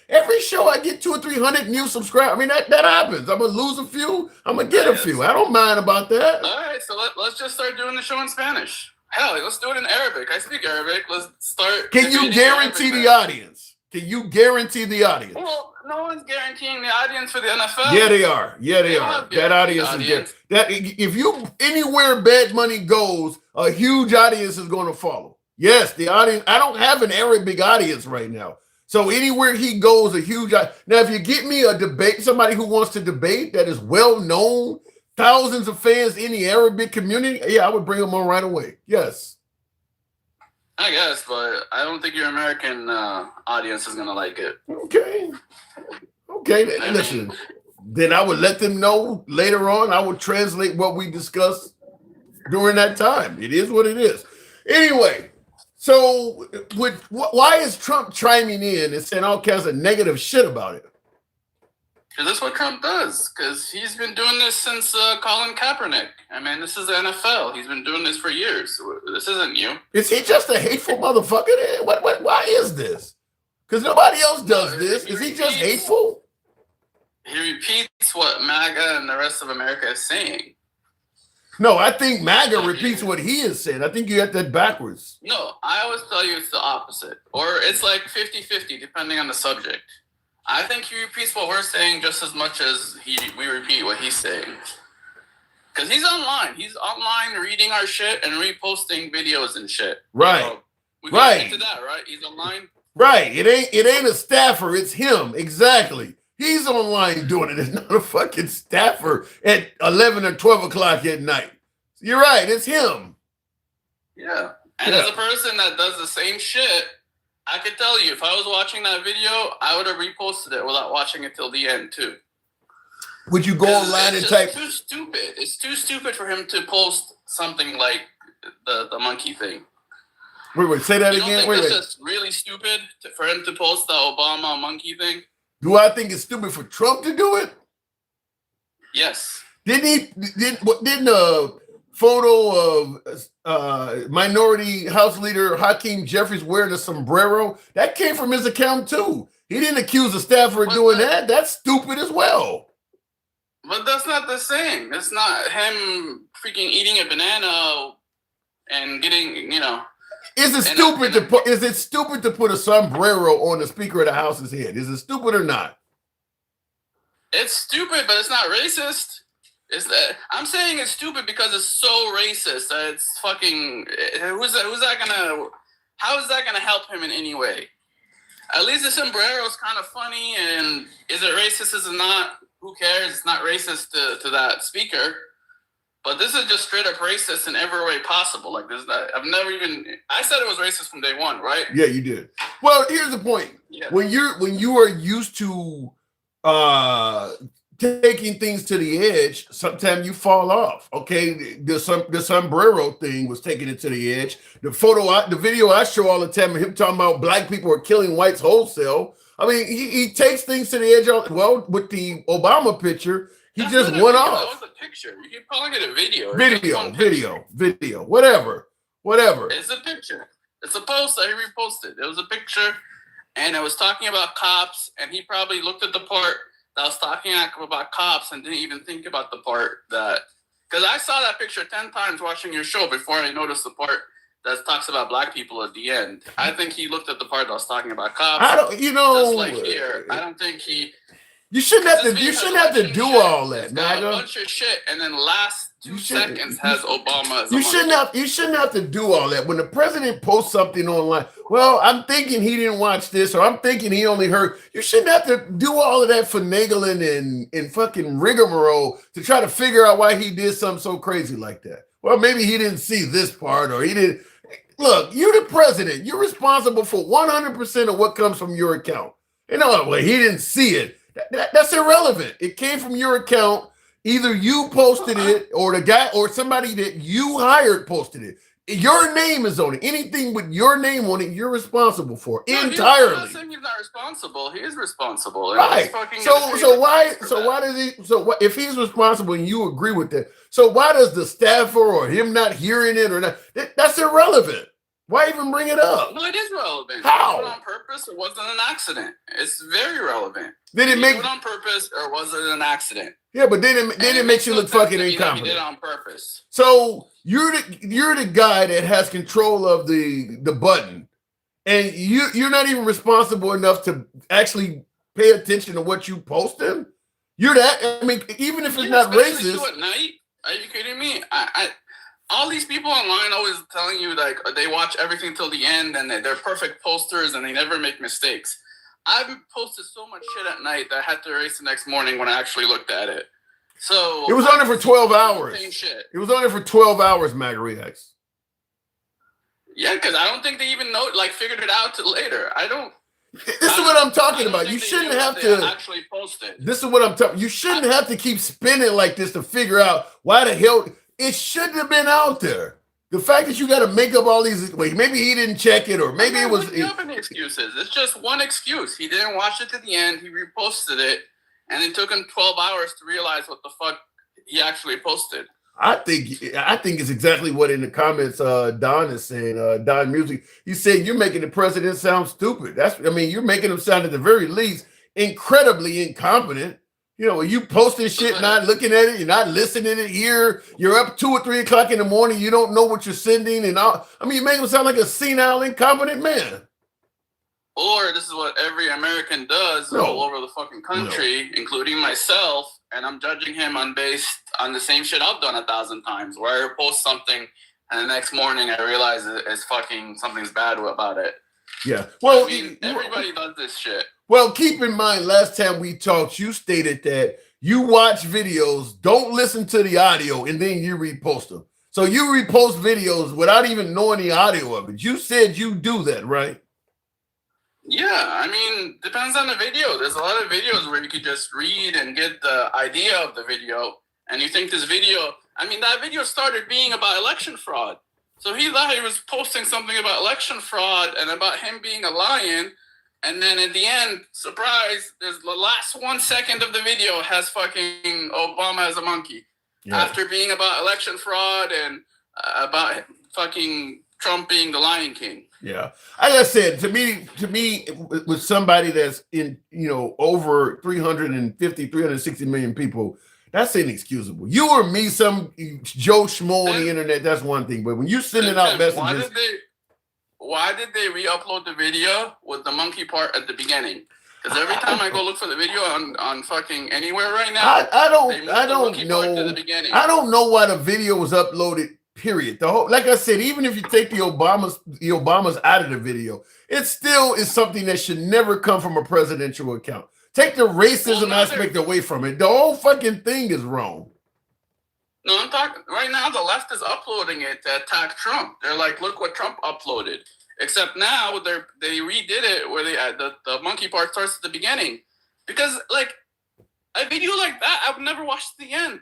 every show. I get 200 or 300 new subscribers. I mean that happens. I'm gonna lose a few. I'm gonna get a few. I don't mind about that. All right, so let's just start doing the show in Spanish. Hell, let's do it in Arabic. I speak Arabic. Let's start. Can you guarantee the audience? Can you guarantee the audience? Well, no one's guaranteeing the audience for the NFL. Yeah, they are. Yeah, they are. That audience is that if you anywhere Bad Money goes, a huge audience is going to follow. Yes, the audience. I don't have an Arabic audience right now. So anywhere he goes, a huge now if you get me a debate, somebody who wants to debate that is well known, thousands of fans in the Arabic community, yeah, I would bring them on right away. Yes. I guess, but I don't think your American audience is gonna like it. Okay. Listen. Then I would let them know later on. I would translate what we discussed during that time. It is what it is. Anyway, so why is Trump chiming in and saying all kinds of negative shit about it? Because that's what Trump does. Because he's been doing this since Colin Kaepernick. I mean, this is the NFL. He's been doing this for years. This isn't new. Is he just a hateful motherfucker? Why is this? Because nobody else does this. Is he just hateful? He repeats what MAGA and the rest of America is saying. No, I think MAGA repeats what he is saying. I think you got that backwards. No, I always tell you it's the opposite. Or it's like 50-50, depending on the subject. I think he repeats what we're saying just as much as we repeat what he's saying. Because he's online. He's online reading our shit and reposting videos and shit. Right. We can get into that, right? He's online. Right. It ain't a staffer. It's him. Exactly. He's online doing it. It's not a fucking staffer at 11 or 12 o'clock at night. You're right. It's him. Yeah. And as a person that does the same shit, I could tell you, if I was watching that video, I would have reposted it without watching it till the end, too. Would you go online and type? It's too stupid. It's too stupid for him to post something like the monkey thing. Wait, say that You don't again. think Wait. it's just really stupid for him to post the Obama monkey thing? Do I think it's stupid for Trump to do it? Yes. Didn't a photo of minority House Leader Hakeem Jeffries wearing a sombrero that came from his account too? He didn't accuse a staffer of doing that. That's stupid as well. But that's not the same. It's not him freaking eating a banana and getting, Is it stupid to put a sombrero on the Speaker of the House's head? Is it stupid or not? It's stupid, but it's not racist. I'm saying it's stupid because it's so racist that it's fucking. How is that gonna help him in any way? At least the sombrero is kind of funny, and is it racist? Is it not? Who cares? It's not racist to that speaker. But this is just straight up racist in every way possible. Like this, I said it was racist from day one, right? Yeah, you did. Well, here's the point. Yeah. When you are used to taking things to the edge, sometimes you fall off. Okay, the sombrero thing was taking it to the edge. The video I show all the time of him talking about black people are killing whites wholesale. I mean, he takes things to the edge. Well, with the Obama picture, he just went off. That was a picture. You keep calling it a video. Video, whatever. It's a picture. It's a post that he reposted. It was a picture, and it was talking about cops, and he probably looked at the part that was talking about cops and didn't even think about the part that, because I saw that picture 10 times watching your show before I noticed the part that talks about black people at the end. I think he looked at the part that was talking about cops. Just like here, I don't think he. You shouldn't have to do all that, man. A bunch of shit, and then last 2 seconds has Obama. As you shouldn't have to do all that. When the president posts something online, well, I'm thinking he didn't watch this, or I'm thinking he only heard. You shouldn't have to do all of that finagling and fucking rigmarole to try to figure out why he did something so crazy like that. Well, maybe he didn't see this part, or he didn't. Look, you're the president. You're responsible for 100% of what comes from your account. Well, he didn't see it. That's irrelevant. It came from your account. Either you posted it or the guy or somebody that you hired posted it. Your name is on it. Anything with your name on it, you're responsible for entirely. I'm not saying he's not responsible. He is responsible. Right. If he's responsible and you agree with that, so why does the staffer or him not hearing it or not? That's irrelevant. Why even bring it up? No, it is relevant. How? Did it on purpose or was it an accident? It's very relevant. Did it it on purpose or was it an accident? Yeah, but then it makes you look fucking incompetent. He did it on purpose. So you're the guy that has control of the button, and you're not even responsible enough to actually pay attention to what you posted. You're that. I mean, even if it's not racist. At night? Are you kidding me? All these people online always telling you like they watch everything till the end and they're perfect posters and they never make mistakes. I've posted so much shit at night that I had to erase the next morning when I actually looked at it. So it was on there for 12 hours. Same shit. It was on there for 12 hours, MagaReacts. Yeah, because I don't think they even figured it out till later. This is what I'm talking about. You shouldn't have to actually post it. This is what I'm talking. You shouldn't have to keep spinning like this to figure out why the hell it shouldn't have been out there. The fact that you got to make up all these, maybe he didn't check it, or maybe it was. You have any excuses? It's just one excuse. He didn't watch it to the end. He reposted it, and it took him 12 hours to realize what the fuck he actually posted. I think it's exactly what in the comments Don is saying. Don Music, he said you're making the president sound stupid. You're making him sound at the very least incredibly incompetent. You posting shit, not looking at it, you're not listening to it here. You're up 2 or 3 o'clock in the morning. You don't know what you're sending, and all. You make him sound like a senile, incompetent man. Or this is what every American does all over the fucking country, including myself, and I'm judging him based on the same shit I've done 1,000 times, where I post something and the next morning I realize it's fucking something's bad about it. Yeah. Well, everybody does this shit. Well, keep in mind, last time we talked, you stated that you watch videos, don't listen to the audio, and then you repost them. So you repost videos without even knowing the audio of it. You said you do that, right? Yeah, depends on the video. There's a lot of videos where you could just read and get the idea of the video, and you think this video, that video started being about election fraud. So he thought he was posting something about election fraud and about him being a lion. And then at the end, surprise, there's the last 1 second of the video has fucking Obama as a monkey. Yeah. After being about election fraud and about fucking Trump being the Lion King. Yeah. Like I said, to me, with somebody that's in, over 360 million people, that's inexcusable. You or me, some Joe Schmo on the internet, that's one thing. But when you're sending out messages. Why did they re-upload the video with the monkey part at the beginning? Because every time I go look for the video on fucking anywhere right now, I don't know. I don't know why the video was uploaded. Period. The whole, like I said, even if you take the Obamas out of the video, it still is something that should never come from a presidential account. Take the racism aspect away from it. The whole fucking thing is wrong. No, I'm talking right now. The left is uploading it to attack Trump. They're like, look what Trump uploaded. Except now they redid it where they the monkey part starts at the beginning. Because like a video like that, I would never watch to the end.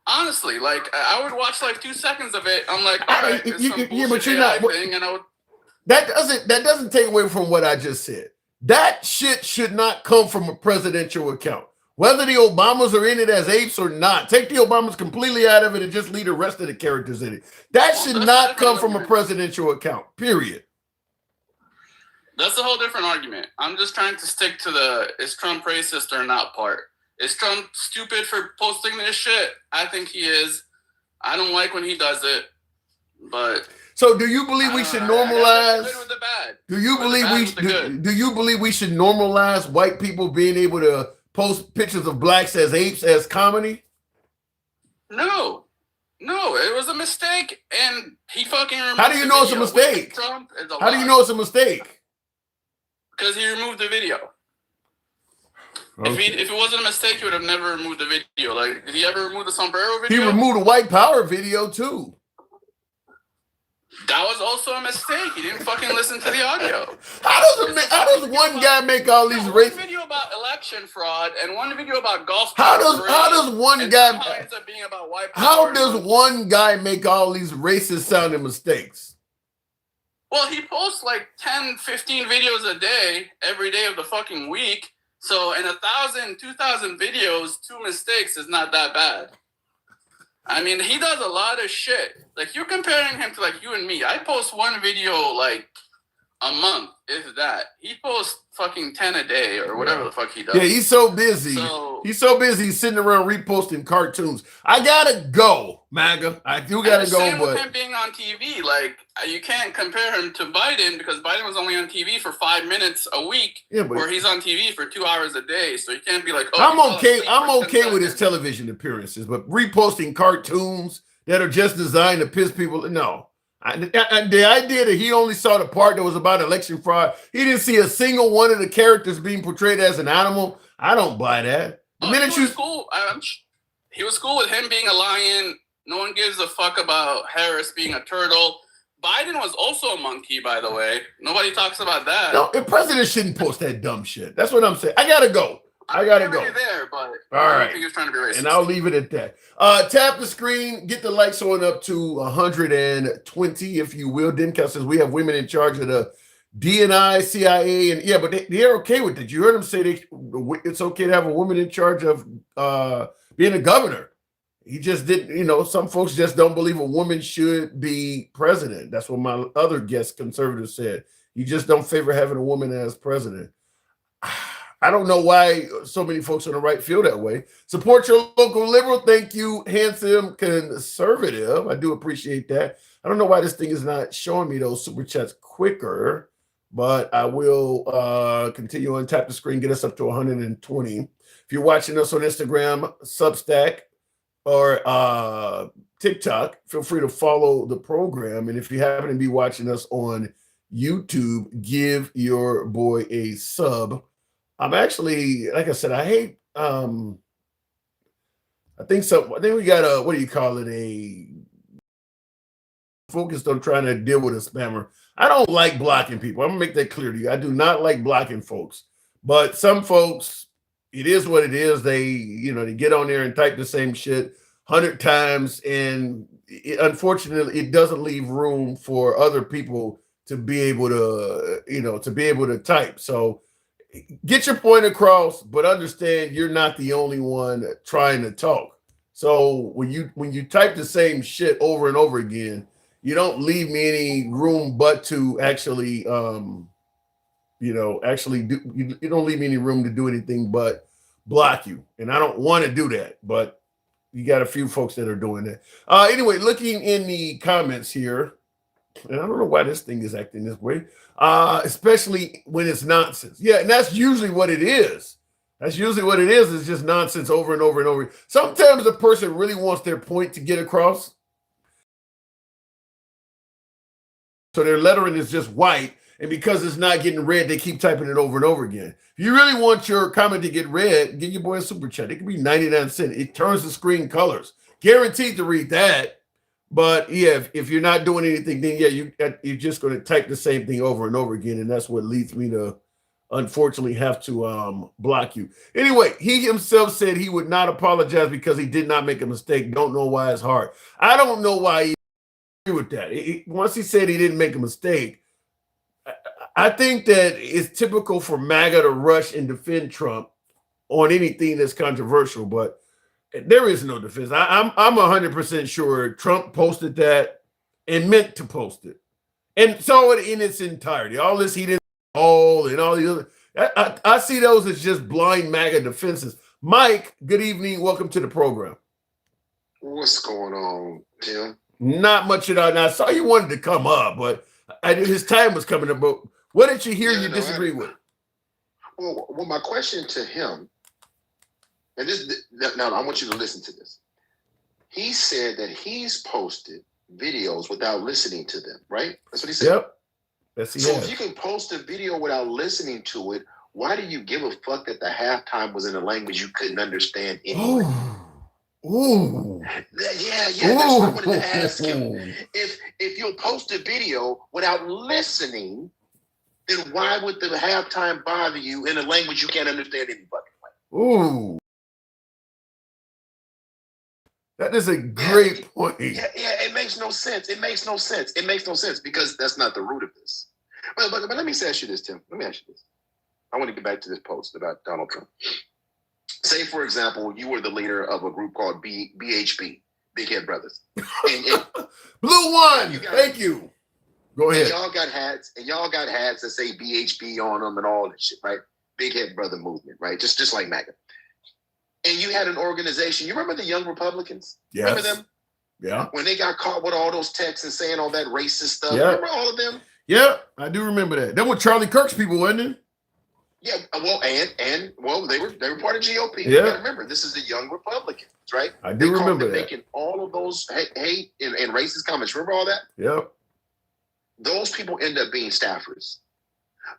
Honestly, like I would watch like 2 seconds of it. I'm like, all right, but you're not. Thing, and I would. That doesn't take away from what I just said. That shit should not come from a presidential account. Whether the Obamas are in it as apes or not, take the Obamas completely out of it and just leave the rest of the characters in it. That should not come from a presidential account, period. That's a whole different argument. I'm just trying to stick to the is Trump racist or not part. Is Trump stupid for posting this shit? I think he is. I don't like when he does it, but... So do you believe we should normalize... Do you believe we should normalize white people being able to post pictures of blacks as apes as comedy? No, it was a mistake, and he fucking removed. How do you know it's a mistake? How do you know it's a mistake? Because he removed the video. Okay. If it wasn't a mistake, he would have never removed the video. Like, did he ever remove the sombrero video? He removed a white power video too. That was also a mistake. He didn't fucking listen to the audio. How does one guy make all these one video about election fraud and one video about golf? How does one guy make all these racist sounding mistakes? Well, he posts like 10, 15 videos a day, every day of the fucking week. So in 1,000, 2,000 videos, 2 mistakes is not that bad. I mean, he does a lot of shit. Like, you're comparing him to, like, you and me. I post one video, like, a month, if that. He posts fucking 10 a day or whatever the fuck he does. Yeah, he's so busy. He's so busy he's sitting around reposting cartoons. I gotta go, MAGA. I do gotta go, but... with him being on TV, like, you can't compare him to Biden because Biden was only on TV for 5 minutes a week, where he's on TV for 2 hours a day. So you can't be like, oh, I'm okay with his television appearances, but reposting cartoons that are just designed to piss people, no. The idea that he only saw the part that was about election fraud, he didn't see a single one of the characters being portrayed as an animal. I don't buy that. He was cool with him being a lion. No one gives a fuck about Harris being a turtle. Biden was also a monkey, by the way. Nobody talks about that. No, the president shouldn't post that dumb shit. That's what I'm saying. I gotta go. I gotta go. There, but all right. I think he was trying to be racist. And I'll leave it at that. Tap the screen, get the likes on up to 120, if you will. Denka says we have women in charge of the DNI, CIA, and but they're okay with it. You heard them say it's okay to have a woman in charge of being a governor. He just didn't, some folks just don't believe a woman should be president. That's what my other guest conservative said. You just don't favor having a woman as president. I don't know why so many folks on the right feel that way. Support your local liberal. Thank you, handsome conservative. I do appreciate that. I don't know why this thing is not showing me those super chats quicker, but I will continue on. Tap the screen, get us up to 120. If you're watching us on Instagram, Substack, or TikTok, feel free to follow the program. And if you happen to be watching us on YouTube, give your boy a sub. I'm actually, like I said, I hate, I think we got a, what do you call it? A focused on trying to deal with a spammer. I don't like blocking people. I'm gonna make that clear to you. I do not like blocking folks, but some folks, it is what it is. They, they get on there and type the same shit 100 times and unfortunately, it doesn't leave room for other people to be able to, to be able to type. So get your point across, but understand you're not the only one trying to talk. So when you type the same shit over and over again, you don't leave me any room but to actually actually do you don't leave me any room to do anything but block you. And I don't want to do that, but you got a few folks that are doing that. Anyway, looking in the comments here, and I don't know why this thing is acting this way, especially when it's nonsense. Yeah, and that's usually what it is. That's usually what it is. It's just nonsense over and over and over. Sometimes the person really wants their point to get across. So their lettering is just white. And because it's not getting read, they keep typing it over and over again. If you really want your comment to get read, give your boy a super chat. It could be 99 cents. It turns the screen colors. Guaranteed to read that. But yeah, if you're not doing anything, then yeah, you're just going to type the same thing over and over again. And that's what leads me to, unfortunately, have to block you. Anyway, he himself said he would not apologize because he did not make a mistake. Don't know why it's hard. I don't know why he agree with that. Once he said he didn't make a mistake, I think that it's typical for MAGA to rush and defend Trump on anything that's controversial, but there is no defense. I'm 100% sure Trump posted that and meant to post it and saw it in its entirety. All this he didn't all and all the other. I see those as just blind MAGA defenses. Mike, good evening. Welcome to the program. What's going on, Tim? Not much at all. Now, I saw you wanted to come up, but I knew his time was coming up. But what did you hear you disagree with? Well, my question to him, and now I want you to listen to this. He said that he's posted videos without listening to them, right? That's what he said. Yep. Yes, he has. If you can post a video without listening to it, why do you give a fuck that the halftime was in a language you couldn't understand anyway? Ooh. Yeah, that's what I wanted to ask him. If you'll post a video without listening, then why would the halftime bother you in a language you can't understand any fucking way? Ooh. That is a great point. Yeah, it makes no sense. It makes no sense. It makes no sense because that's not the root of this. But let me ask you this, Tim. Let me ask you this. I want to get back to this post about Donald Trump. Say, for example, you were the leader of a group called BHB, Big Head Brothers. And Blue One, thank you. Go ahead. Y'all got hats that say BHB on them and all that shit, right? Big Head Brother movement, right? Just like MAGA. And you had an organization. You remember the Young Republicans? Yes. Remember them? Yeah. When they got caught with all those texts and saying all that racist stuff. Yeah. Remember all of them? Yeah, I do remember that. Them were Charlie Kirk's people, wasn't it? Yeah, well, and they were part of GOP. Yeah. You gotta remember, this is the Young Republicans, right? I do remember that. Making all of those hate and racist comments. Remember all that? Yep. Those people end up being staffers.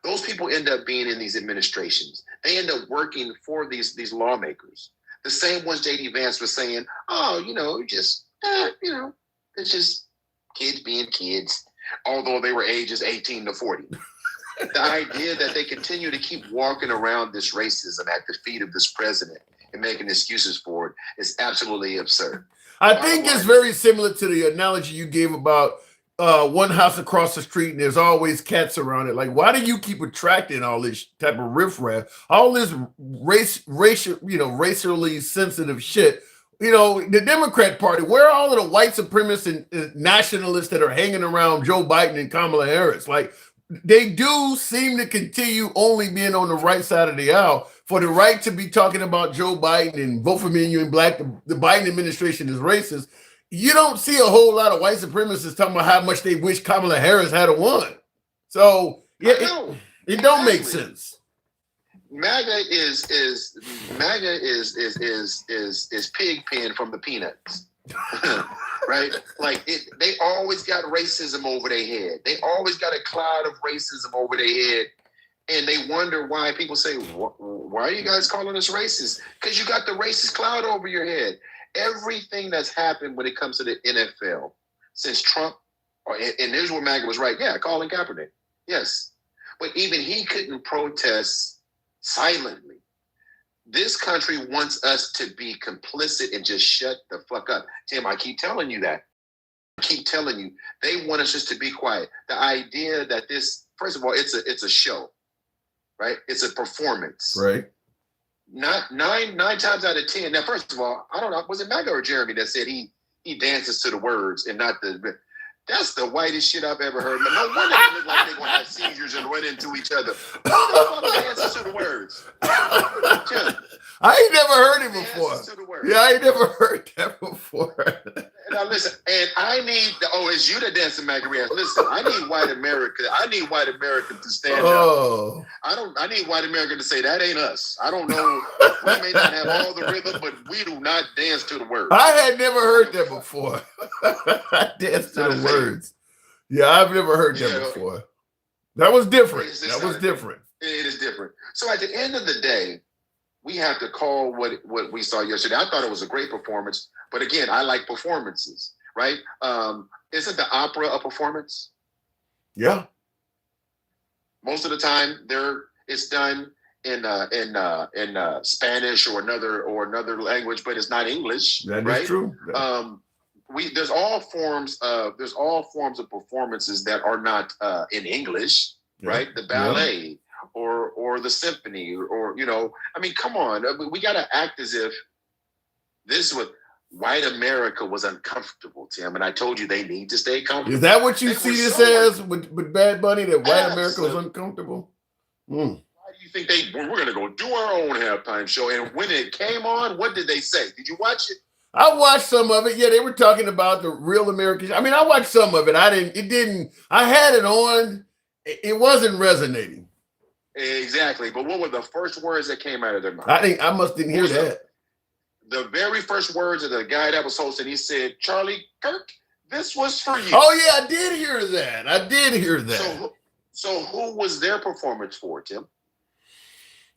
Those people end up being in these administrations. They end up working for these lawmakers. The same ones J.D. Vance was saying, it's just kids being kids, although they were ages 18 to 40. The idea that they continue to keep walking around this racism at the feet of this president and making excuses for it is absolutely absurd. I think it's very similar to the analogy you gave about one house across the street and there's always cats around it. Like, why do you keep attracting all this type of riffraff, all this racially sensitive shit? The Democrat Party, where are all of the white supremacists and nationalists that are hanging around Joe Biden and Kamala Harris? Like, they do seem to continue only being on the right side of the aisle. For the right to be talking about Joe Biden and vote for me and you in black, the Biden administration is racist. You don't see a whole lot of white supremacists talking about how much they wish Kamala Harris had won. So yeah, it don't make sense. MAGA is pig pen from the Peanuts. Right? Like they always got racism over their head. They always got a cloud of racism over their head. And they wonder why people say, why are you guys calling us racist? Because you got the racist cloud over your head. Everything that's happened when it comes to the NFL since Trump, and here's where MAGA was right. Yeah, Colin Kaepernick. Yes. But even he couldn't protest silently. This country wants us to be complicit and just shut the fuck up. Tim, I keep telling you that. keep telling you, they want us just to be quiet. The idea that this, first of all, it's a show, right? It's a performance, Right. Not nine times out of 10. Now, first of all, I don't know, was it Maggie or Jeremy that said he dances to the words and not the? That's the whitest shit I've ever heard. No wonder they look like they're gonna have seizures and run into each other. Who the fuck dances to the words? I ain't never heard it before. Dances to the words. Yeah, I ain't never heard that before. Now listen, and I need it's you that dancing Maggie. Listen, I need white America. I need white America to stand up. I need white America to say that ain't us. I don't know. We may not have all the rhythm, but we do not dance to the words. I had never heard that before. I dance to the words. Yeah, I've never heard that before. That was different. That was different. It is different. So at the end of the day, we have to call what we saw yesterday. I thought it was a great performance, but again, I like performances, right? Isn't the opera a performance? Yeah. Most of the time, it's done in Spanish or another language, but it's not English. That right? is true. There's all forms of performances that are not in English, right? The ballet. Or the symphony, or I mean, come on, we got to act as if this was white America was uncomfortable, Tim. And I told you they need to stay comfortable. Is that what you see this as with Bad Bunny? That white America was uncomfortable? Why do you think we're going to go do our own halftime show? And when it came on, what did they say? Did you watch it? I watched some of it. Yeah, they were talking about the real American. I mean, I watched some of it. I had it on. It wasn't resonating. Exactly. But what were the first words that came out of their mouth? I must didn't hear that. The very first words of the guy that was hosting, he said, "Charlie Kirk, this was for you." Oh, yeah, I did hear that. So who was their performance for, Tim?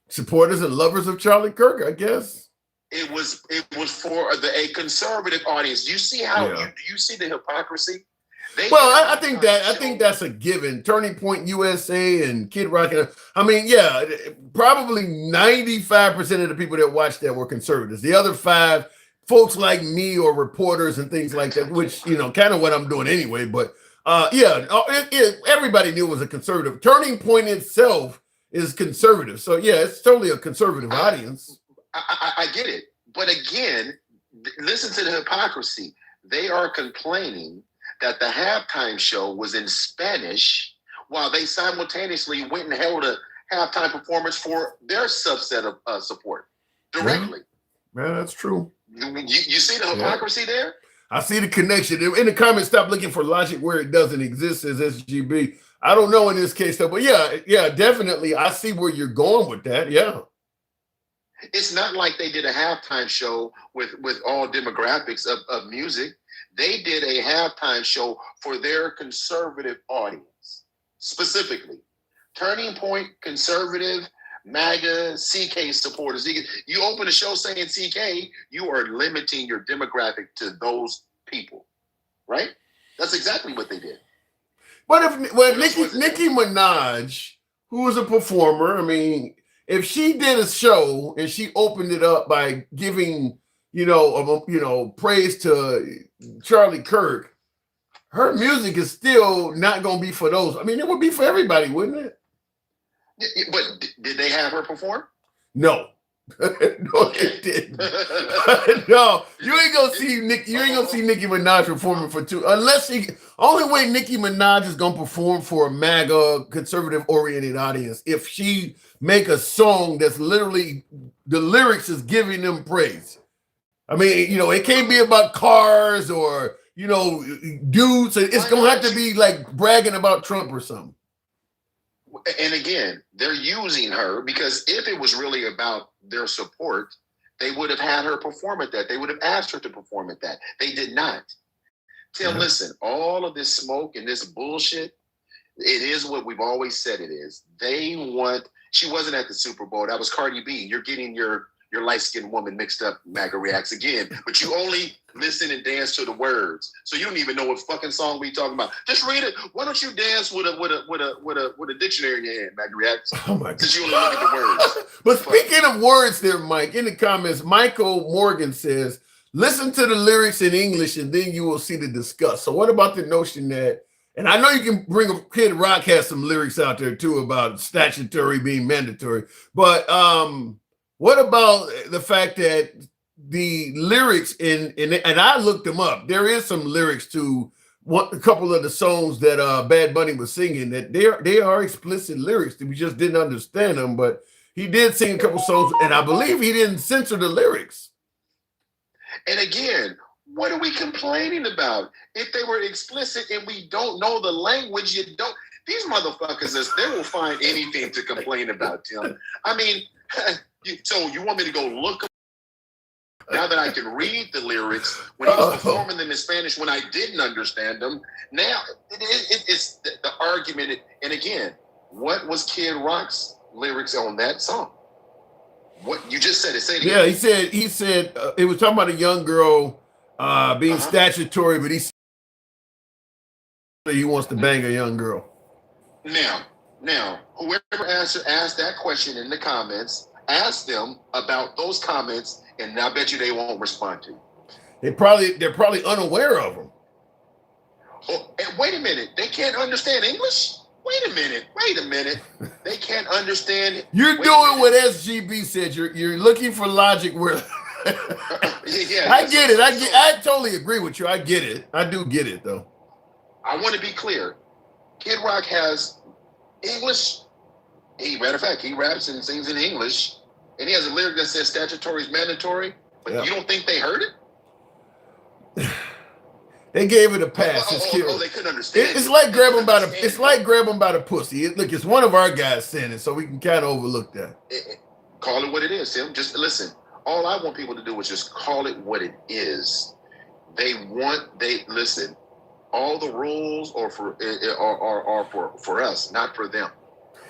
Supporters and lovers of Charlie Kirk, I guess. It was for a conservative audience. You see how you see the hypocrisy? I think that's a given. Turning Point USA and Kid Rock. I mean, yeah, probably 95% of the people that watched that were conservatives. The other 5, folks like me or reporters and things like that, which, kind of what I'm doing anyway. But everybody knew it was a conservative. Turning Point itself is conservative. So, yeah, it's totally a conservative audience. I get it. But again, listen to the hypocrisy. They are complaining that the halftime show was in Spanish while they simultaneously went and held a halftime performance for their subset of support directly. Yeah, that's true. You see the hypocrisy there? I see the connection. In the comments, stop looking for logic where it doesn't exist, says SGB. I don't know in this case, though, but yeah, definitely. I see where you're going with that, yeah. It's not like they did a halftime show with all demographics of music. They did a halftime show for their conservative audience, specifically. Turning Point, conservative, MAGA, CK supporters. You open a show saying CK, you are limiting your demographic to those people, right? That's exactly what they did. But Nicki Minaj, who was a performer, I mean, if she did a show and she opened it up by giving, praise to Charlie Kirk, her music is still not going to be for those. I mean, it would be for everybody, wouldn't it? But did they have her perform? No. No, they didn't. No, you ain't gonna see Nicki Minaj performing for two, only way Nicki Minaj is gonna perform for a MAGA conservative oriented audience if she make a song that's literally the lyrics is giving them praise. I mean, it can't be about cars or dudes. It's gonna have to be like bragging about Trump or something. And again, they're using her because if it was really about their support, they would have had her perform at that. They would have asked her to perform at that. They did not. Tim, listen, all of this smoke and this bullshit, it is what we've always said it is. She wasn't at the Super Bowl. That was Cardi B. You're getting your light-skinned woman mixed up, MAGA reacts again. But you only listen and dance to the words. So you don't even know what fucking song we talking about. Just read it. Why don't you dance with a dictionary in your hand, MAGA reacts? Oh my God. Since you only look at the words. But speaking of words there, Mike, in the comments, Michael Morgan says, Listen to the lyrics in English, and then you will see the disgust. So, what about the notion that? And I know you can bring a Kid Rock has some lyrics out there too about statutory being mandatory, but what about the fact that the lyrics and I looked them up. There is some lyrics to a couple of the songs that Bad Bunny was singing that they are explicit lyrics. We just didn't understand them, but he did sing a couple songs, and I believe he didn't censor the lyrics. And again, what are we complaining about? If they were explicit and we don't know the language, you don't. These motherfuckers, they will find anything to complain about, Tim. I mean, so you want me to go look now that I can read the lyrics when he was performing them in Spanish when I didn't understand them? It's the argument. And again, what was Kid Rock's lyrics on that song? What you just said it. Say it again. Yeah, he said it was talking about a young girl being statutory, but he wants to bang a young girl. Now, whoever asked that question in the comments, ask them about those comments, and I bet you they won't respond to you. They're probably unaware of them. Oh, and wait a minute, they can't understand English? Wait a minute. They can't understand. You're doing what SGB said. You're looking for logic where. Yeah, I get it. I totally agree with you. I get it. I do get it though. I want to be clear. Kid Rock has English. Matter of fact, he raps and sings in English, and he has a lyric that says statutory is mandatory. But you don't think they heard it? They gave it a pass. They couldn't understand. It's like grab him by the. It's like grab him by the pussy. Look, it's one of our guys saying it, so we can kind of overlook that. Call it what it is, Tim. Just listen. All I want people to do is just call it what it is. Listen. All the rules are for us, not for them.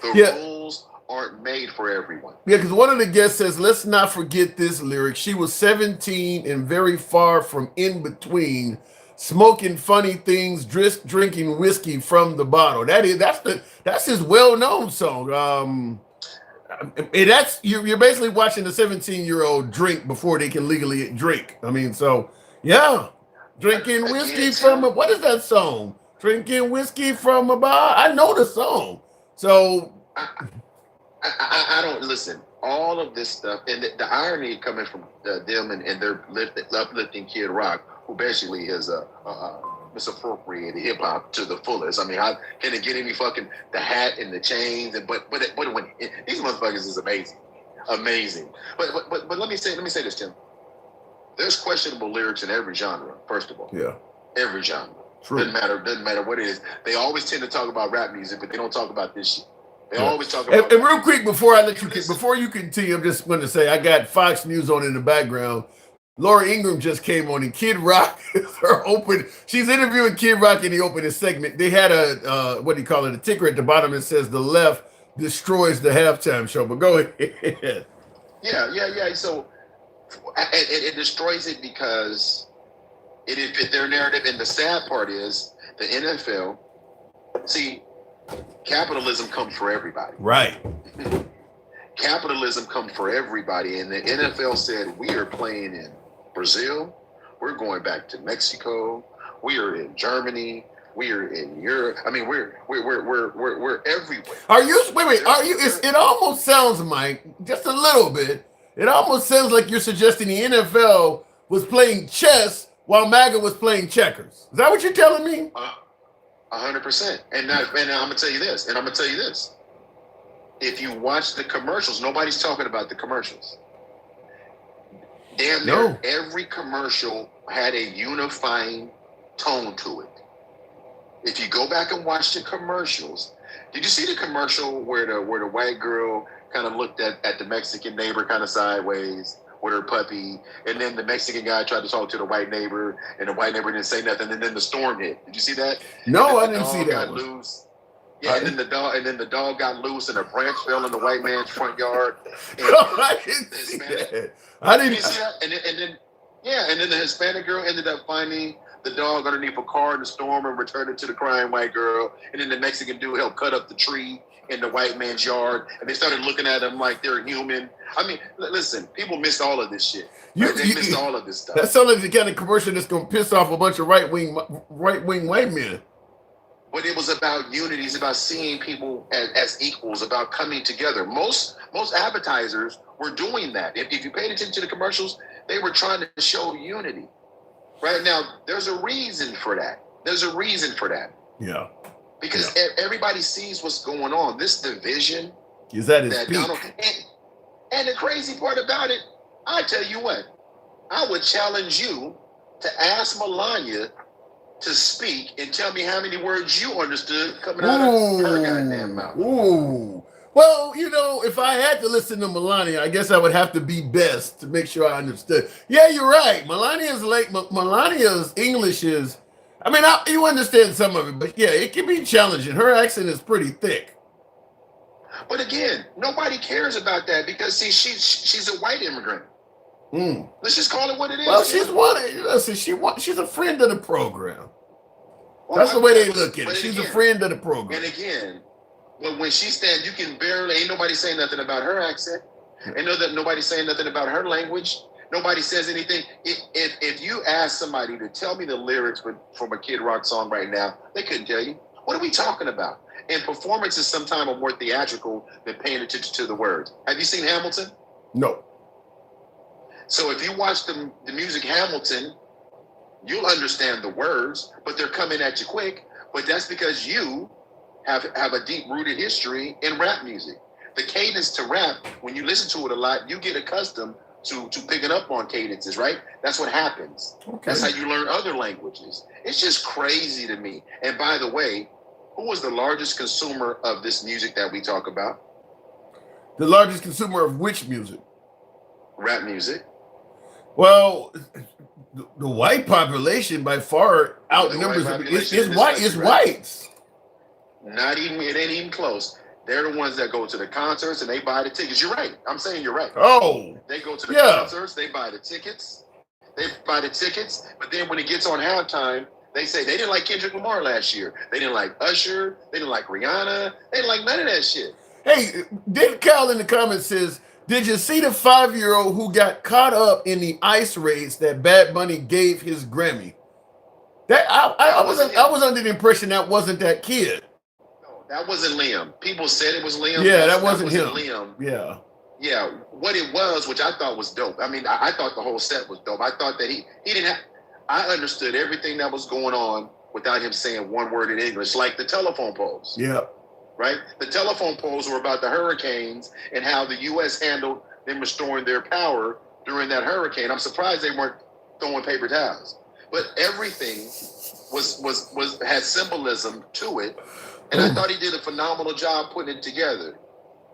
The rules aren't made for everyone. Yeah, because one of the guests says, let's not forget this lyric. She was 17 and very far from in between, smoking funny things, drinking whiskey from the bottle. That's his well-known song. And you're basically watching a 17-year-old drink before they can legally drink. I mean, so yeah. Drinking whiskey from what is that song? Drinking whiskey from a bar. I know the song. So I don't listen. All of this stuff, and the irony coming from them and their uplifting Kid Rock, who basically has misappropriated hip hop to the fullest. I mean, how can it get any fucking the hat and the chains? But when these motherfuckers is amazing. But let me say this, Tim. There's questionable lyrics in every genre. First of all, every genre. True. Doesn't matter what it is. They always tend to talk about rap music, but they don't talk about this shit. They always talk about. And real quick, before you continue, I'm just going to say I got Fox News on in the background. Laura Ingraham just came on, and Kid Rock she's interviewing Kid Rock in the opening segment. They had a a ticker at the bottom that says the left destroys the halftime show. But go ahead. Yeah. So it destroys it because it didn't fit their narrative. And the sad part is the NFL. See, capitalism comes for everybody. Right. Capitalism comes for everybody, and the NFL said we are playing in Brazil, we're going back to Mexico, we are in Germany, we are in Europe. I mean, we're everywhere. Are you? It almost sounds, Mike, just a little bit. It almost sounds like you're suggesting the NFL was playing chess while MAGA was playing checkers. Is that what you're telling me? 100%. And I'm gonna tell you this. If you watch the commercials, nobody's talking about the commercials. Damn near every commercial had a unifying tone to it. If you go back and watch the commercials, did you see the commercial where the white girl kind of looked at the Mexican neighbor kind of sideways with her puppy, and then the Mexican guy tried to talk to the white neighbor, and the white neighbor didn't say nothing, and then the storm hit. Did you see that? No, I didn't see that. Loose. Yeah, and then the dog got loose, and a branch fell in the white man's front yard. I didn't see that. I didn't see that. And then the Hispanic girl ended up finding the dog underneath a car in the storm and returned it to the crying white girl. And then the Mexican dude helped cut up the tree in the white man's yard, and they started looking at them like they're human. I mean, listen, people missed all of this shit. Right? They missed all of this stuff. That sounds like the kind of commercial that's going to piss off a bunch of right wing white men. But it was about unity. It's about seeing people as equals, about coming together. Most advertisers were doing that. If you paid attention to the commercials, they were trying to show unity. Right now, there's a reason for that. There's a reason for that. Yeah. Because everybody sees what's going on. This division is at its peak. And the crazy part about it, I tell you what, I would challenge you to ask Melania to speak and tell me how many words you understood coming out of her goddamn mouth. Ooh. Well, you know, if I had to listen to Melania, I guess I would have to be best to make sure I understood. Yeah, you're right. Melania's English is, I mean, you understand some of it, but yeah, it can be challenging. Her accent is pretty thick. But again, nobody cares about that because, see, she's a white immigrant. Let's just call it what it is. Well, she's a friend of the program. Well, that's the way they look at it. She's a friend of the program. And again, when she stands, you can barely, ain't nobody saying nothing about her accent. Ain't nobody saying nothing about her language. Nobody says anything. If you ask somebody to tell me the lyrics from a Kid Rock song right now, they couldn't tell you. What are we talking about? And performances sometimes are more theatrical than paying attention to the words. Have you seen Hamilton? No. So if you watch the music Hamilton, you'll understand the words, but they're coming at you quick. But that's because you have a deep-rooted history in rap music. The cadence to rap, when you listen to it a lot, you get accustomed to picking up on cadences, right? That's what happens. Okay. That's how you learn other languages. It's just crazy to me. And by the way, who was the largest consumer of this music that we talk about? The largest consumer of which music? Rap music. Well, the white population by far outnumbers it's whites. Not even, it ain't even close. They're the ones that go to the concerts and they buy the tickets. You're right. I'm saying you're right. Oh. They go to the concerts, they buy the tickets. But then when it gets on halftime, they say they didn't like Kendrick Lamar last year. They didn't like Usher. They didn't like Rihanna. They didn't like none of that shit. Hey, Dave Cal in the comments says, did you see the 5-year-old who got caught up in the ice race that Bad Bunny gave his Grammy? That I was under the impression that wasn't that kid. No, that wasn't Liam. People said it was Liam. Yeah, that wasn't him. Liam. Yeah. Yeah, what it was, which I thought was dope. I mean, I thought the whole set was dope. I thought that he didn't have. I understood everything that was going on without him saying one word in English, like the telephone poles. Yeah. Right? The telephone poles were about the hurricanes and how the U.S. handled them restoring their power during that hurricane. I'm surprised they weren't throwing paper towels. But everything had symbolism to it. And I thought he did a phenomenal job putting it together.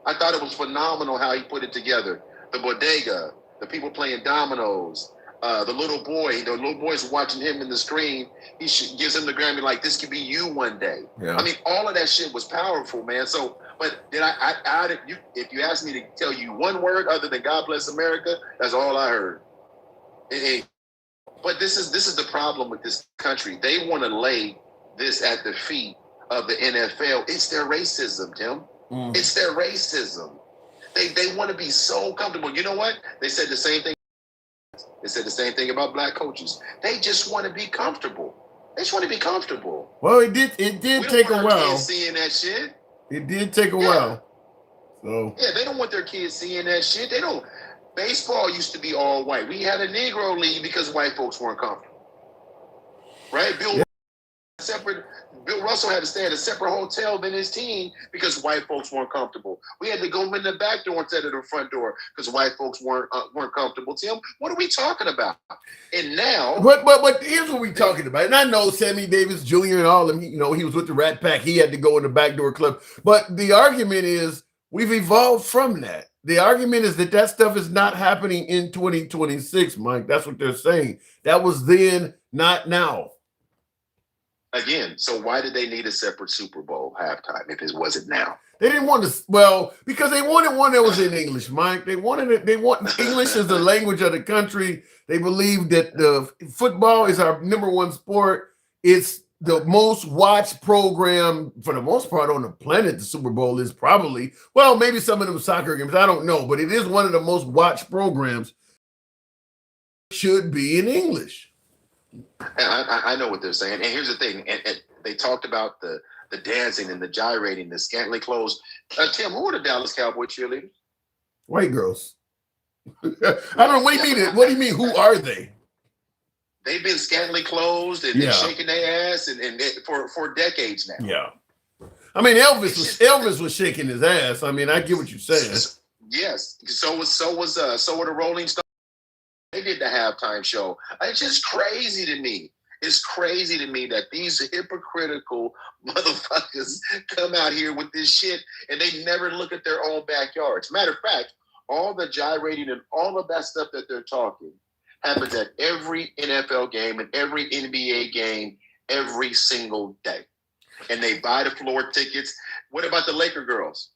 I thought it was phenomenal how he put it together. The bodega, the people playing dominoes, the little boy's watching him in the screen. He gives him the Grammy like, this could be you one day. Yeah. I mean, all of that shit was powerful, man. So, but then if you asked me to tell you one word other than God Bless America, that's all I heard. But this is the problem with this country. They want to lay this at the feet of the NFL. It's their racism, Tim. It's their racism. They want to be so comfortable. You know what? They said the same thing. They said the same thing about black coaches. They just want to be comfortable. They just want to be comfortable. Well, it did take a while. Seeing that shit. It did take a while. So yeah, they don't want their kids seeing that shit. They don't. Baseball used to be all white. We had a Negro league because white folks weren't comfortable. Right? Bill Russell had to stay at a separate hotel than his team because white folks weren't comfortable. We had to go in the back door instead of the front door because white folks weren't comfortable. Tim, what are we talking about? And now, but here's what we're talking about. And I know Sammy Davis Jr. and all of them. He was with the Rat Pack. He had to go in the back door club. But the argument is we've evolved from that. The argument is that stuff is not happening in 2026, Mike. That's what they're saying. That was then, not now. Again, so why did they need a separate Super Bowl halftime if it wasn't now? They didn't want to, because they wanted one that was in English, Mike. They want English as the language of the country. They believe that the football is our number one sport. It's the most watched program for the most part on the planet. The Super Bowl is probably, well, maybe some of them soccer games, I don't know, but it is one of the most watched programs. Should be in English. I know what they're saying. And here's the thing. And they talked about the dancing and the gyrating, the scantily clothes. Tim, who are the Dallas Cowboy cheerleaders? White girls. I don't know. What do you mean? What do you mean? Who are they? They've been scantily closed and shaking their ass and for decades now. Yeah. I mean, Elvis was shaking his ass. I mean, I get what you're saying. Yes. So were the Rolling Stones. They did the halftime show. It's just crazy to me. It's crazy to me that these hypocritical motherfuckers come out here with this shit and they never look at their own backyards. Matter of fact, all the gyrating and all of that stuff that they're talking happens at every NFL game and every NBA game every single day. And they buy the floor tickets. What about the Laker girls?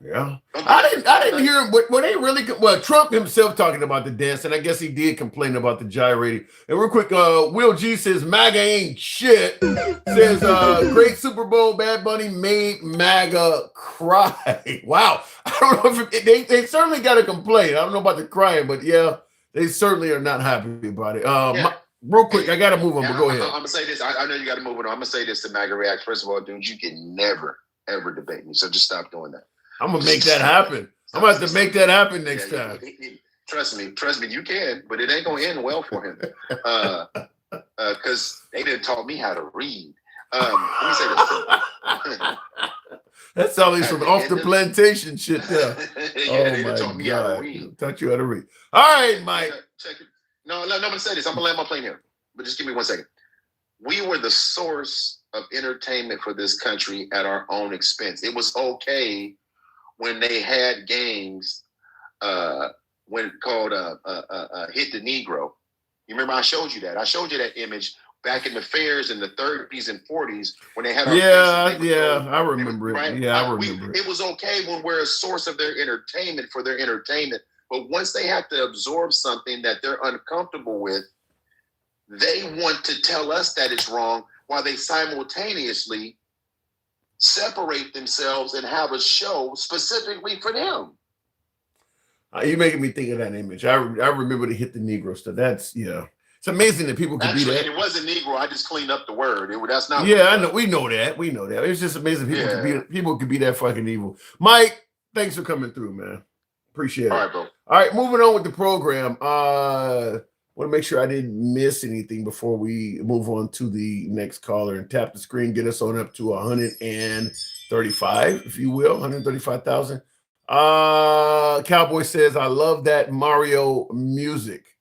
Yeah. I didn't hear him. Were they really? Well, Trump himself talking about the dance, and I guess he did complain about the gyrating. And real quick, Will G says MAGA ain't shit. Says great Super Bowl, Bad Bunny made MAGA cry. Wow. I don't know if they certainly got to complain. I don't know about the crying, but yeah, they certainly are not happy about it. Real quick, I got to move on, but go ahead. I'm going to say this. I know you got to move on. I'm going to say this to MAGA React. First of all, dude, you can never, ever debate me. So just stop doing that. I'm gonna make that happen. I'm gonna have to make that happen next time. Trust me, you can, but it ain't gonna end well for him. Because they didn't taught me how to read. Let me say this. That sounds like some off the plantation shit there. They didn't taught me how to read. Taught you how to read. All right, Mike. Check it. No, I'm gonna say this. I'm gonna land my plane here, but just give me 1 second. We were the source of entertainment for this country at our own expense. It was okay when they had games when called Hit the Negro. You remember I showed you that. I showed you that image back in the fairs in the 30s and 40s when they had our I remember it. Right? Yeah, I remember it. It was okay when we're a source of their entertainment for their entertainment. But once they have to absorb something that they're uncomfortable with, they want to tell us that it's wrong while they simultaneously separate themselves and have a show specifically for them. You're making me think of that image. I remember to Hit the Negro stuff. That's it's amazing that people could be that. It wasn't Negro. I just cleaned up the word. That's not. Yeah, I know. We know that. It's just amazing people could be that fucking evil. Mike, thanks for coming through, man. Appreciate it. All right, bro. All right, moving on with the program. Want to make sure I didn't miss anything before we move on to the next caller and tap the screen, get us on up to 135, if you will, 135,000. Cowboy says, I love that Mario music.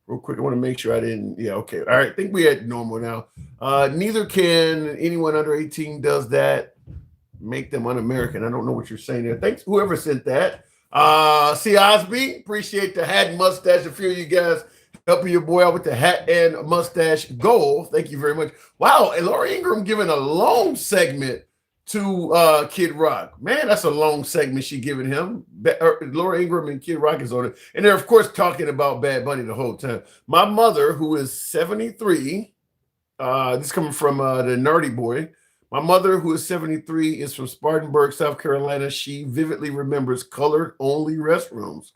Real quick, I want to make sure I didn't. Yeah, okay. All right, I think we at normal now. Neither can anyone under 18 does that. Make them un-American. I don't know what you're saying there. Thanks, whoever sent that. C. Osby, appreciate the hat and mustache. A few of you guys helping your boy out with the hat and mustache goal. Thank you very much. Wow, and Laura Ingram giving a long segment to Kid Rock. Man, that's a long segment she giving him. Laura Ingram and Kid Rock is on it. And they're, of course, talking about Bad Bunny the whole time. My mother, who is 73, this coming from the Nerdy Boy. My mother, who is 73, is from Spartanburg, South Carolina. She vividly remembers colored-only restrooms.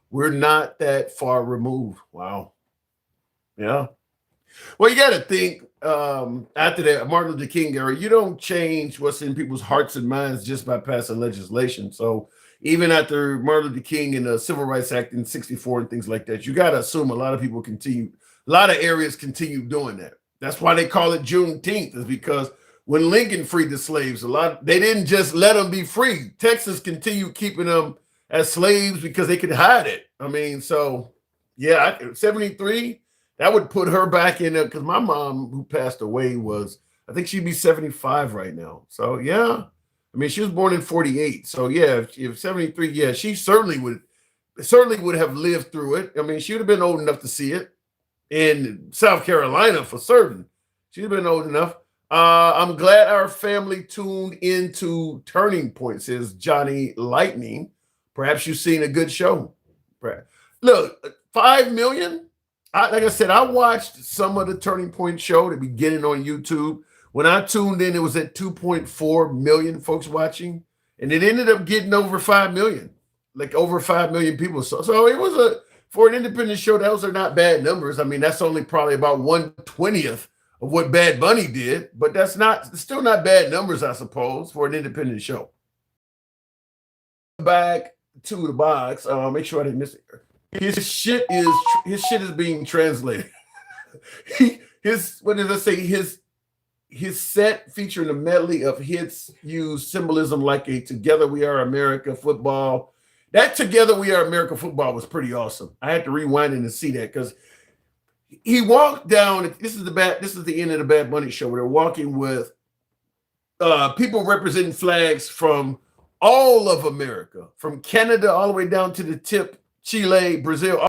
We're not that far removed. Wow. Yeah. Well, you got to think, after that Martin Luther King era, you don't change what's in people's hearts and minds just by passing legislation. So even after Martin Luther King and the Civil Rights Act in 64 and things like that, you got to assume a lot of people a lot of areas continue doing that. That's why they call it Juneteenth, is because when Lincoln freed the slaves, they didn't just let them be free. Texas continued keeping them as slaves because they could hide it. I mean, so yeah, 73, that would put her back in there, because my mom, who passed away, I think she'd be 75 right now. So yeah, I mean, she was born in 48. So yeah, if 73, yeah, she certainly would have lived through it. I mean, she would have been old enough to see it in South Carolina for certain. She'd have been old enough. I'm glad our family tuned into Turning Point, says Johnny Lightning. Perhaps you've seen a good show. Look, 5 million like I said, I watched some of the Turning Point show, the beginning on YouTube. When I tuned in, it was at 2.4 million folks watching, and it ended up getting over 5 million, like over 5 million people. So it was for an independent show, those are not bad numbers. I mean, that's only probably about 1/20th of what Bad Bunny did, but that's still not bad numbers, I suppose, for an independent show. Back to the box. Make sure I didn't miss it. His shit is being translated. What did I say? His set featuring a medley of hits use symbolism like a "Together We Are America" football. That "Together We Are America" football was pretty awesome. I had to rewind and see that because he walked down. This is the end of the Bad Bunny show where they're walking with people representing flags from all of America, from Canada all the way down to the tip, Chile, Brazil,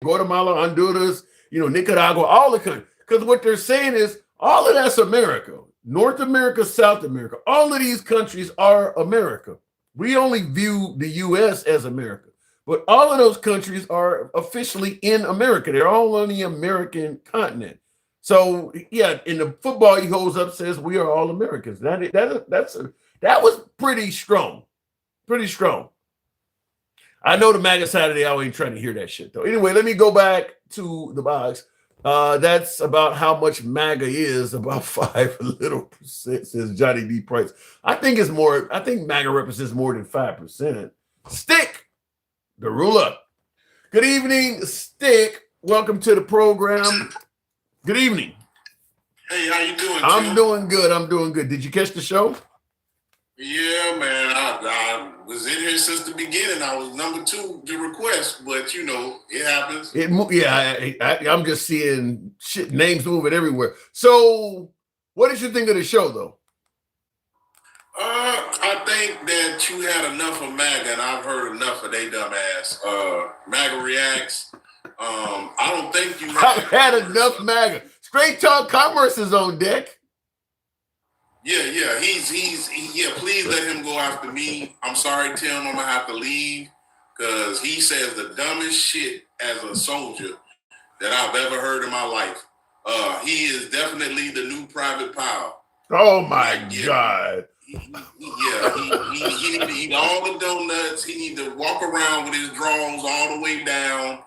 Guatemala, Honduras, Nicaragua, all the countries. Because what they're saying is all of that's America. North America, South America, all of these countries are America. We only view the U.S. as America, but all of those countries are officially in America. They're all on the American continent. So yeah, in the football he holds up says we are all Americans. That was pretty strong, pretty strong. I know the MAGA side of the aisle ain't trying to hear that shit though. Anyway, let me go back to the box. That's about how much MAGA is, about 5% says Johnny D. Price. I think it's more. I think MAGA represents more than 5%. Stick the ruler. Good evening, Stick. Welcome to the program. Good evening. Hey, how you doing? I'm doing good. I'm doing good. Did you catch the show? Yeah, man. I was in here since the beginning. I was number 2 to request, but it happens. I'm just seeing shit names moving everywhere. So, what did you think of the show, though? I think that you had enough of MAGA, and I've heard enough of they dumbass. MAGA reacts. I don't think you I've had enough MAGA. Straight Talk Commerce is on deck. Yeah. Please let him go after me. I'm sorry, Tim. I'm gonna have to leave because he says the dumbest shit as a soldier that I've ever heard in my life. He is definitely the new Private Powell. Oh my God. He need to eat all the donuts. He need to walk around with his drawers all the way down,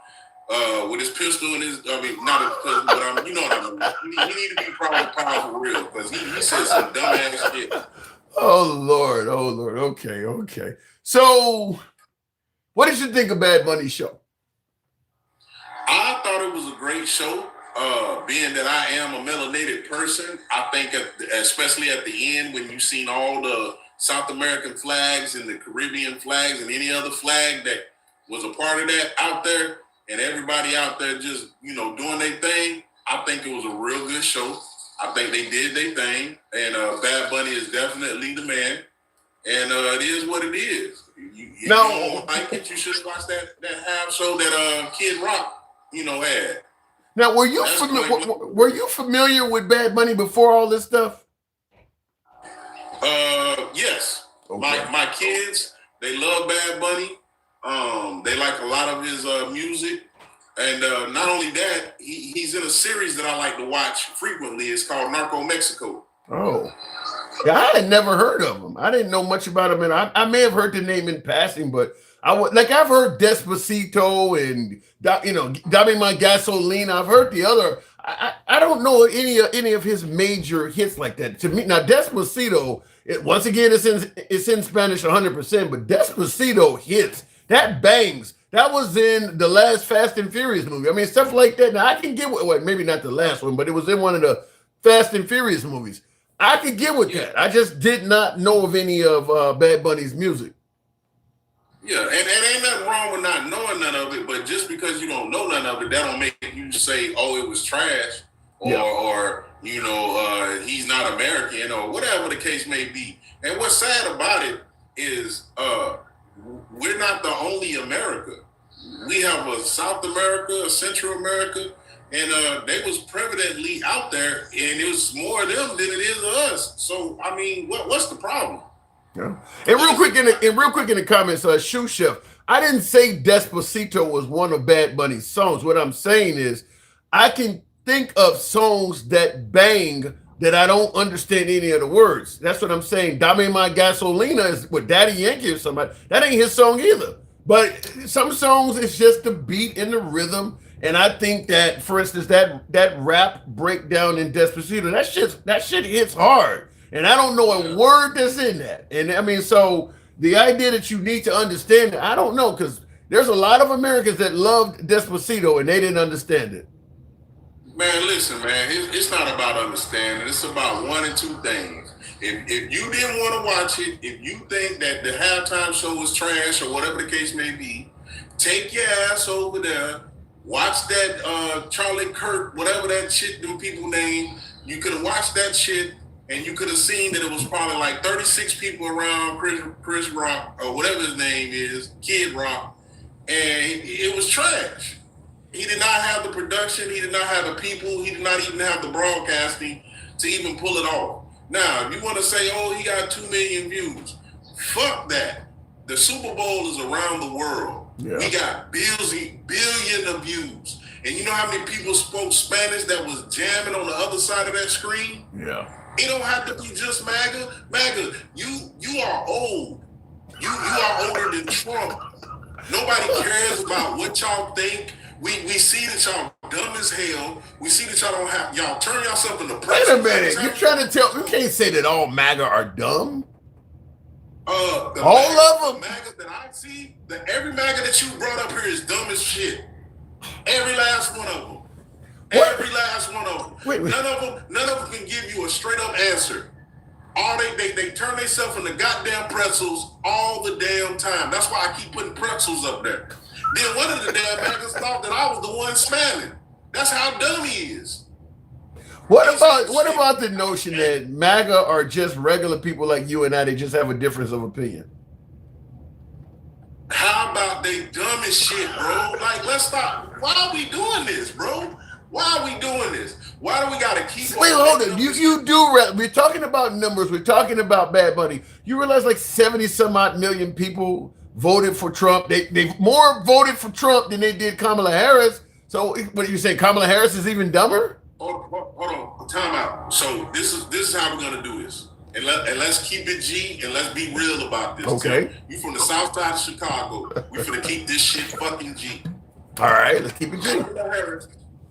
with his pistol in his. I mean, not a pistol, but you know what I mean. He need to be Private Powell for real because he said some dumbass shit. Oh Lord. Okay. So, what did you think of Bad Bunny's show? I thought it was a great show. Being that I am a melanated person, I think especially at the end when you've seen all the South American flags and the Caribbean flags and any other flag that was a part of that out there, and everybody out there just doing their thing, I think it was a real good show. I think they did their thing, and Bad Bunny is definitely the man, and it is what it is. If you don't like it, you should watch that half show that Kid Rock had. Now, were you familiar with Bad Bunny before all this stuff? Yes. Okay. My kids, they love Bad Bunny. They like a lot of his music. And not only that, he's in a series that I like to watch frequently. It's called Narco Mexico. Oh. Yeah, I had never heard of him. I didn't know much about him, and I may have heard the name in passing, but I've heard Despacito and Dame My Gasolina. I've heard the other. I don't know any of his major hits like that. To me, now Despacito, once again, it's in Spanish 100%, but Despacito hits. That bangs. That was in the last Fast and Furious movie. I mean, stuff like that. Now I can get with maybe not the last one, but it was in one of the Fast and Furious movies. I could get with that. I just did not know of any of Bad Bunny's music. Yeah, and ain't nothing wrong with not knowing none of it, but just because you don't know none of it, that don't make you say, "Oh, it was trash," or he's not American, or whatever the case may be. And what's sad about it is we're not the only America. We have a South America, a Central America, and they was prevalently out there, and it was more of them than it is of us. So I mean, what's the problem? Yeah. And real quick in the comments, Shoe Chef, I didn't say Despacito was one of Bad Bunny's songs. What I'm saying is I can think of songs that bang that I don't understand any of the words. That's what I'm saying. Dame My Gasolina is with Daddy Yankee or somebody. That ain't his song either. But some songs, it's just the beat and the rhythm. And I think that, for instance, that rap breakdown in Despacito, that shit hits hard. And I don't know a word that's in that. And I mean, so the idea that you need to understand it, I don't know, because there's a lot of Americans that loved Despacito and they didn't understand it. Man, listen, man, it's not about understanding. It's about one and two things. If you didn't want to watch it, if you think that the halftime show was trash or whatever the case may be, take your ass over there, watch that Charlie Kirk, whatever that shit them people name. You could have watched that shit and you could have seen that it was probably like 36 people around Chris Rock or whatever his name is, Kid Rock, and it was trash. He did not have the production. He did not have the people. He did not even have the broadcasting to even pull it off. Now, if you want to say, oh, he got 2 million views, fuck that. The Super Bowl is around the world. Yeah. We got billion of views. And you know how many people spoke Spanish that was jamming on the other side of that screen? Yeah. It don't have to be just MAGA. MAGA, you are old. You are older than Trump. Nobody cares about what y'all think. We see that y'all dumb as hell. We see that y'all don't have, y'all turn yourself into president. Wait a minute. You're trying to tell, you can't say that all MAGA are dumb. All MAGA, of them. The MAGA that I see, every MAGA that you brought up here is dumb as shit. Every last one of them. What? Every last one of them. Wait. None of them can give you a straight up answer. All they turn themselves into goddamn pretzels all the damn time. That's why I keep putting pretzels up there. Then one of the damn MAGAs thought that I was the one smiling. That's how dumb he is. What about the notion that MAGA are just regular people like you and I? They just have a difference of opinion. How about they dumb as shit, bro? Like, let's stop. Why are we doing this, bro? Why are we doing this? Why do we gotta keep? Wait, hold on. We're talking about numbers. We're talking about Bad Bunny. You realize like 70 some odd million people voted for Trump. They more voted for Trump than they did Kamala Harris. So what do you say? Kamala Harris is even dumber? Hold on. Time out. So this is how we're gonna do this. And let's keep it G and let's be real about this. Okay. You from the south side of Chicago. We're gonna keep this shit fucking G. All right, let's keep it G.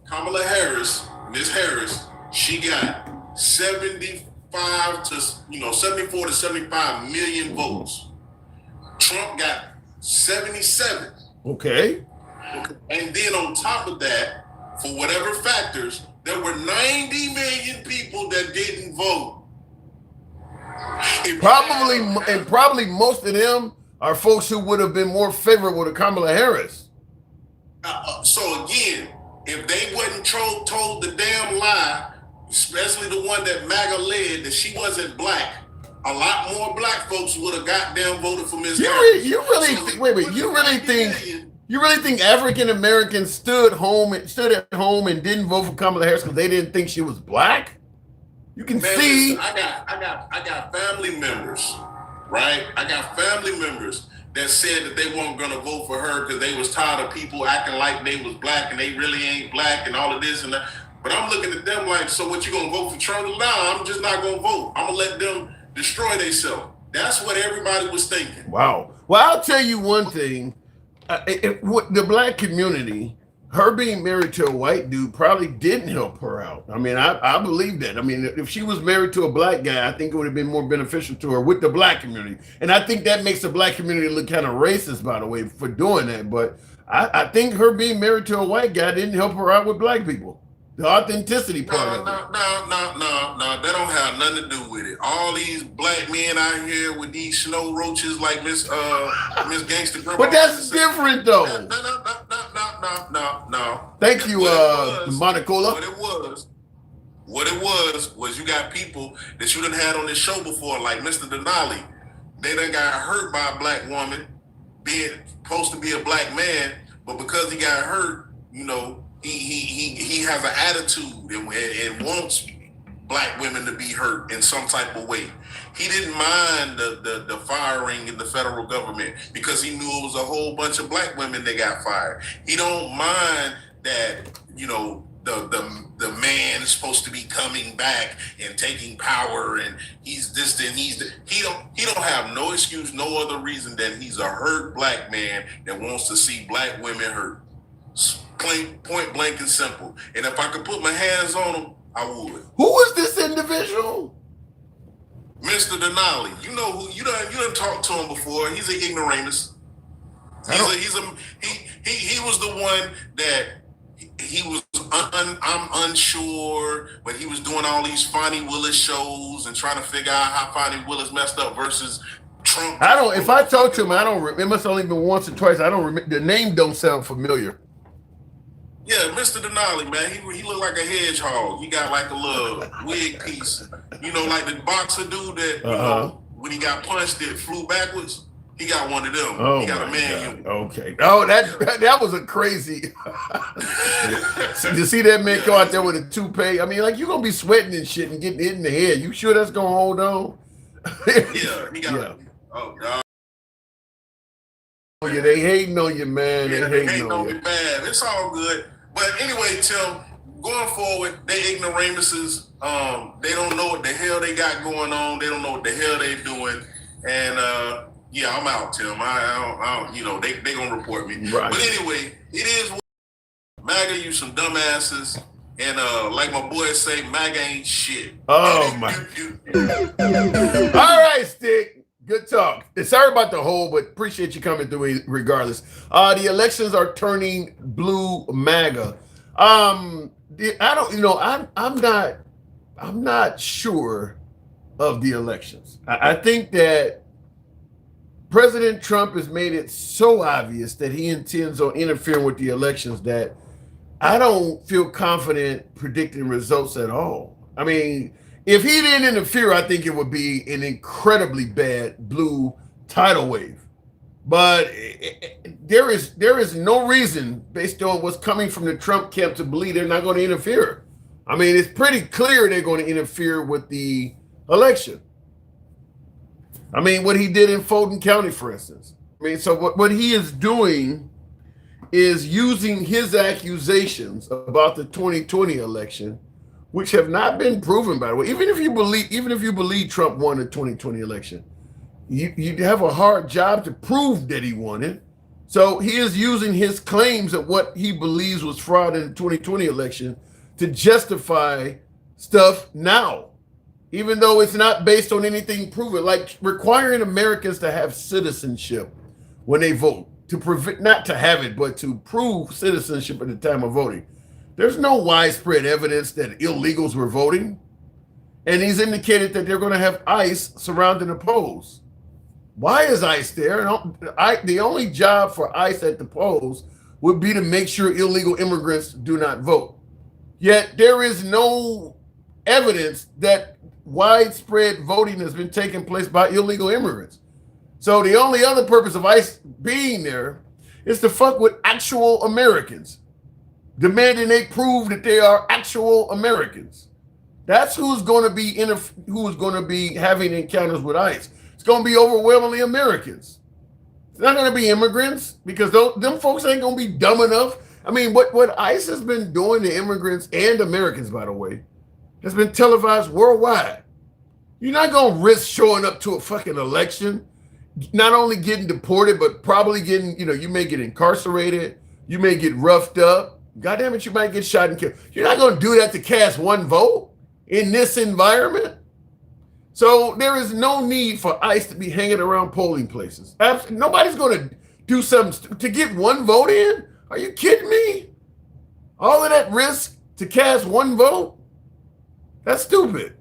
Kamala Harris, Miss Harris, she got 74 to 75 million votes. Trump got 77. Okay. And then on top of that, for whatever factors, there were 90 million people that didn't vote. Probably most of them are folks who would have been more favorable to Kamala Harris. So again, if they wasn't told the damn lie, especially the one that MAGA led, that she wasn't black, a lot more black folks would have goddamn voted for Ms. Harris. You really think African Americans stood at home and didn't vote for Kamala Harris because they didn't think she was black? You can see. Listen, I got family members, right? I got family members that said that they weren't gonna vote for her because they was tired of people acting like they was black and they really ain't black and all of this and that. But I'm looking at them like, so what, you gonna vote for Trump? No, I'm just not gonna vote. I'm gonna let them destroy themselves. That's what everybody was thinking. Wow. Well, I'll tell you one thing. The black community, her being married to a white dude probably didn't help her out. I mean, I believe that. I mean, if she was married to a black guy, I think it would have been more beneficial to her with the black community. And I think that makes the black community look kind of racist, by the way, for doing that. But I think her being married to a white guy didn't help her out with black people. The authenticity part of it. No. That don't have nothing to do with it. All these black men out here with these snow roaches like Miss Gangsta Grandma. But that's different, though. No. Thank you, Monacola. What it was you got people that you done had on this show before, like Mr. Denali. They done got hurt by a black woman, being supposed to be a black man, but because he got hurt, you know, he has an attitude and wants black women to be hurt in some type of way. He didn't mind the firing in the federal government because he knew it was a whole bunch of black women that got fired. He don't mind that, you know, the man is supposed to be coming back and taking power, and he's this and he don't have no excuse, no other reason than he's a hurt black man that wants to see black women hurt. Plain, point blank and simple. And if I could put my hands on him, I would. Who is this individual? Mr. Denali. You know who? You done talked to him before. He's an ignoramus. He was the one that he was I'm unsure, but he was doing all these Fonnie Willis shows and trying to figure out how Fonnie Willis messed up versus Trump. I don't. If I talk to him, I don't. It must only been once or twice. I don't remember. The name don't sound familiar. Yeah, Mr. Denali, man, he looked like a hedgehog. He got like a little wig piece, you know, like the boxer dude that you know, when he got punched, it flew backwards. He got one of them. Oh, he got a man. Okay. Oh, that was a crazy. So you see that man go out there with a toupee? I mean, like, you're gonna be sweating and shit and getting hit in the head. You sure that's gonna hold on? Yeah, he got. Oh God. Yeah, they hating on you, man. Yeah, they hating on you. Bad. It's all good. But anyway, Tim, going forward, they ignoramuses. They don't know what the hell they got going on. They don't know what the hell they doing. And yeah, I'm out, Tim. I don't, you know, they gonna report me. Right. But anyway, it is MAGA, you some dumbasses. And like my boys say, MAGA ain't shit. Oh my. All right, Stick. Good talk. Sorry about the hole, but appreciate you coming through regardless. The elections are turning blue MAGA. I don't, you know, I'm not sure of the elections. I think that President Trump has made it so obvious that he intends on interfering with the elections that I don't feel confident predicting results at all. I mean, if he didn't interfere, I think it would be an incredibly bad blue tidal wave. But there is no reason, based on what's coming from the Trump camp, to believe they're not going to interfere. I mean, it's pretty clear they're going to interfere with the election. I mean, what he did in Fulton County, for instance. I mean, so what he is doing is using his accusations about the 2020 election, which have not been proven, by the way. Even if you believe Trump won the 2020 election, you have a hard job to prove that he won it. So he is using his claims of what he believes was fraud in the 2020 election to justify stuff now, even though it's not based on anything proven, like requiring Americans to have citizenship when they vote, to prevent, not to have it, but to prove citizenship at the time of voting. There's no widespread evidence that illegals were voting. And he's indicated that they're going to have ICE surrounding the polls. Why is ICE there? The only job for ICE at the polls would be to make sure illegal immigrants do not vote. Yet there is no evidence that widespread voting has been taking place by illegal immigrants. So the only other purpose of ICE being there is to fuck with actual Americans, demanding they prove that they are actual Americans. That's who's going to be having encounters with ICE. It's going to be overwhelmingly Americans. It's not going to be immigrants, because them folks ain't going to be dumb enough. I mean, what ICE has been doing to immigrants and Americans, by the way, has been televised worldwide. You're not going to risk showing up to a fucking election, not only getting deported, but probably getting, you may get incarcerated. You may get roughed up. God damn it, you might get shot and killed. You're not going to do that to cast one vote in this environment. So there is no need for ICE to be hanging around polling places. Nobody's going to do something to get one vote in. Are you kidding me? All of that risk to cast one vote? That's stupid.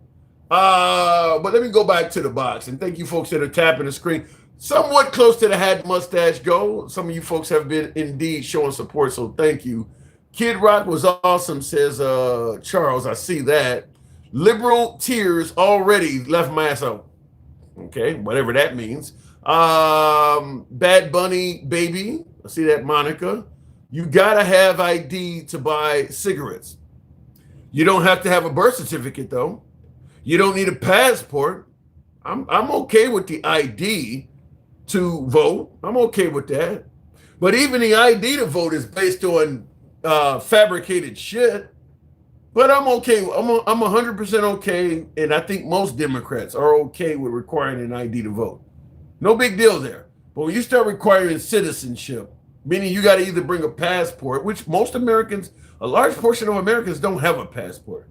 But let me go back to the box, and thank you folks that are tapping the screen. Somewhat close to the hat mustache go. Some of you folks have been indeed showing support, so thank you. Kid Rock was awesome, says Charles. I see that. Liberal tears already left my ass out. Okay, whatever that means. Bad Bunny baby. I see that, Monica. You gotta have ID to buy cigarettes. You don't have to have a birth certificate though. You don't need a passport. I'm okay with the ID to vote. I'm okay with that. But even the ID to vote is based on fabricated shit. But I'm okay. I'm 100% okay, and I think most Democrats are okay with requiring an ID to vote. No big deal there. But when you start requiring citizenship, meaning you got to either bring a passport, which most Americans, a large portion of Americans don't have a passport.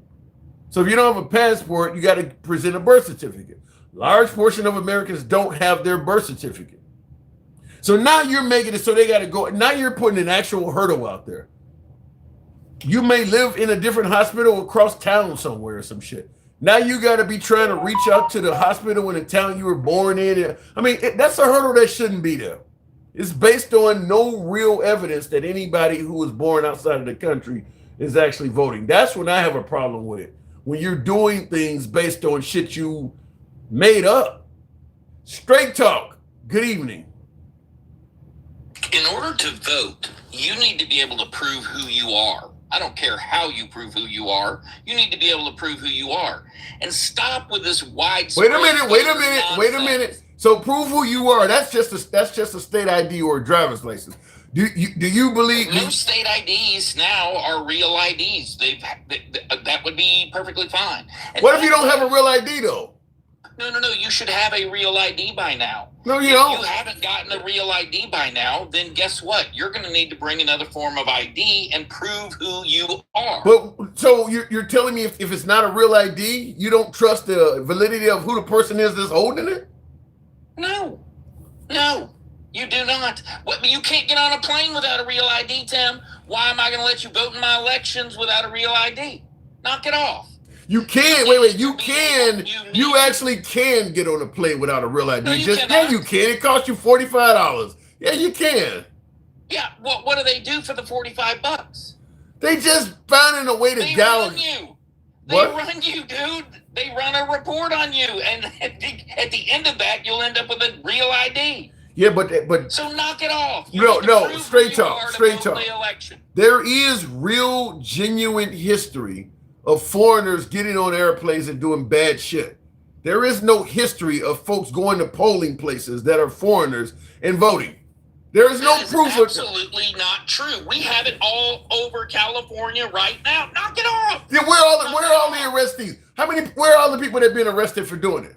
So if you don't have a passport, you got to present a birth certificate. Large portion of Americans don't have their birth certificate. So now you're making it so they got to go. Now you're putting an actual hurdle out there. You may live in a different hospital across town somewhere or some shit. Now you got to be trying to reach out to the hospital in the town you were born in. I mean, that's a hurdle that shouldn't be there. It's based on no real evidence that anybody who was born outside of the country is actually voting. That's when I have a problem with it. When you're doing things based on shit you made up. Straight talk. Good evening. In order to vote, you need to be able to prove who you are. I don't care how you prove who you are. You need to be able to prove who you are. And stop with this widespread. Wait a minute. So prove who you are. That's just a state ID or a driver's license. Do you believe most state IDs now are real IDs? That would be perfectly fine. And what if you don't have a real ID though? No. You should have a real ID by now. No, you don't. If you haven't gotten a real ID by now, then guess what? You're going to need to bring another form of ID and prove who you are. But so you're telling me if it's not a real ID, you don't trust the validity of who the person is that's holding it? No, you do not. You can't get on a plane without a real ID, Tim. Why am I going to let you vote in my elections without a real ID? Knock it off. You can. Wait. You can. You actually can get on a plane without a real ID. No, you can. It costs you $45. Yeah, you can. Yeah. What do they do for the $45? They just finding a way to down you. They run you, dude. They run a report on you, and at the end of that, you'll end up with a real ID. Yeah, but so knock it off. No. Straight talk. There is real, genuine history of foreigners getting on airplanes and doing bad shit. There is no history of folks going to polling places that are foreigners and voting. There is no proof of absolutely not true. We have it all over California right now. Knock it off. Yeah, where are all the arrestees? Where are all the people that have been arrested for doing it?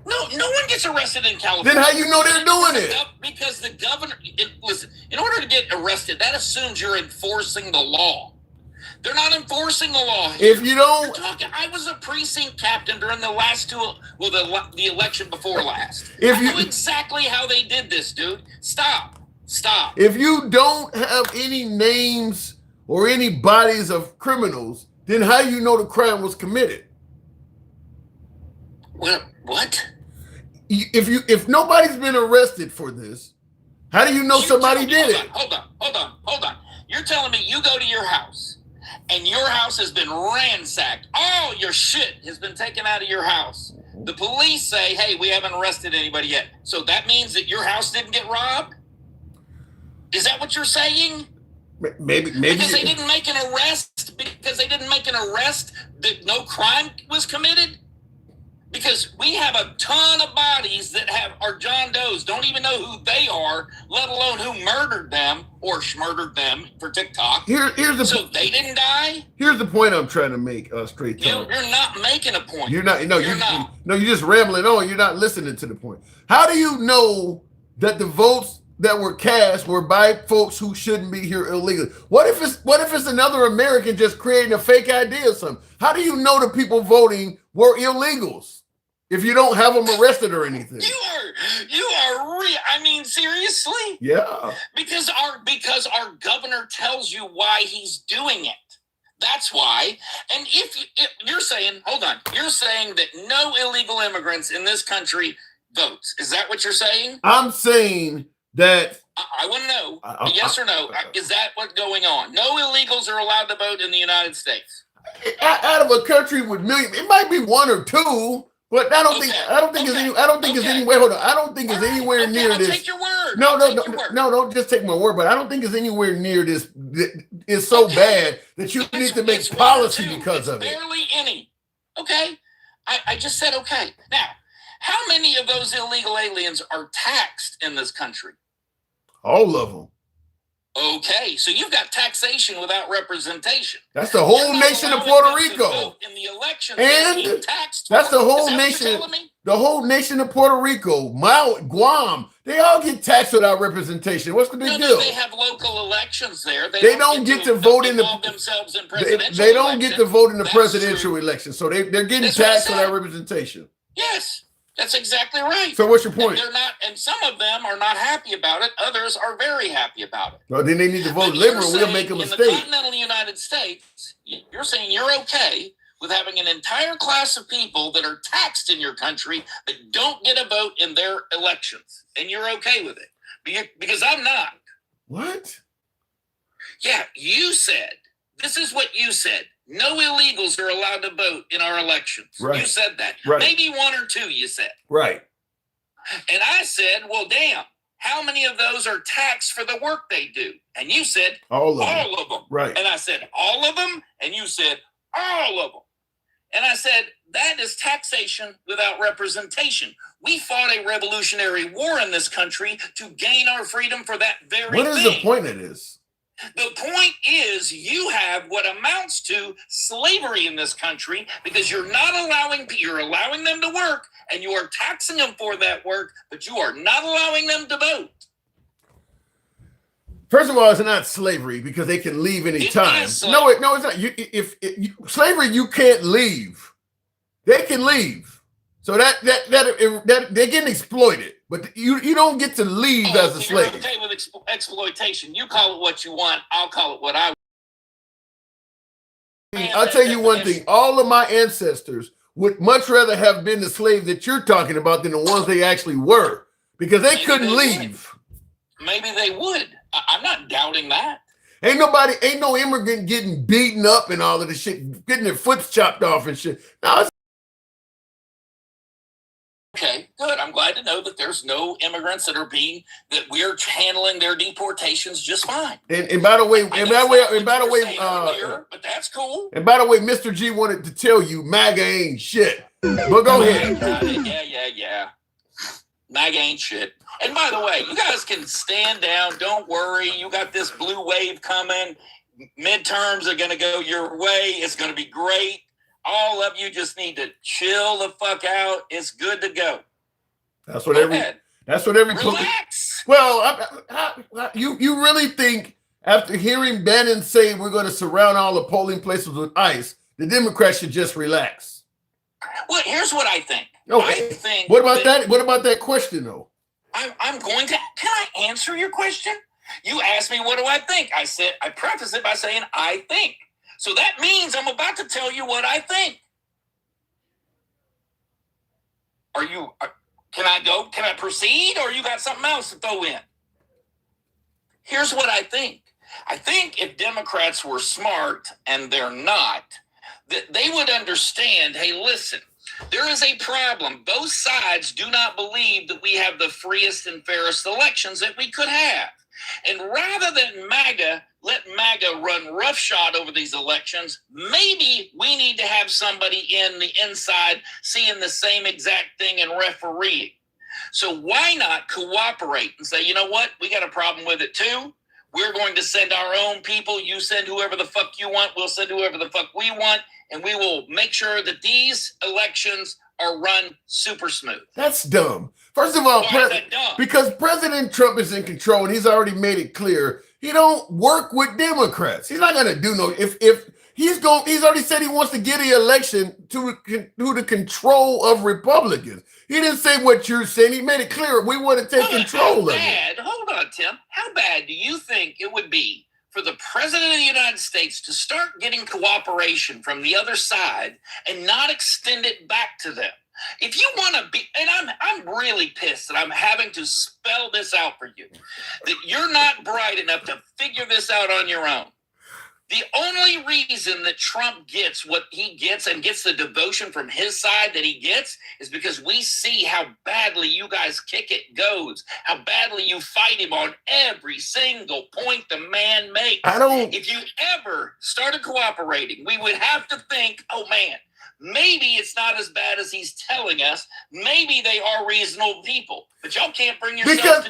No one gets arrested in California. Then how you know they're doing it? Because the governor, listen, in order to get arrested, that assumes you're enforcing the law. They're not enforcing the law here. If you don't... I was a precinct captain during the last the election before last. I know exactly how they did this, dude. Stop. If you don't have any names or any bodies of criminals, then how do you know the crime was committed? What? If nobody's been arrested for this, how do you know somebody did it? Hold on. You're telling me you go to your house and your house has been ransacked. All your shit has been taken out of your house. The police say, hey, we haven't arrested anybody yet. So that means that your house didn't get robbed? Is that what you're saying? Maybe. Because they didn't make an arrest? Because they didn't make an arrest that no crime was committed? Because we have a ton of bodies that are John Does, don't even know who they are, let alone who murdered them or murdered them for TikTok. So they didn't die? Here's the point I'm trying to make, straight talk. You're not making a point. You're not. No, you're not. No, you're just rambling on. You're not listening to the point. How do you know that the votes that were cast were by folks who shouldn't be here illegally? What if it's another American just creating a fake ID or something? How do you know the people voting were illegals if you don't have them arrested or anything? You are real. I mean, seriously? Yeah. Because our governor tells you why he's doing it. That's why. And if you're saying, hold on, you're saying that no illegal immigrants in this country votes. Is that what you're saying? I'm saying that I want to know, yes or no, is that what's going on? No illegals are allowed to vote in the United States. Out of a country with millions, it might be one or two, but I don't think it's anywhere near this. Take your word. No, don't just take my word, but I don't think it's anywhere near this. It's so bad that you need to make policy because of it. Barely any. Okay. I just said okay. Now, how many of those illegal aliens are taxed in this country? All of them. Okay, so you've got taxation without representation. That's the whole nation of Puerto Rico. In the election, and taxed that's the whole that nation. The whole nation of Puerto Rico, Guam, they all get taxed without representation. What's the big deal? They have local elections there. They don't get to vote in themselves in presidential they don't get to vote in the That's presidential true. election. So they're getting That's taxed what I said. without representation. Yes, that's exactly right. So what's your point? They're not, and some of them are not happy about it. Others are very happy about it. Well, then they need to vote But liberal. you're We'll make a saying mistake. In the continental United States, you're saying you're okay with having an entire class of people that are taxed in your country that don't get a vote in their elections, and you're okay with it because I'm not. What? Yeah, you said, this is what you said. No illegals are allowed to vote in our elections. Right. You said that. Right. Maybe one or two, you said. Right. And I said, well, damn, how many of those are taxed for the work they do? And you said, all of them. Right. And I said, all of them? And you said, all of them. And I said, that is taxation without representation. We fought a revolutionary war in this country to gain our freedom for that very thing. What is the point of this? The point is you have what amounts to slavery in this country because you're allowing them to work and you are taxing them for that work, but you are not allowing them to vote. First of all, it's not slavery because they can leave any time. No, it's not. Slavery, you can't leave. They can leave. So that they're getting exploited, but you don't get to leave as a slave. You're okay with exploitation. You call it what you want. I'll call it what I want. I'll tell you one thing. All of my ancestors would much rather have been the slave that you're talking about than the ones they actually were because they couldn't leave. Maybe they would. I'm not doubting that. Ain't no immigrant getting beaten up and all of this shit, getting their foots chopped off and shit. No, it's okay, good. I'm glad to know that there's no immigrants that we're handling their deportations just fine. And by the way, but that's cool. And by the way, Mr. G wanted to tell you MAGA ain't shit. But go ahead. Yeah. MAGA ain't shit. And by the way, you guys can stand down. Don't worry. You got this blue wave coming. Midterms are going to go your way. It's going to be great. All of you just need to chill the fuck out. It's good to go. That's what every relax. Well, you really think after hearing Bannon say we're going to surround all the polling places with ICE, the Democrats should just relax? Well, here's what I think. Okay. I think what about that? What about that question though? I'm going to. Can I answer your question? You asked me what do I think. I said I preface it by saying I think. So that means I'm about to tell you what I think. Can I go? Can I proceed? Or you got something else to throw in? Here's what I think. I think if Democrats were smart, and they're not, that they would understand, hey, listen, there is a problem. Both sides do not believe that we have the freest and fairest elections that we could have. And rather than let MAGA run roughshod over these elections, maybe we need to have somebody in the inside seeing the same exact thing and refereeing. So why not cooperate and say, you know what? We got a problem with it too. We're going to send our own people. You send whoever the fuck you want. We'll send whoever the fuck we want. And we will make sure that these elections are run super smooth. That's dumb. First of all, because President Trump is in control and he's already made it clear he don't work with Democrats. He's not going to do no. If he's already said he wants to get the election to the control of Republicans. He didn't say what you're saying. He made it clear we want to take control of it. Hold on, Tim. How bad do you think it would be for the president of the United States to start getting cooperation from the other side and not extend it back to them? If you want to be, and I'm really pissed that I'm having to spell this out for you, that you're not bright enough to figure this out on your own. The only reason that Trump gets what he gets and gets the devotion from his side that he gets is because we see how badly you guys kick it goes, how badly you fight him on every single point the man makes. If you ever started cooperating, we would have to think, oh man, maybe it's not as bad as he's telling us. Maybe they are reasonable people, but y'all can't bring yourself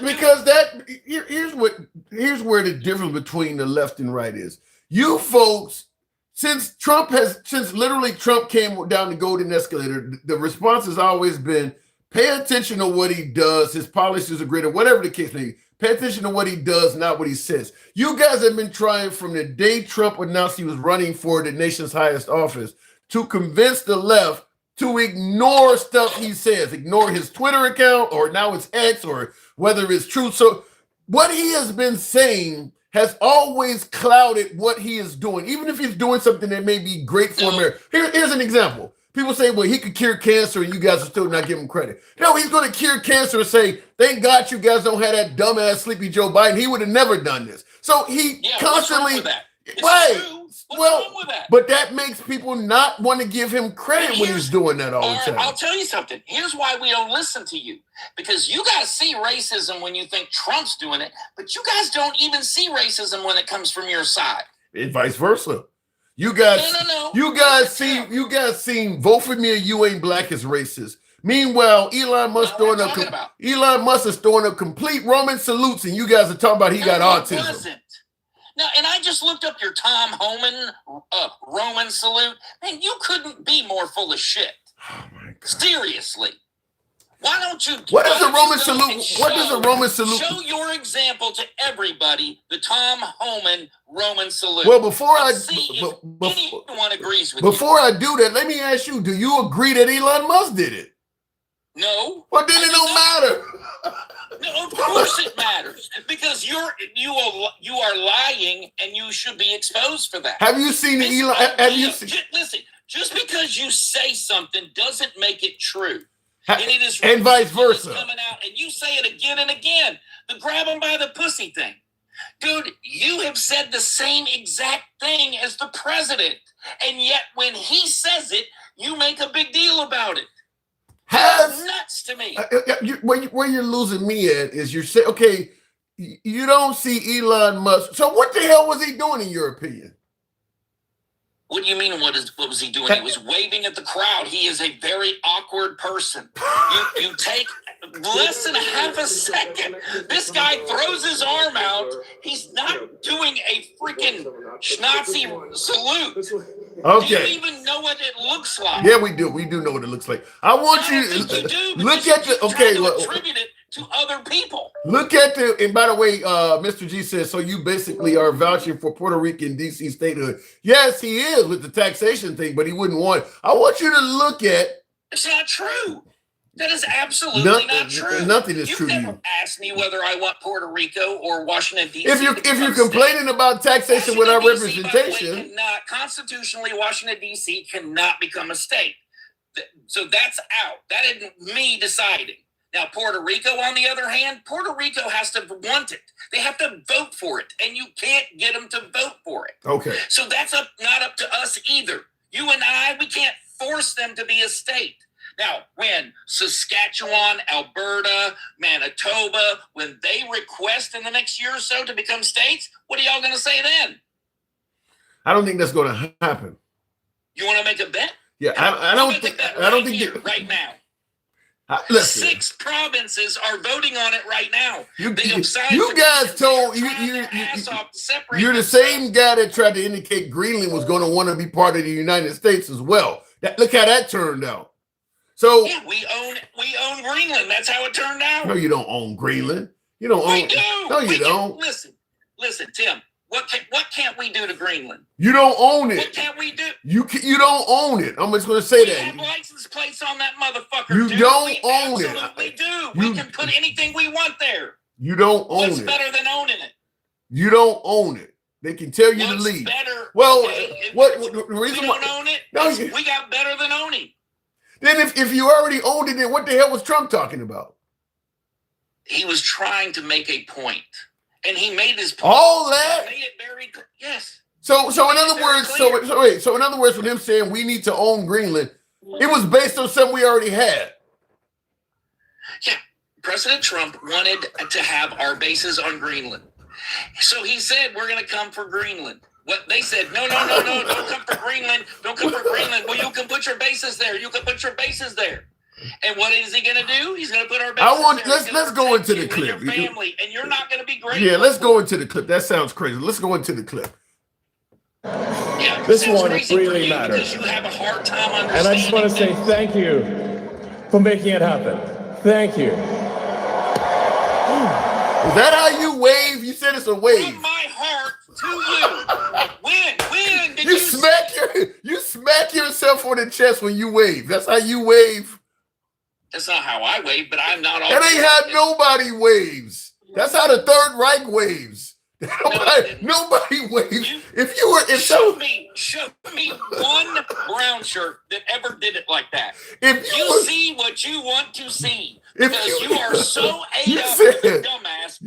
here's where the difference between the left and right is. You folks, since Trump came down the golden escalator, the response has always been, pay attention to what he does, his policies are great, or whatever the case may be. Pay attention to what he does, not what he says. You guys have been trying from the day Trump announced he was running for the nation's highest office to convince the left to ignore stuff he says, ignore his Twitter account, or now it's X, or whether it's true. So what he has been saying has always clouded what he is doing, even if he's doing something that may be great for America. Here's an example. People say, well, he could cure cancer, and you guys are still not giving him credit. No, he's going to cure cancer and say, thank God you guys don't have that dumbass sleepy Joe Biden. He would have never done this. So he constantly, but that makes people not want to give him credit when he's doing that all the time. I'll tell you something. Here's why we don't listen to you. Because you guys see racism when you think Trump's doing it, but you guys don't even see racism when it comes from your side. And vice versa. You guys seen vote for me or you ain't black as racist. Meanwhile, Elon Musk is throwing up complete Roman salutes, and you guys are talking about he got autism. Wasn't. No, and I just looked up your Tom Homan Roman salute, and you couldn't be more full of shit. Oh my God. Seriously. Why don't you? What is a Roman salute? What is a Roman salute? Show your example to everybody. The Tom Homan Roman salute. Well, before I anyone agrees with before I do that, let me ask you: do you agree that Elon Musk did it? No. Well, then it don't matter. No, of course it matters, because you are lying, and you should be exposed for that. Have you seen Elon? Listen, just because you say something doesn't make it true. And vice versa. Coming out, and you say it again and again. The grab him by the pussy thing. Dude, you have said the same exact thing as the president. And yet when he says it, you make a big deal about it. That's nuts to me. Where you're losing me at is you're saying, okay, you don't see Elon Musk. So what the hell was he doing in your opinion? What do you mean? What was he doing? He was waving at the crowd. He is a very awkward person. You take less than a half a second. This guy throws his arm out. He's not doing a freaking Nazi salute. Okay. Do you even know what it looks like? Yeah, we do. We do know what it looks like. I want you to look at the. Okay, attribute it to other people. Look at the. And by the way, Mr. G says, so you basically are vouching for Puerto Rican DC statehood. Yes, he is with the taxation thing, but he wouldn't want. I want you to look at. It's not true. That is absolutely not true. Nothing is true. You've never asked me whether I want Puerto Rico or Washington, D.C. If you're complaining about taxation without representation. Constitutionally, Washington, D.C. cannot become a state. So that's out. That isn't me deciding. Now, Puerto Rico, on the other hand, Puerto Rico has to want it. They have to vote for it, and you can't get them to vote for it. Okay. So that's not up to us either. You and we can't force them to be a state. Now, when Saskatchewan, Alberta, Manitoba, when they request in the next year or so to become states, what are y'all going to say then? I don't think that's going to happen. You want to make a bet? Yeah, I don't think right now. Listen. 6 provinces are voting on it right now. You guys told you're the same guy that tried to indicate Greenland was going to want to be part of the United States as well. Look how that turned out. So yeah, we own Greenland. That's how it turned out. No, you don't own Greenland. You don't own. We do. No, you don't. Listen, Tim. What can't we do to Greenland? You don't own it. What can't we do? You don't own it. I'm just going to say that. We have license plates on that motherfucker. You don't own it. We do. We can put anything we want there. You don't own it. What's better than owning it? You don't own it. They can tell you to leave. Better? Well, okay. the reason we don't own it? No, we got better than owning. Then if you already owned it, then what the hell was Trump talking about? He was trying to make a point. And he made his point. All that? He made it very yes. So in other words, so in other words, with him saying we need to own Greenland, it was based on something we already had. Yeah. President Trump wanted to have our bases on Greenland. So he said, we're going to come for Greenland. What they said, no, don't come for Greenland. Don't come for Greenland. Will you can put your bases there. You can put your bases there. And what is he going to do? He's going to put our bases there. Let's go into the clip. Your family, and you're not going to be great. Yeah, let's go into the clip. That sounds crazy. Let's go into the clip. Yeah, this one really matters. Because you have a hard time understanding. And I just want to say thank you for making it happen. Thank you. Is that how you wave? You said it's a wave. From my heart to you. When did you smack yourself on the chest when you wave? That's how you wave. That's not how I wave, but I'm not all. That ain't how nobody waves. That's how the Third Reich waves. Nobody waves. Show me one brown shirt that ever did it like that. If you see what you want to see, because you are so ate up with a dumbass.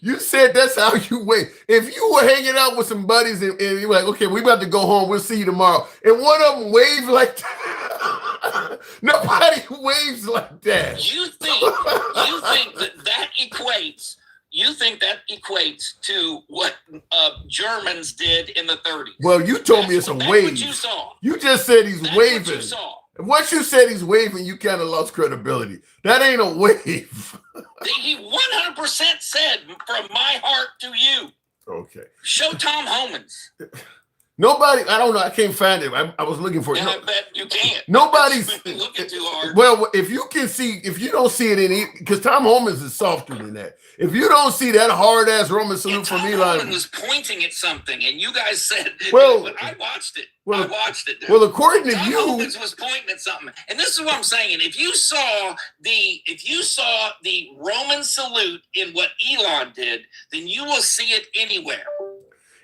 You said that's how you wave. If you were hanging out with some buddies and you were like, okay, we about to go home. We'll see you tomorrow. And one of them waved like that. Nobody waves like that. You think that equates? You think that equates to what Germans did in the 30s? Well, you told me it's a wave. What you saw. You just said he's waving. What you saw. Once you said he's waving, you kind of lost credibility. That ain't a wave. He 100% said from my heart to you. Okay. Show Tom Homans. Nobody, I don't know. I can't find it. I was looking for it. Yeah, I bet you can't. Nobody's looking too hard. Well, if you don't see it because Tom Homans is softer than that. If you don't see that hard ass Roman salute from Elon, Tom was pointing at something, and you guys said, "Well, I watched it. Well, I watched it. Dude. Well, according to Tom you, Homans was pointing at something, and this is what I'm saying. If you saw the Roman salute in what Elon did, then you will see it anywhere.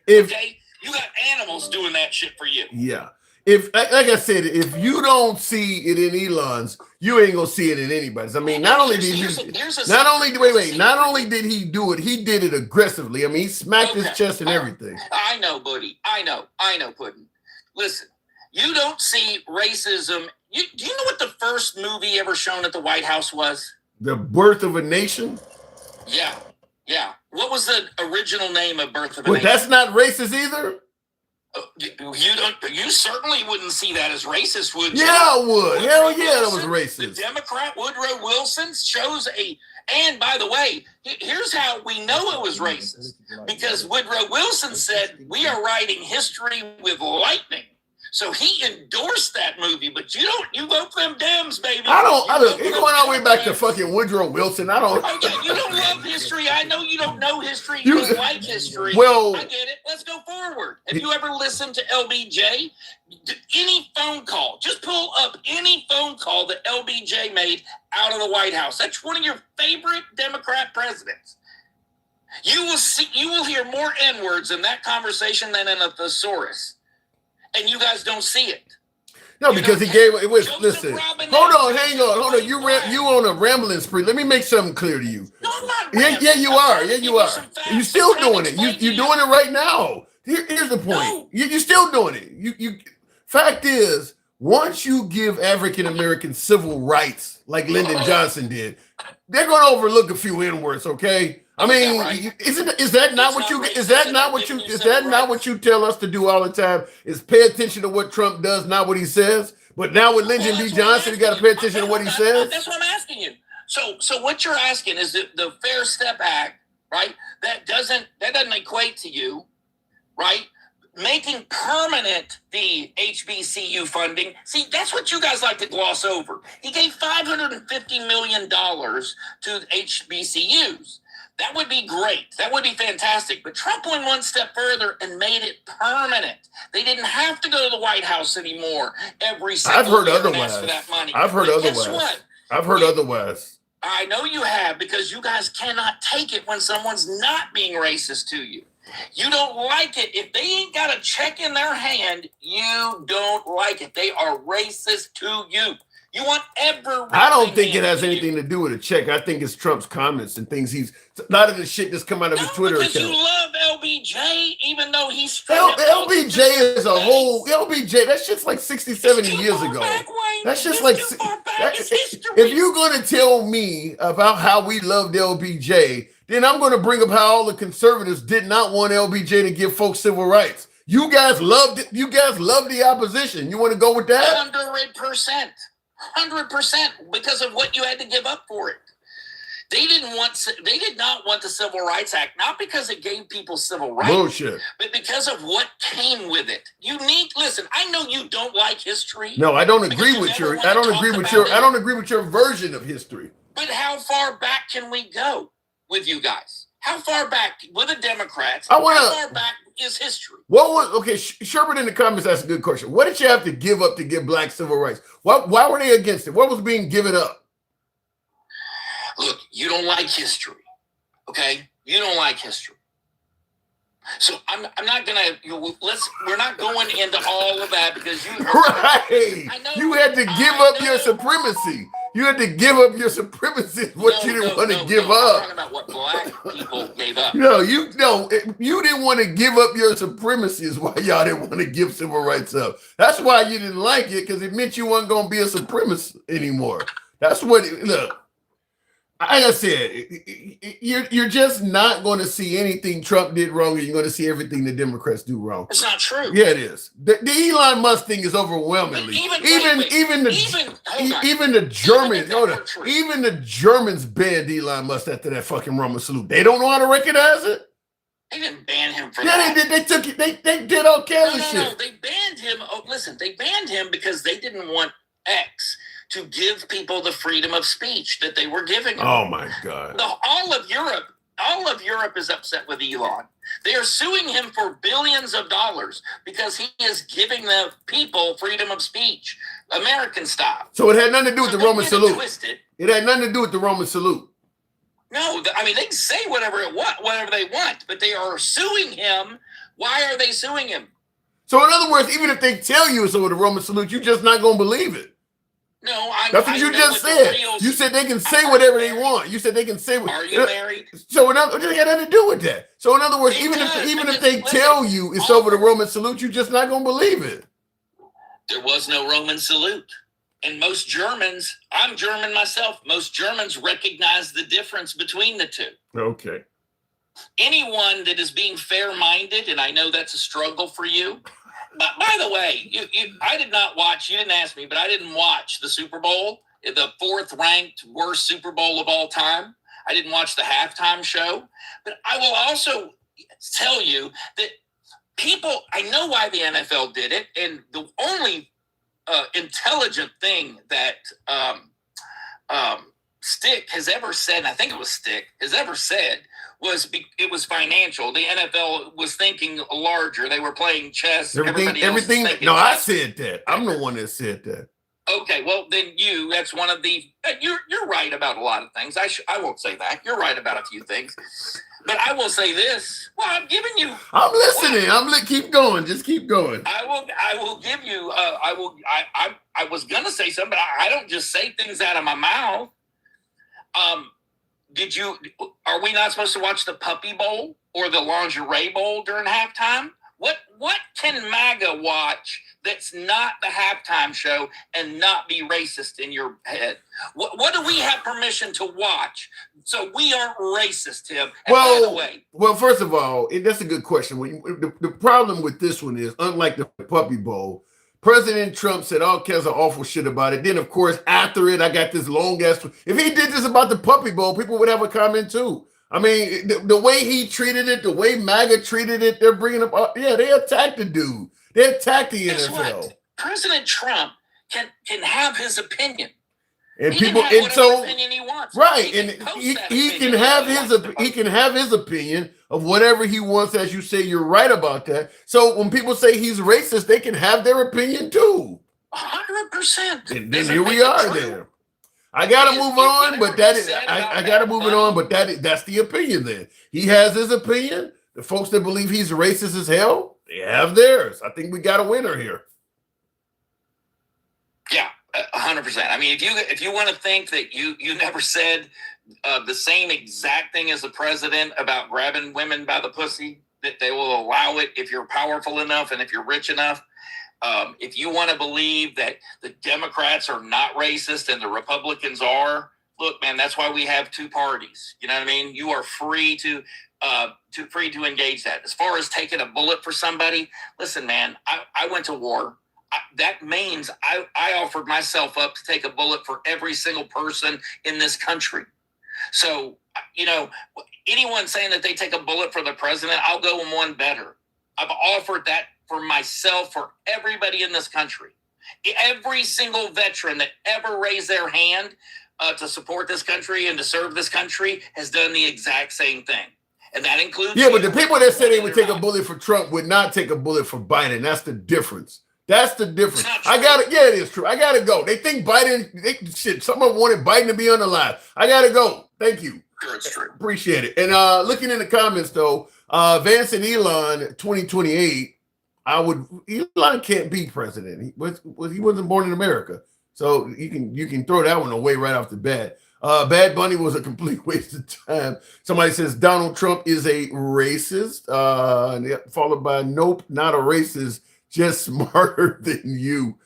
Okay. You got animals doing that shit for you. Yeah. If, like I said, if you don't see it in Elon's, you ain't gonna see it in anybody's. I mean, not only did he do it, he did it aggressively. I mean, he smacked his chest and everything. I know, buddy. I know, Puddin'. Listen, you don't see racism. Do you know what the first movie ever shown at the White House was? The Birth of a Nation? Yeah. What was the original name of Birth of a Nation? Nation? That's not racist either. You certainly wouldn't see that as racist, would you? Yeah, I would. Hell yeah, that was racist. The Democrat Woodrow Wilson and by the way, here's how we know it was racist. Because Woodrow Wilson said, we are writing history with lightning. So he endorsed that movie, but you vote for them Dems, baby. I don't. You're going all the way back to fucking Woodrow Wilson. I don't. Okay, you don't love history. I know you don't know history. You don't like history. Well, I get it. Let's go forward. Have you ever listened to LBJ? Any phone call, just pull up any phone call that LBJ made out of the White House. That's one of your favorite Democrat presidents. You will hear more N-words in that conversation than in a thesaurus. And you guys don't see it. No, because he gave it was. Listen, hold on. You on a rambling spree. Let me make something clear to you. No, I'm not. Yeah, you are. You're still doing it. You're doing it right now. Here's the point. No. You're still doing it. You. Fact is, once you give African Americans civil rights like Lyndon Johnson did, they're going to overlook a few N-words. Okay. I mean, right? Is that not what you tell us to do all the time? Is pay attention to what Trump does, not what he says. But now with Lyndon B. Johnson, you got to pay attention to what he says. That's what I'm asking you. So what you're asking is the Fair Step Act, right? That doesn't equate to you, right? Making permanent the HBCU funding. See, that's what you guys like to gloss over. He gave $550 million to HBCUs. That would be great. That would be fantastic. But Trump went one step further and made it permanent. They didn't have to go to the White House anymore every single year and ask for that money. I've heard otherwise. Guess what? I've heard otherwise. I know you have, because you guys cannot take it when someone's not being racist to you. You don't like it. If they ain't got a check in their hand, you don't like it. They are racist to you. You want everything. I don't think it has anything to do with a check. I think it's Trump's comments and things. A lot of the shit that's come out of his Twitter account. Because you love LBJ, even though he's LBJ is a whole LBJ. That shit's like 60, 70 years ago. That's just like if you're going to tell me about how we loved LBJ, then I'm going to bring up how all the conservatives did not want LBJ to give folks civil rights. You guys loved it. You guys love the opposition. You want to go with that? 100%. 100% because of what you had to give up for it. They did not want the Civil Rights Act, not because it gave people civil rights, Bullshit. but because of what came with it. Listen, I know you don't like history. No, I don't agree with your. I don't agree with your. I don't agree with your version of history. But how far back can we go with you guys? How far back with the Democrats? How far back is history? What was okay? Sherbert in the comments asked a good question. What did you have to give up to get black civil rights? Why were they against it? What was being given up? Look, you don't like history, okay? You don't like history. So I'm not gonna. We're not going into all of that because you. Right. You had to give up your supremacy. You had to give up your supremacy. What you didn't want to give up. I'm talking about what black people gave up. You didn't want to give up your supremacy. Is why y'all didn't want to give civil rights up. That's why you didn't like it, because it meant you weren't going to be a supremacist anymore. That's what. Look. Like I said, you're just not going to see anything Trump did wrong, and you're going to see everything the Democrats do wrong. It's not true. Yeah, it is. The Elon Musk thing is overwhelmingly. Even the Germans banned Elon Musk after that fucking Roman salute. They don't know how to recognize it. They didn't ban him for that. Yeah, they did. They took it. They did all kinds of shit. No, they banned him. Oh, listen, they banned him because they didn't want X to give people the freedom of speech that they were giving them. Oh my God! All of Europe is upset with Elon. They are suing him for billions of dollars because he is giving the people freedom of speech, American style. So it had nothing to do with the Roman salute. It had nothing to do with the Roman salute. No, I mean they can say whatever they want, but they are suing him. Why are they suing him? So in other words, even if they tell you it's over the Roman salute, you're just not going to believe it. No, that's what you just said. You said they can say whatever they want. You said they can say. Are you married? So it got nothing to do with that. So in other words, even if they tell you it's over the Roman salute, you're just not going to believe it. There was no Roman salute, and most Germans. I'm German myself. Most Germans recognize the difference between the two. Okay. Anyone that is being fair-minded, and I know that's a struggle for you. But by the way, I did not watch. You didn't ask me, but I didn't watch the Super Bowl, the 4th-ranked worst Super Bowl of all time. I didn't watch the halftime show. But I will also tell you that people. I know why the NFL did it, and the only intelligent thing that Stick has ever said, and I think it was Stick has ever said, it was financial. The NFL was thinking larger. They were playing chess. Everything. No, I said that. I'm the one that said that. Okay, well then that's one of the. You're right about a lot of things. I won't say that. You're right about a few things, but I will say this. Well, I'm giving you. I'm listening. Keep going. Just keep going. I will give you. I was gonna say something, but I don't just say things out of my mouth. Are we not supposed to watch the Puppy Bowl or the Lingerie Bowl during halftime? What can MAGA watch that's not the halftime show and not be racist in your head? What do we have permission to watch so we aren't racist, Tim? And by the way, first of all, that's a good question. The problem with this one is, unlike the Puppy Bowl, President Trump said all kinds of awful shit about it. Then, of course, after it, I got this long ass. If he did this about the Puppy Bowl, people would have a comment too. I mean, the way he treated it, the way MAGA treated it, they're bringing up. Yeah, they attacked the dude. They attacked the NFL. What? President Trump can have his opinion. And he people, can have and so opinion he wants. Right, he can have his opinion of whatever he wants. As you say, you're right about that. So when people say he's racist, they can have their opinion too. 100%. And then here we are. There, I gotta move on, but that is I gotta move it on. But that's the opinion. Then he has his opinion. The folks that believe he's racist as hell, they have theirs. I think we got a winner here. Yeah. 100%. I mean, if you want to think that you never said the same exact thing as the president about grabbing women by the pussy, that they will allow it if you're powerful enough and if you're rich enough. If you want to believe that the Democrats are not racist and the Republicans are, look, man, that's why we have two parties. You know what I mean? You are free to free to engage that. As far as taking a bullet for somebody, listen, man, I went to war. That means I offered myself up to take a bullet for every single person in this country. So, you know, anyone saying that they take a bullet for the president, I'll go one better. I've offered that for myself, for everybody in this country. Every single veteran that ever raised their hand to support this country and to serve this country has done the exact same thing. And that includes... Yeah, but the people that said they would take a bullet for Trump would not take a bullet for Biden. That's the difference. That's the difference. I got it. Yeah, it is true. I got to go. They think Biden... shit, someone wanted Biden to be unalive. I got to go. Thank you. Sure, it's true. Appreciate it. And looking in the comments, though, Vance and Elon, 2028, Elon can't be president. He wasn't born in America. So you can throw that one away right off the bat. Bad Bunny was a complete waste of time. Somebody says Donald Trump is a racist, followed by nope, not a racist, just smarter than you.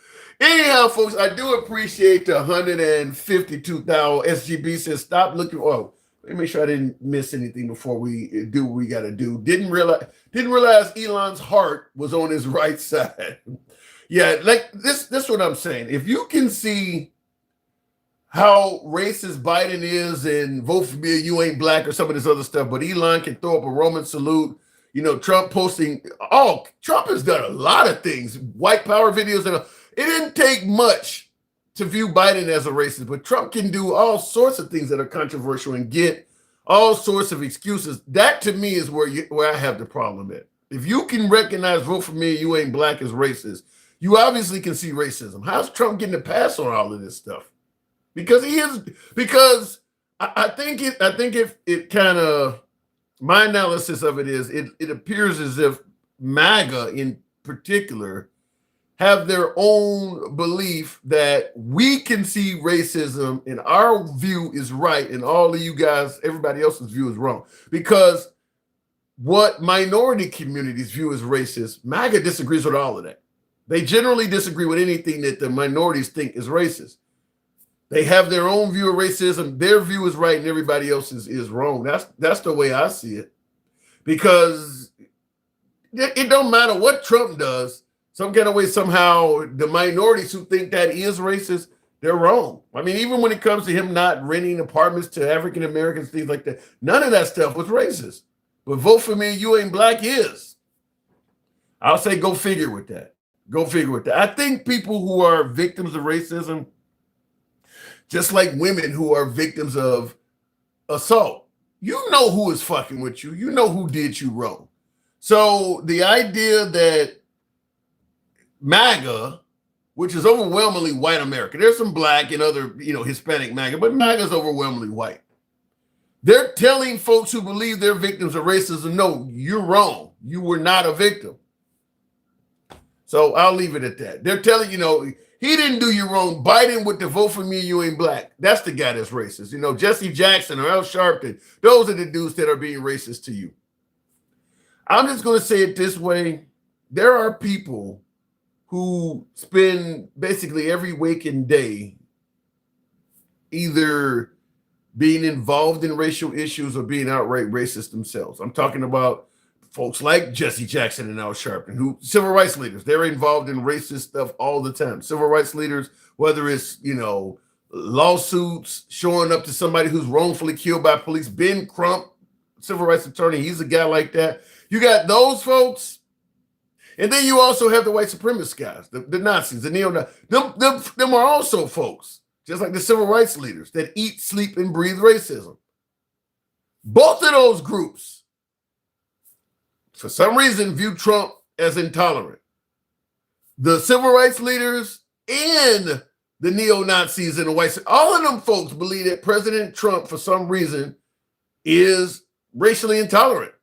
Anyhow, folks, I do appreciate the 152,000. SGB says stop looking. Oh, let me make sure I didn't miss anything before we do what we got to do. Didn't realize Elon's heart was on his right side. Yeah, like this is what I'm saying. If you can see how racist Biden is and vote for me, you ain't black, or some of this other stuff, but Elon can throw up a Roman salute. You know, Trump posting, Trump has done a lot of things, white power videos, and it didn't take much to view Biden as a racist, but Trump can do all sorts of things that are controversial and get all sorts of excuses. That to me is where I have the problem at. If you can recognize vote for me, you ain't black as racist, you obviously can see racism. How's Trump getting a pass on all of this stuff? Because he is. Because I think it kind of, my analysis of it is it appears as if MAGA in particular have their own belief that we can see racism and our view is right and all of you guys, everybody else's view is wrong. Because what minority communities view as racist, MAGA disagrees with all of that. They generally disagree with anything that the minorities think is racist. They have their own view of racism. Their view is right and everybody else's is wrong. That's the way I see it. Because it don't matter what Trump does. Some kind of way, somehow, the minorities who think that is racist, they're wrong. I mean, even when it comes to him not renting apartments to African Americans, things like that, none of that stuff was racist. But vote for me, you ain't black is. I'll say go figure with that. Go figure with that. I think people who are victims of racism, just like women who are victims of assault, you know who is fucking with you. You know who did you wrong. So the idea that MAGA, which is overwhelmingly white America, there's some black and other, Hispanic MAGA, but MAGA is overwhelmingly white. They're telling folks who believe they're victims of racism, no, you're wrong. You were not a victim. So I'll leave it at that. They're telling, he didn't do you wrong. Biden with the vote for me, you ain't black. That's the guy that's racist. Jesse Jackson or Al Sharpton, those are the dudes that are being racist to you. I'm just going to say it this way. There are people who spend basically every waking day either being involved in racial issues or being outright racist themselves. I'm talking about folks like Jesse Jackson and Al Sharpton, who civil rights leaders, they're involved in racist stuff all the time. Civil rights leaders, whether it's, lawsuits, showing up to somebody who's wrongfully killed by police. Ben Crump, civil rights attorney, he's a guy like that. You got those folks. And then you also have the white supremacist guys, the Nazis, the neo-Nazis. Them are also folks, just like the civil rights leaders, that eat, sleep, and breathe racism. Both of those groups, for some reason, view Trump as intolerant. The civil rights leaders and the neo-Nazis and the white, all of them folks believe that President Trump, for some reason, is racially intolerant.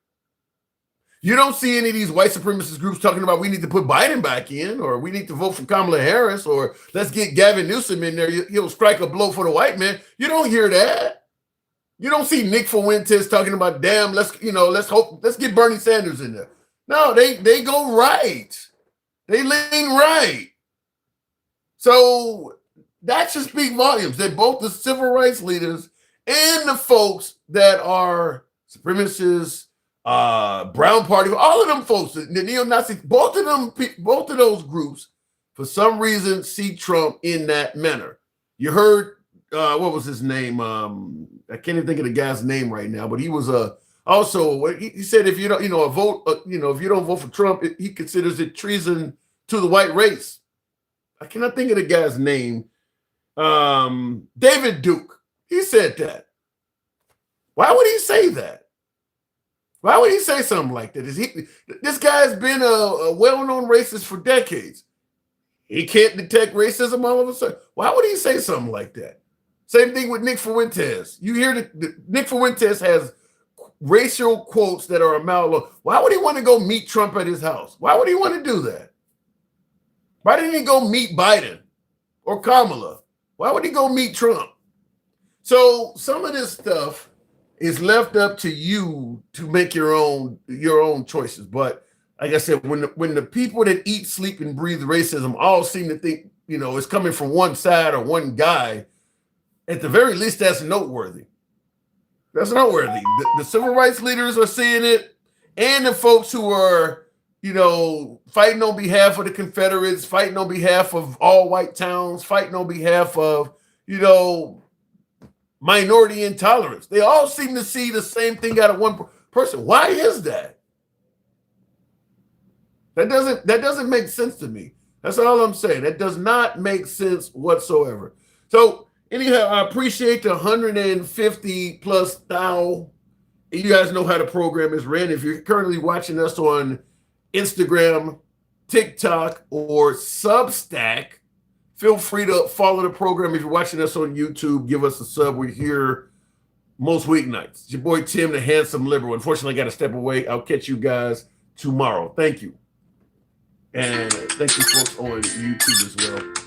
You don't see any of these white supremacist groups talking about we need to put Biden back in, or we need to vote for Kamala Harris, or let's get Gavin Newsom in there. He'll strike a blow for the white man. You don't hear that. You don't see Nick Fuentes talking about, damn, let's get Bernie Sanders in there. No, they go right. They lean right. So that should speak volumes that both the civil rights leaders and the folks that are supremacists, Brown Party, all of them folks, the neo-Nazis, both of those groups, for some reason, see Trump in that manner. You heard what was his name? I can't even think of the guy's name right now, but he was also he said if you don't, if you don't vote for Trump, he considers it treason to the white race. I cannot think of the guy's name. David Duke. He said that. Why would he say that? Why would he say something like that? This guy's been a well-known racist for decades. He can't detect racism all of a sudden. Why would he say something like that? Same thing with Nick Fuentes. You hear Nick Fuentes has racial quotes that are a mile. Why would he want to go meet Trump at his house? Why would he want to do that? Why didn't he go meet Biden or Kamala? Why would he go meet Trump? So some of this stuff is left up to you to make your own choices. But like I said, when the people that eat, sleep, and breathe racism all seem to think, it's coming from one side or one guy, at the very least, that's noteworthy. That's noteworthy. The civil rights leaders are seeing it, and the folks who are, fighting on behalf of the Confederates, fighting on behalf of all white towns, fighting on behalf of, minority intolerance. They all seem to see the same thing out of one person. Why is that? That doesn't make sense to me. That's all I'm saying. That does not make sense whatsoever. So anyhow, I appreciate the 150 plus thou. You guys know how the program is ran. If you're currently watching us on Instagram, TikTok, or Substack, feel free to follow the program. If you're watching us on YouTube, give us a sub. We're here most weeknights. It's your boy Tim, the handsome liberal. Unfortunately, I got to step away. I'll catch you guys tomorrow. Thank you. And thank you folks on YouTube as well.